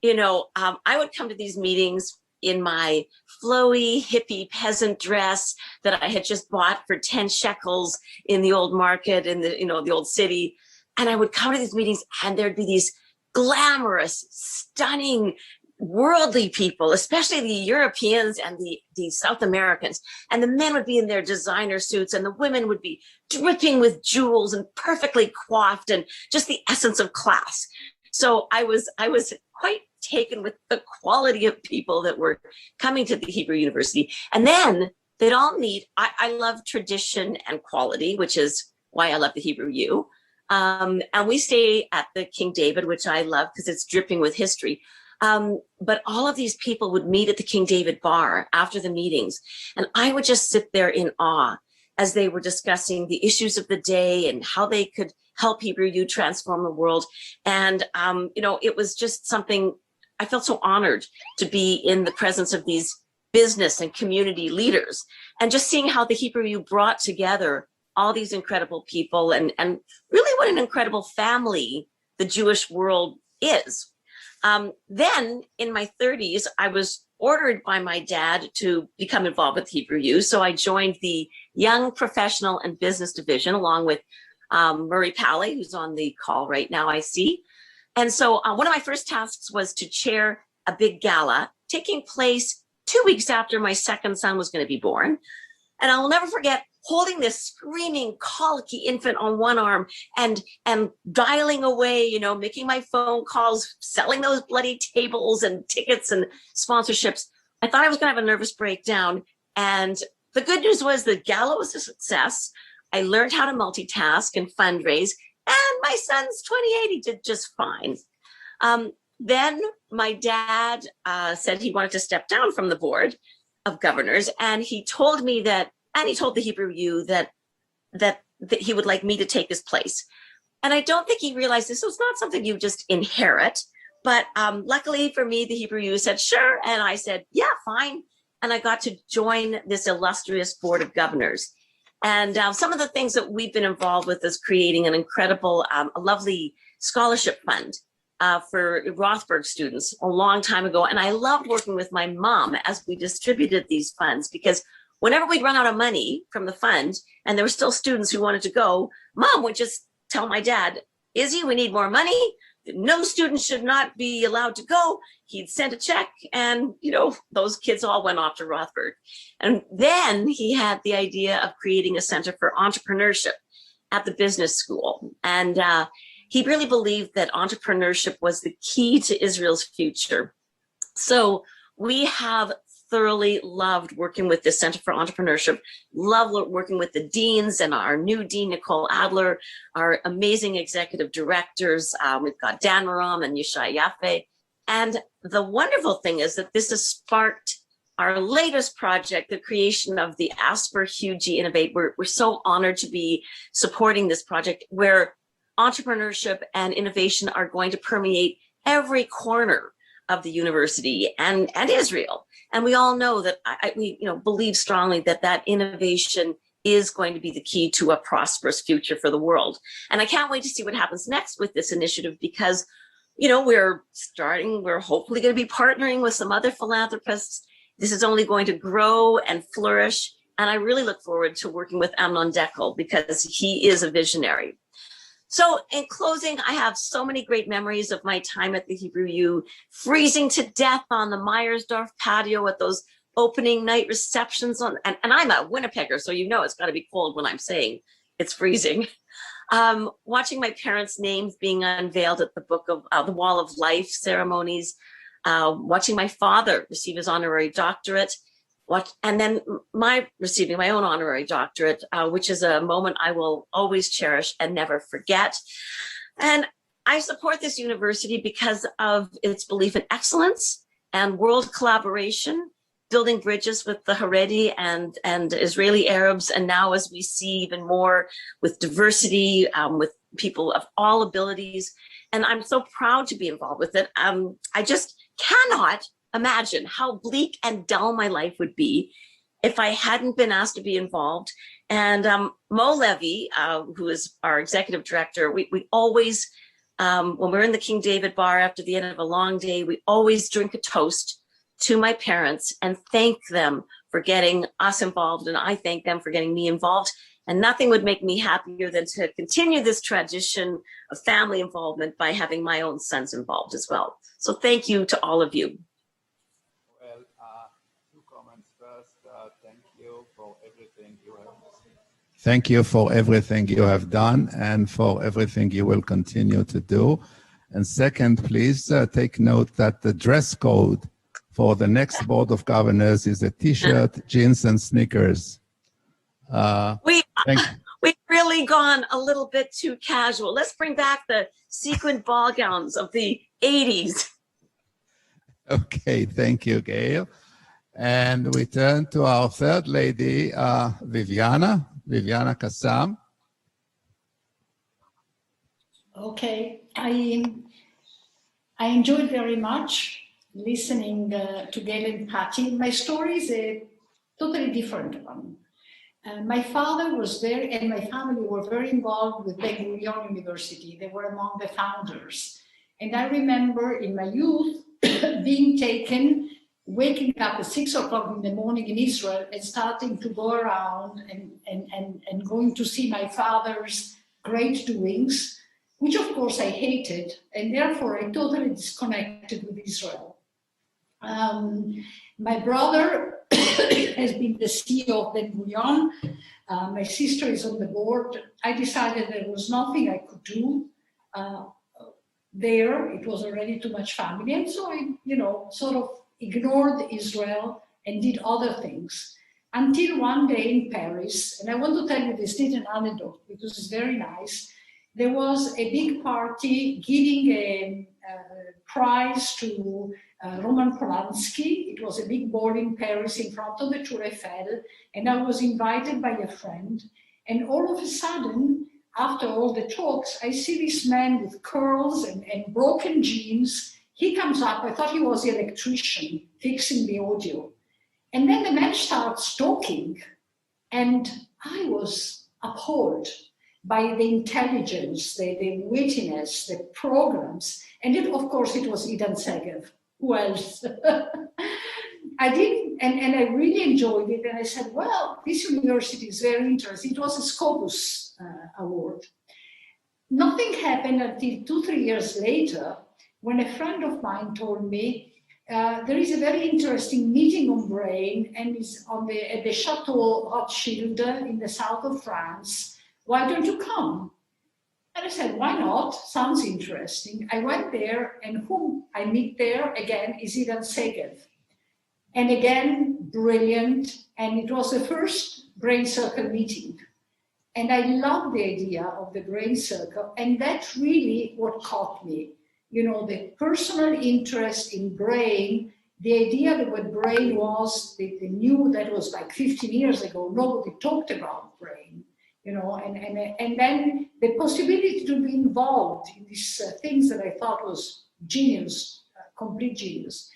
O: I would come to these meetings in my flowy hippie peasant dress that I had just bought for 10 shekels in the old market in the old city. And I would come to these meetings and there'd be these glamorous, stunning, worldly people, especially the Europeans and the South Americans. And the men would be in their designer suits and the women would be dripping with jewels and perfectly coiffed and just the essence of class. So I was quite taken with the quality of people that were coming to the Hebrew University. And then they'd all meet. I love tradition and quality, which is why I love the Hebrew U. And we stay at the King David, which I love because it's dripping with history. But all of these people would meet at the King David bar after the meetings. And I would just sit there in awe as they were discussing the issues of the day and how they could help Hebrew U transform the world. And, it was just something, I felt so honored to be in the presence of these business and community leaders and just seeing how the Hebrew U brought together all these incredible people and really what an incredible family the Jewish world is. Then in my 30s, I was ordered by my dad to become involved with Hebrew U. So I joined the Young Professional and Business Division along with Murray Pally, who's on the call right now, I see. And so one of my first tasks was to chair a big gala taking place 2 weeks after my second son was going to be born. And I will never forget holding this screaming, colicky infant on one arm and dialing away, making my phone calls, selling those bloody tables and tickets and sponsorships. I thought I was going to have a nervous breakdown. And the good news was the gala was a success. I learned how to multitask and fundraise. And my son's 28, he did just fine. Then my dad said he wanted to step down from the board of governors. And he told me that, and he told the Hebrew U that he would like me to take his place. And I don't think he realized this was not something you just inherit. But luckily for me, the Hebrew U said, sure. And I said, yeah, fine. And I got to join this illustrious board of governors. And some of the things that we've been involved with is creating an incredible, a lovely scholarship fund for Rothberg students a long time ago. And I loved working with my mom as we distributed these funds because whenever we'd run out of money from the fund and there were still students who wanted to go, Mom would just tell my dad, Izzy, we need more money. No student should not be allowed to go. He'd send a check and, those kids all went off to Rothberg. And then he had the idea of creating a center for entrepreneurship at the business school. And he really believed that entrepreneurship was the key to Israel's future. So we have thoroughly loved working with the Center for Entrepreneurship, love working with the deans and our new dean, Nicole Adler, our amazing executive directors. We've got Dan Maram and Yishai Yaffe. And the wonderful thing is that this has sparked our latest project, the creation of the Asper Hugie Innovate. We're so honored to be supporting this project where entrepreneurship and innovation are going to permeate every corner of the university and Israel. And we all know that we believe strongly that innovation is going to be the key to a prosperous future for the world. And I can't wait to see what happens next with this initiative because, we're hopefully going to be partnering with some other philanthropists. This is only going to grow and flourish. And I really look forward to working with Amnon Deckel because he is a visionary. So in closing, I have so many great memories of my time at the Hebrew U, freezing to death on the Meyersdorf patio at those opening night receptions. And I'm a Winnipegger, so it's got to be cold when I'm saying it's freezing. Watching my parents' names being unveiled at the Book of the Wall of Life ceremonies, watching my father receive his honorary doctorate, and then my receiving my own honorary doctorate, which is a moment I will always cherish and never forget. And I support this university because of its belief in excellence and world collaboration, building bridges with the Haredi and Israeli Arabs, and now as we see even more with diversity, with people of all abilities. And I'm so proud to be involved with it. I just cannot imagine how bleak and dull my life would be if I hadn't been asked to be involved. And Mo Levy, who is our executive director, we always, when we're in the King David bar after the end of a long day, we always drink a toast to my parents and thank them for getting us involved, and I thank them for getting me involved. And nothing would make me happier than to continue this tradition of family involvement by having my own sons involved as well. So thank you to all of you.
M: Well, two comments first. Thank you for everything you have. Thank you for everything you have done and for everything you will continue to do. And second, please take note that the dress code for the next Board of Governors is a T-shirt, jeans, and sneakers.
O: We've really gone a little bit too casual. Let's bring back the sequined ball gowns of the 80s.
M: Okay, thank you, Gail. And we turn to our third lady, Viviana Kassam.
P: Okay, I enjoyed very much listening to Gail and Patty. My story is a totally different one. My father was there and my family were very involved with Ben-Gurion University. They were among the founders. And I remember in my youth being taken, waking up at 6 o'clock in the morning in Israel and starting to go around and going to see my father's great doings, which of course I hated, and therefore I totally disconnected with Israel. My brother has been the CEO of Ben-Gurion. My sister is on the board. I decided there was nothing I could do there. It was already too much family. And so I, sort of ignored Israel and did other things until one day in Paris, and I want to tell you this little anecdote because it's very nice. There was a big party giving a prize to Roman Polanski. It was a big ball in Paris in front of the Tour Eiffel, and I was invited by a friend. And all of a sudden, after all the talks, I see this man with curls and broken jeans. He comes up, I thought he was the electrician fixing the audio. And then the man starts talking, and I was appalled by the intelligence, the wittiness, the programs. And it, of course, it was Idan Segev. Who else? I did, and I really enjoyed it. And I said, well, this university is very interesting. It was a Scopus award. Nothing happened until 2-3 years later, when a friend of mine told me, there is a very interesting meeting on brain, and it's at the Chateau Rothschild in the south of France. Why don't you come? And I said, why not? Sounds interesting. I went there, and whom I meet there again is Idan Segev. And again, brilliant. And it was the first brain circle meeting. And I loved the idea of the brain circle. And that's really what caught me. The personal interest in brain, the idea that what brain was, they knew that was like 15 years ago. Nobody talked about brain. And then the possibility to be involved in these things that I thought was genius, complete genius.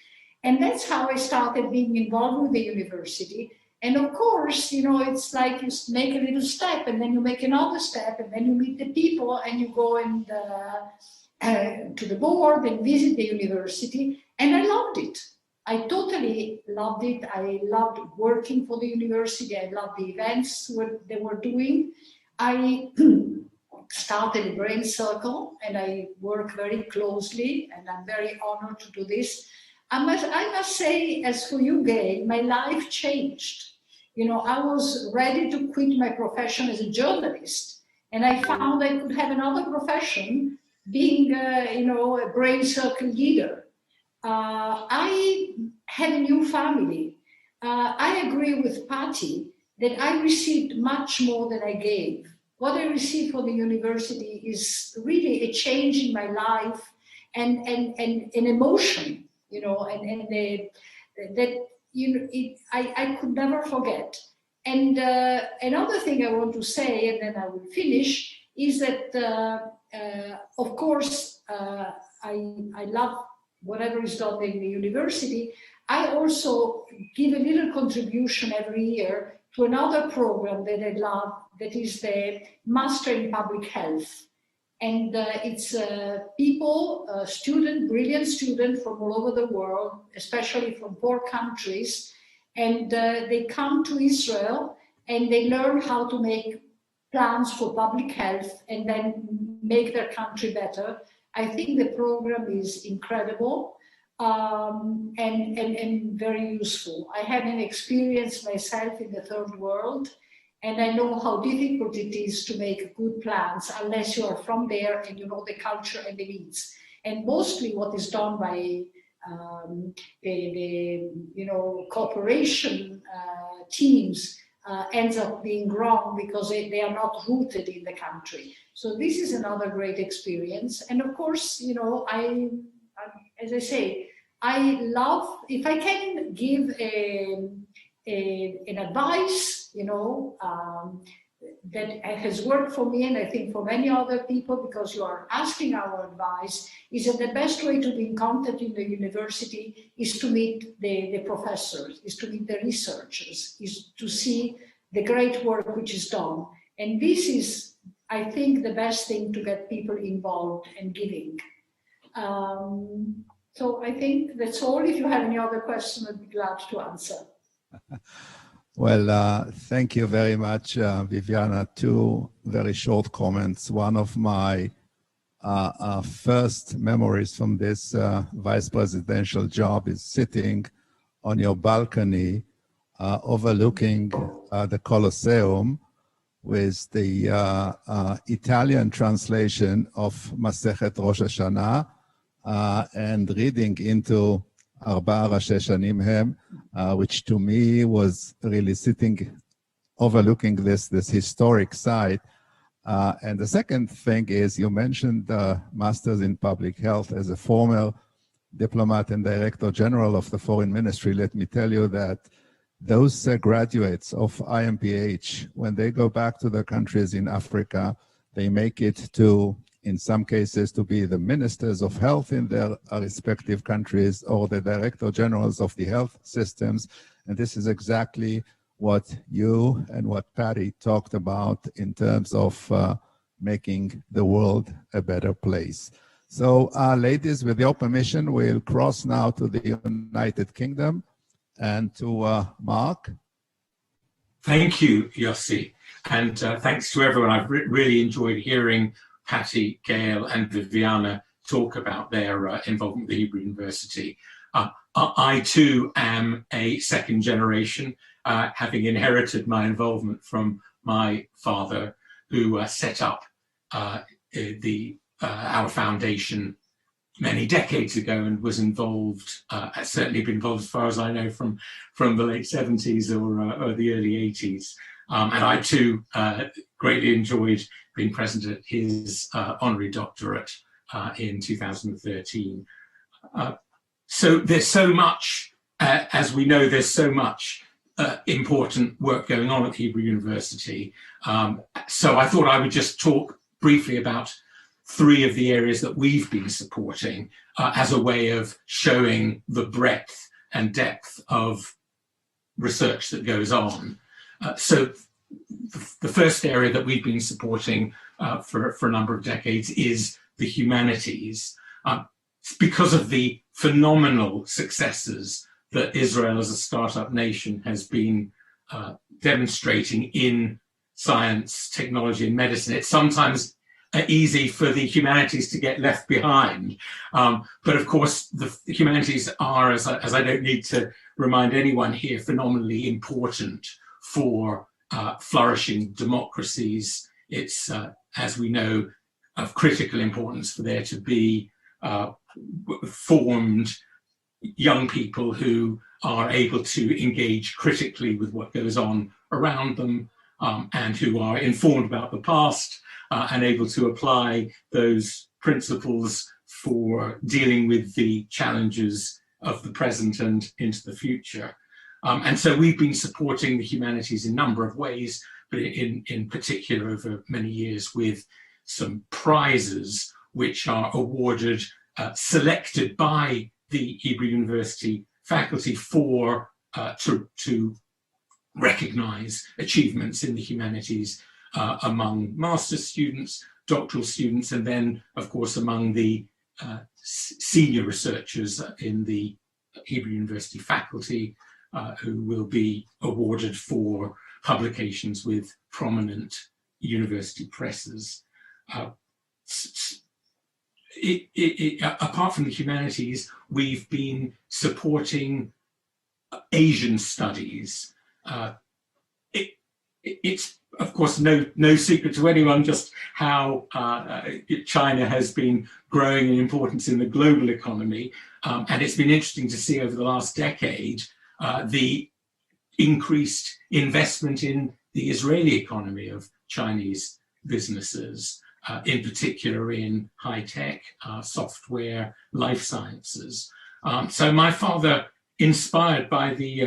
P: And that's how I started being involved with the university. And of course, it's like you make a little step and then you make another step and then you meet the people and you go and to the board and visit the university. And I loved it. I totally loved it. I loved working for the university. I loved the events they were doing. I started a brain circle and I work very closely, and I'm very honored to do this. I must say, as for you, Gail, my life changed. I was ready to quit my profession as a journalist, and I found I could have another profession, being a brain circle leader. I had a new family. I agree with Patty that I received much more than I gave. What I received from the university is really a change in my life and an emotion, you know, and that I could never forget. And another thing I want to say, and then I will finish, is that of course I love whatever is done in the university. I also give a little contribution every year to another program that I love, that is the Master in Public Health. And it's people, brilliant students from all over the world, especially from poor countries. And they come to Israel and they learn how to make plans for public health and then make their country better. I think the program is incredible and very useful. I had an experience myself in the third world, and I know how difficult it is to make good plans unless you are from there and you know the culture and the needs. And mostly what is done by the cooperation teams ends up being wrong because they are not rooted in the country. So this is another great experience. And of course, you know, as I say, I love, if I can give an advice, you know, that has worked for me and I think for many other people, because you are asking our advice, is that the best way to be in contact in the university is to meet the professors, is to meet the researchers, is to see the great work which is done. And this is, I think, the best thing to get people involved and giving. So I think that's all. If you have any other questions, I'd be glad to answer.
M: Well, thank you very much, Viviana. Two very short comments. One of my first memories from this vice presidential job is sitting on your balcony overlooking the Colosseum with the Italian translation of Masechet Rosh Hashanah and reading into Arba Rashi Shanim Hem, which to me was really sitting overlooking this historic site. And the second thing is, you mentioned Masters in Public Health. As a former diplomat and Director General of the Foreign Ministry, let me tell you that those graduates of IMPH, when they go back to their countries in Africa, they make it to, in some cases, to be the ministers of health in their respective countries or the director generals of the health systems. And this is exactly what you and what Patty talked about in terms of making the world a better place. So, ladies, with your permission, we'll cross now to the United Kingdom and to Mark.
Q: Thank you, Yossi. And thanks to everyone. I've really enjoyed hearing Patty, Gail, and Viviana talk about their involvement with the Hebrew University. I too am a second generation, having inherited my involvement from my father, who set up our foundation many decades ago and was involved, certainly been involved as far as I know from the late 70s or the early 80s. And I too greatly enjoyed being present at his honorary doctorate in 2013. So there's so much, as we know, there's so much important work going on at Hebrew University. So I thought I would just talk briefly about three of the areas that we've been supporting as a way of showing the breadth and depth of research that goes on. So the first area that we've been supporting for a number of decades is the humanities. Because of the phenomenal successes that Israel as a startup nation has been demonstrating in science, technology, and medicine, it's sometimes easy for the humanities to get left behind. But of course, the humanities are, as I don't need to remind anyone here, phenomenally important for flourishing democracies. It's, as we know, of critical importance for there to be formed young people who are able to engage critically with what goes on around them, and who are informed about the past and able to apply those principles for dealing with the challenges of the present and into the future. And so we've been supporting the humanities in a number of ways, but in particular over many years with some prizes which are awarded, selected by the Hebrew University faculty for to recognize achievements in the humanities among master's students, doctoral students, and then of course among the senior researchers in the Hebrew University faculty who will be awarded for publications with prominent university presses. Apart from the humanities, we've been supporting Asian studies. It's of course no secret to anyone just how China has been growing in importance in the global economy, and it's been interesting to see over the last decade the increased investment in the Israeli economy of Chinese businesses, in particular in high tech, software, life sciences. So my father, inspired by the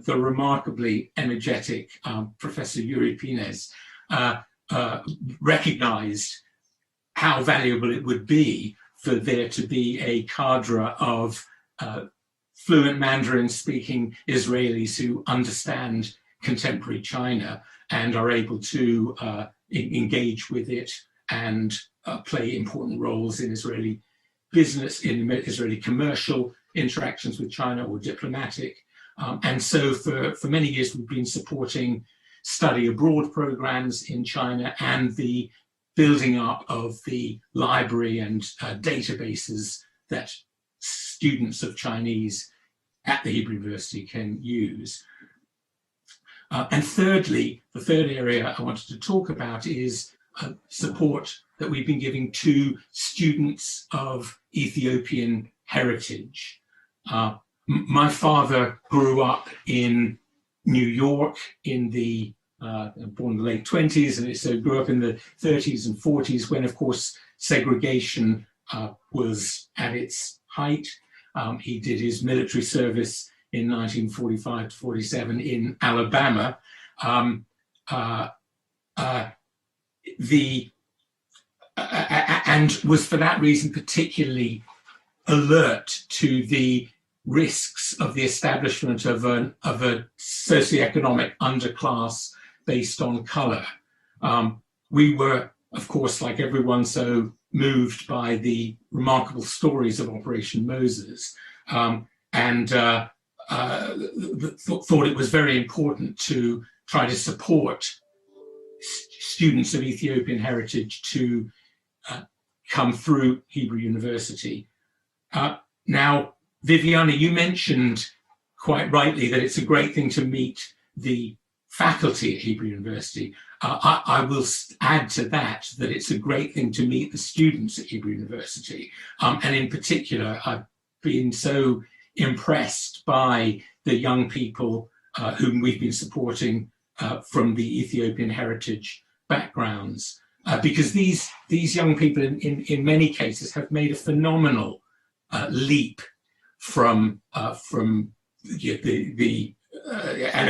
Q: remarkably energetic Professor Yuri Pines, recognized how valuable it would be for there to be a cadre of fluent Mandarin-speaking Israelis who understand contemporary China and are able to engage with it and play important roles in Israeli business, in Israeli commercial interactions with China or diplomatic. And so for many years, we've been supporting study abroad programs in China and the building up of the library and databases that students of Chinese at the Hebrew University can use. And thirdly, the third area I wanted to talk about is support that we've been giving to students of Ethiopian heritage. My father grew up in New York in the born in the late 20s, and so grew up in the 30s and 40s when, of course, segregation was at its height. He did his military service in 1945 to 47 in Alabama. And was for that reason particularly alert to the risks of the establishment of a socioeconomic underclass based on color. We were, of course, like everyone, so moved by the remarkable stories of Operation Moses, and thought it was very important to try to support students of Ethiopian heritage to come through Hebrew University. Now, Viviana, you mentioned quite rightly that it's a great thing to meet the faculty at Hebrew University. I will add to that it's a great thing to meet the students at Hebrew University. And in particular, I've been so impressed by the young people whom we've been supporting from the Ethiopian heritage backgrounds, because these young people in many cases have made a phenomenal leap from and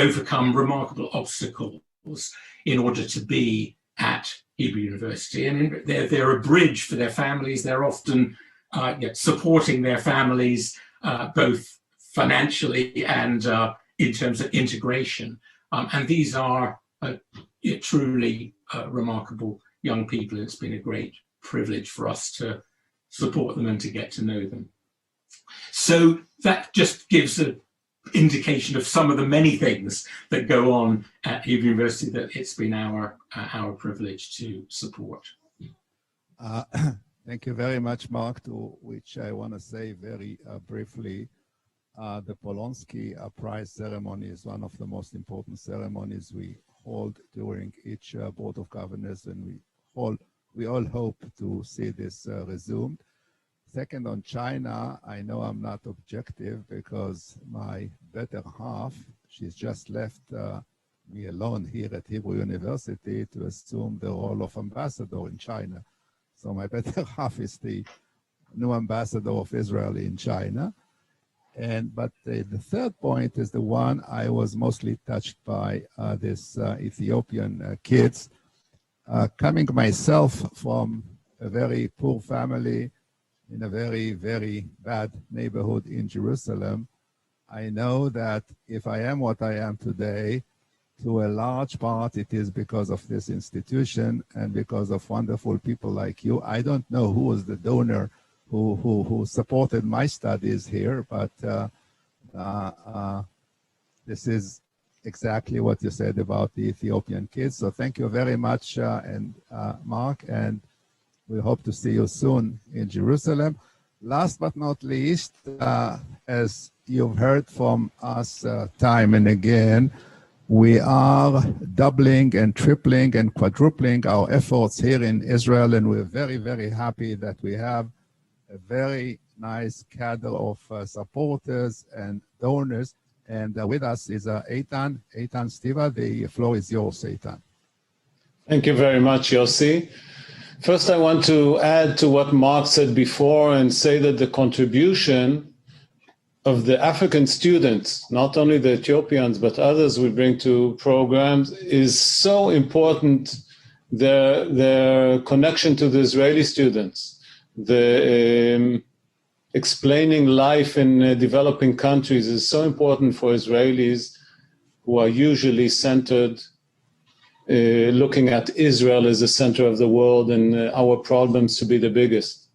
Q: overcome remarkable obstacles in order to be at Hebrew University. And they're a bridge for their families. They're often supporting their families both financially and in terms of integration. And these are truly remarkable young people. It's been a great privilege for us to support them and to get to know them. So that just gives an indication of some of the many things that go on at Hebrew University that it's been our privilege to support.
M: Thank you very much, Mark, to which I want to say very briefly, the Polonsky Prize ceremony is one of the most important ceremonies we hold during each Board of Governors, and we all hope to see this resumed. second, on China, I know I'm not objective because my better half, she's just left me alone here at Hebrew University to assume the role of ambassador in China. So my better half is the new ambassador of Israel in China. But the third point is the one I was mostly touched by, this Ethiopian kids. Coming myself from a very poor family in a very, very bad neighborhood in Jerusalem, I know that if I am what I am today, to a large part it is because of this institution and because of wonderful people like you. I don't know who was the donor who supported my studies here, but this is exactly what you said about the Ethiopian kids. So thank you very much, Mark, and we hope to see you soon in Jerusalem. Last but not least, as you've heard from us time and again, we are doubling and tripling and quadrupling our efforts here in Israel, and we're very, very happy that we have a very nice cadre of supporters and donors. And with us is Eitan Stiva. The floor is yours, Eitan.
R: Thank you very much, Yossi. First, I want to add to what Mark said before and say that the contribution of the African students, not only the Ethiopians, but others we bring to programs, is so important. Their connection to the Israeli students, the explaining life in developing countries is so important for Israelis who are usually centered, looking at Israel as the center of the world and our problems to be the biggest.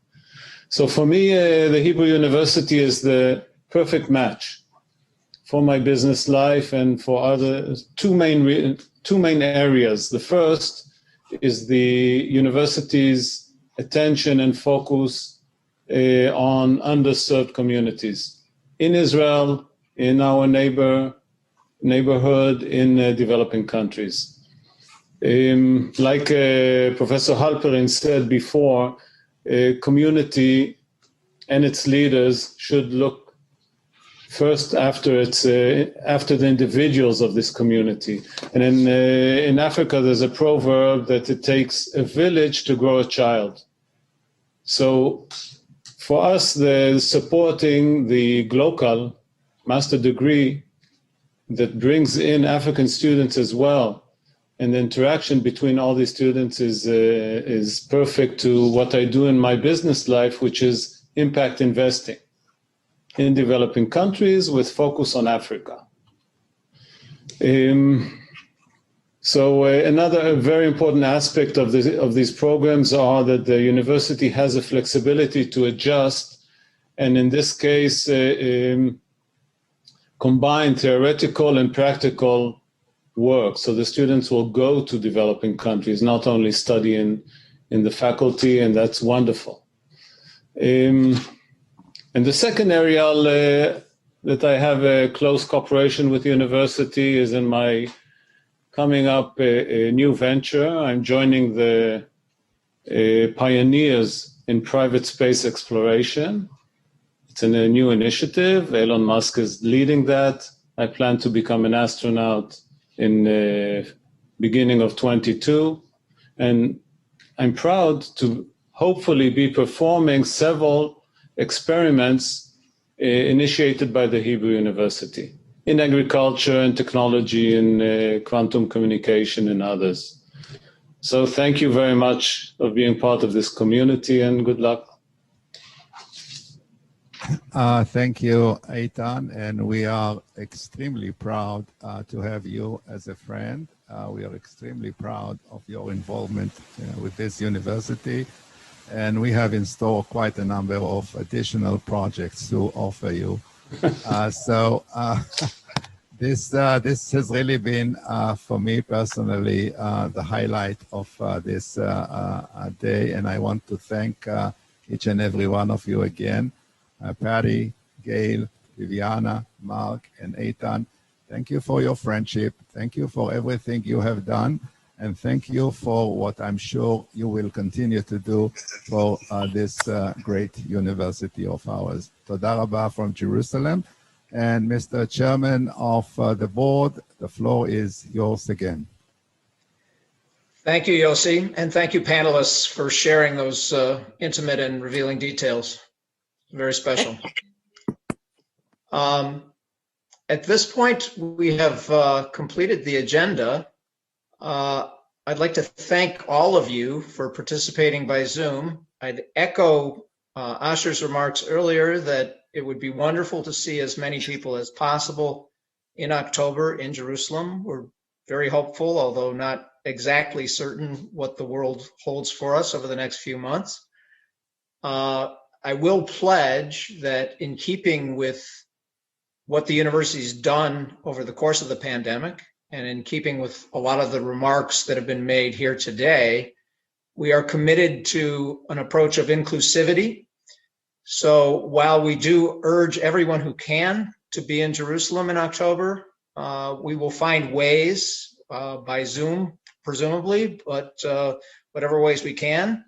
R: So for me, the Hebrew University is the perfect match for my business life and for other two main areas. The first is the university's attention and focus on underserved communities in Israel, in our neighborhood, in developing countries. Like Professor Halperin said before, community and its leaders should look first after the individuals of this community. And in Africa, there's a proverb that it takes a village to grow a child. So for us, the supporting the global master degree that brings in African students as well, and the interaction between all these students is perfect to what I do in my business life, which is impact investing in developing countries with focus on Africa. So another very important aspect of these programs are that the university has a flexibility to adjust, and in this case, combine theoretical and practical work. So the students will go to developing countries, not only study in the faculty, and that's wonderful. And the second area that I have a close cooperation with the university is in my coming up a new venture. I'm joining the pioneers in private space exploration. It's a new initiative. Elon Musk is leading that. I plan to become an astronaut in the beginning of 22. And I'm proud to hopefully be performing several experiments initiated by the Hebrew University in agriculture and technology and quantum communication and others. So thank you very much for being part of this community, and good luck.
M: Thank you, Eitan, and we are extremely proud to have you as a friend. We are extremely proud of your involvement with this university, and we have in store quite a number of additional projects to offer you. This has really been, for me personally, the highlight of this day, and I want to thank each and every one of you again. Patty, Gail, Viviana, Mark, and Eitan, thank you for your friendship. Thank you for everything you have done. And thank you for what I'm sure you will continue to do for this great university of ours. Toda Rabba from Jerusalem. And Mr. Chairman of the board, the floor is yours again.
E: Thank you, Yossi, and thank you, panelists, for sharing those intimate and revealing details. Very special. At this point, we have completed the agenda. I'd like to thank all of you for participating by Zoom. I'd echo Asher's remarks earlier that it would be wonderful to see as many people as possible in October in Jerusalem. We're very hopeful, although not exactly certain what the world holds for us over the next few months. I will pledge that in keeping with what the university's done over the course of the pandemic, and in keeping with a lot of the remarks that have been made here today, we are committed to an approach of inclusivity. So while we do urge everyone who can to be in Jerusalem in October, we will find ways by Zoom, presumably, but whatever ways we can,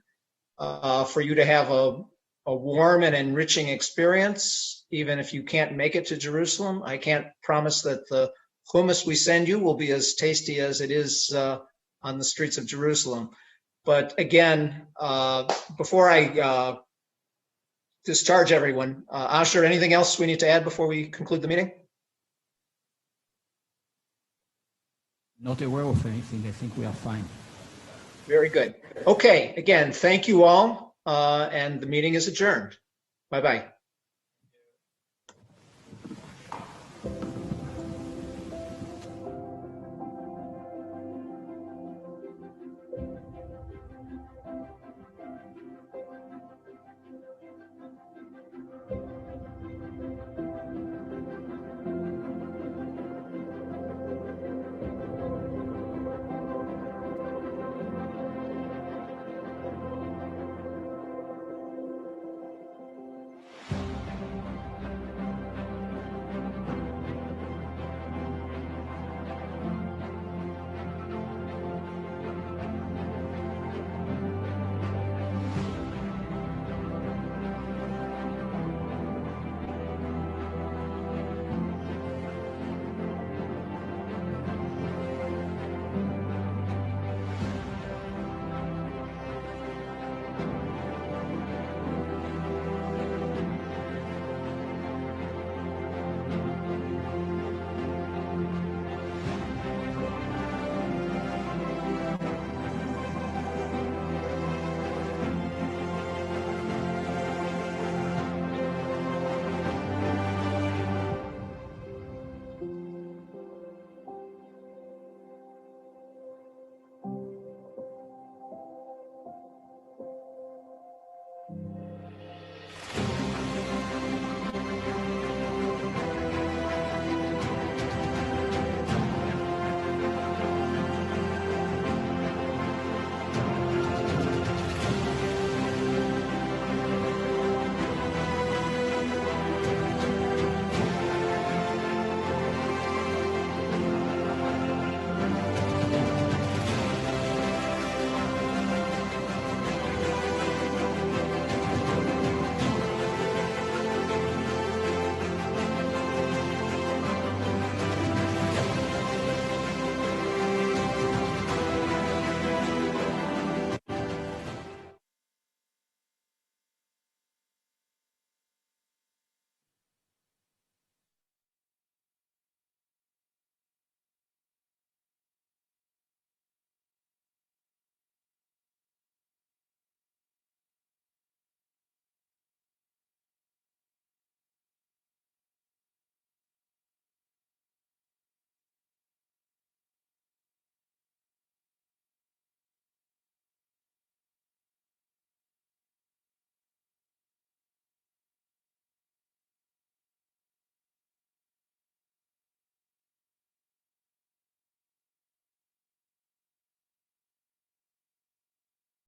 E: for you to have a warm and enriching experience, even if you can't make it to Jerusalem. I can't promise that the hummus we send you will be as tasty as it is on the streets of Jerusalem. But again, before I discharge everyone, Asher, anything else we need to add before we conclude the meeting?
F: Not aware of anything. I think we are fine.
E: Very good. Okay, again, thank you all, and the meeting is adjourned. Bye-bye.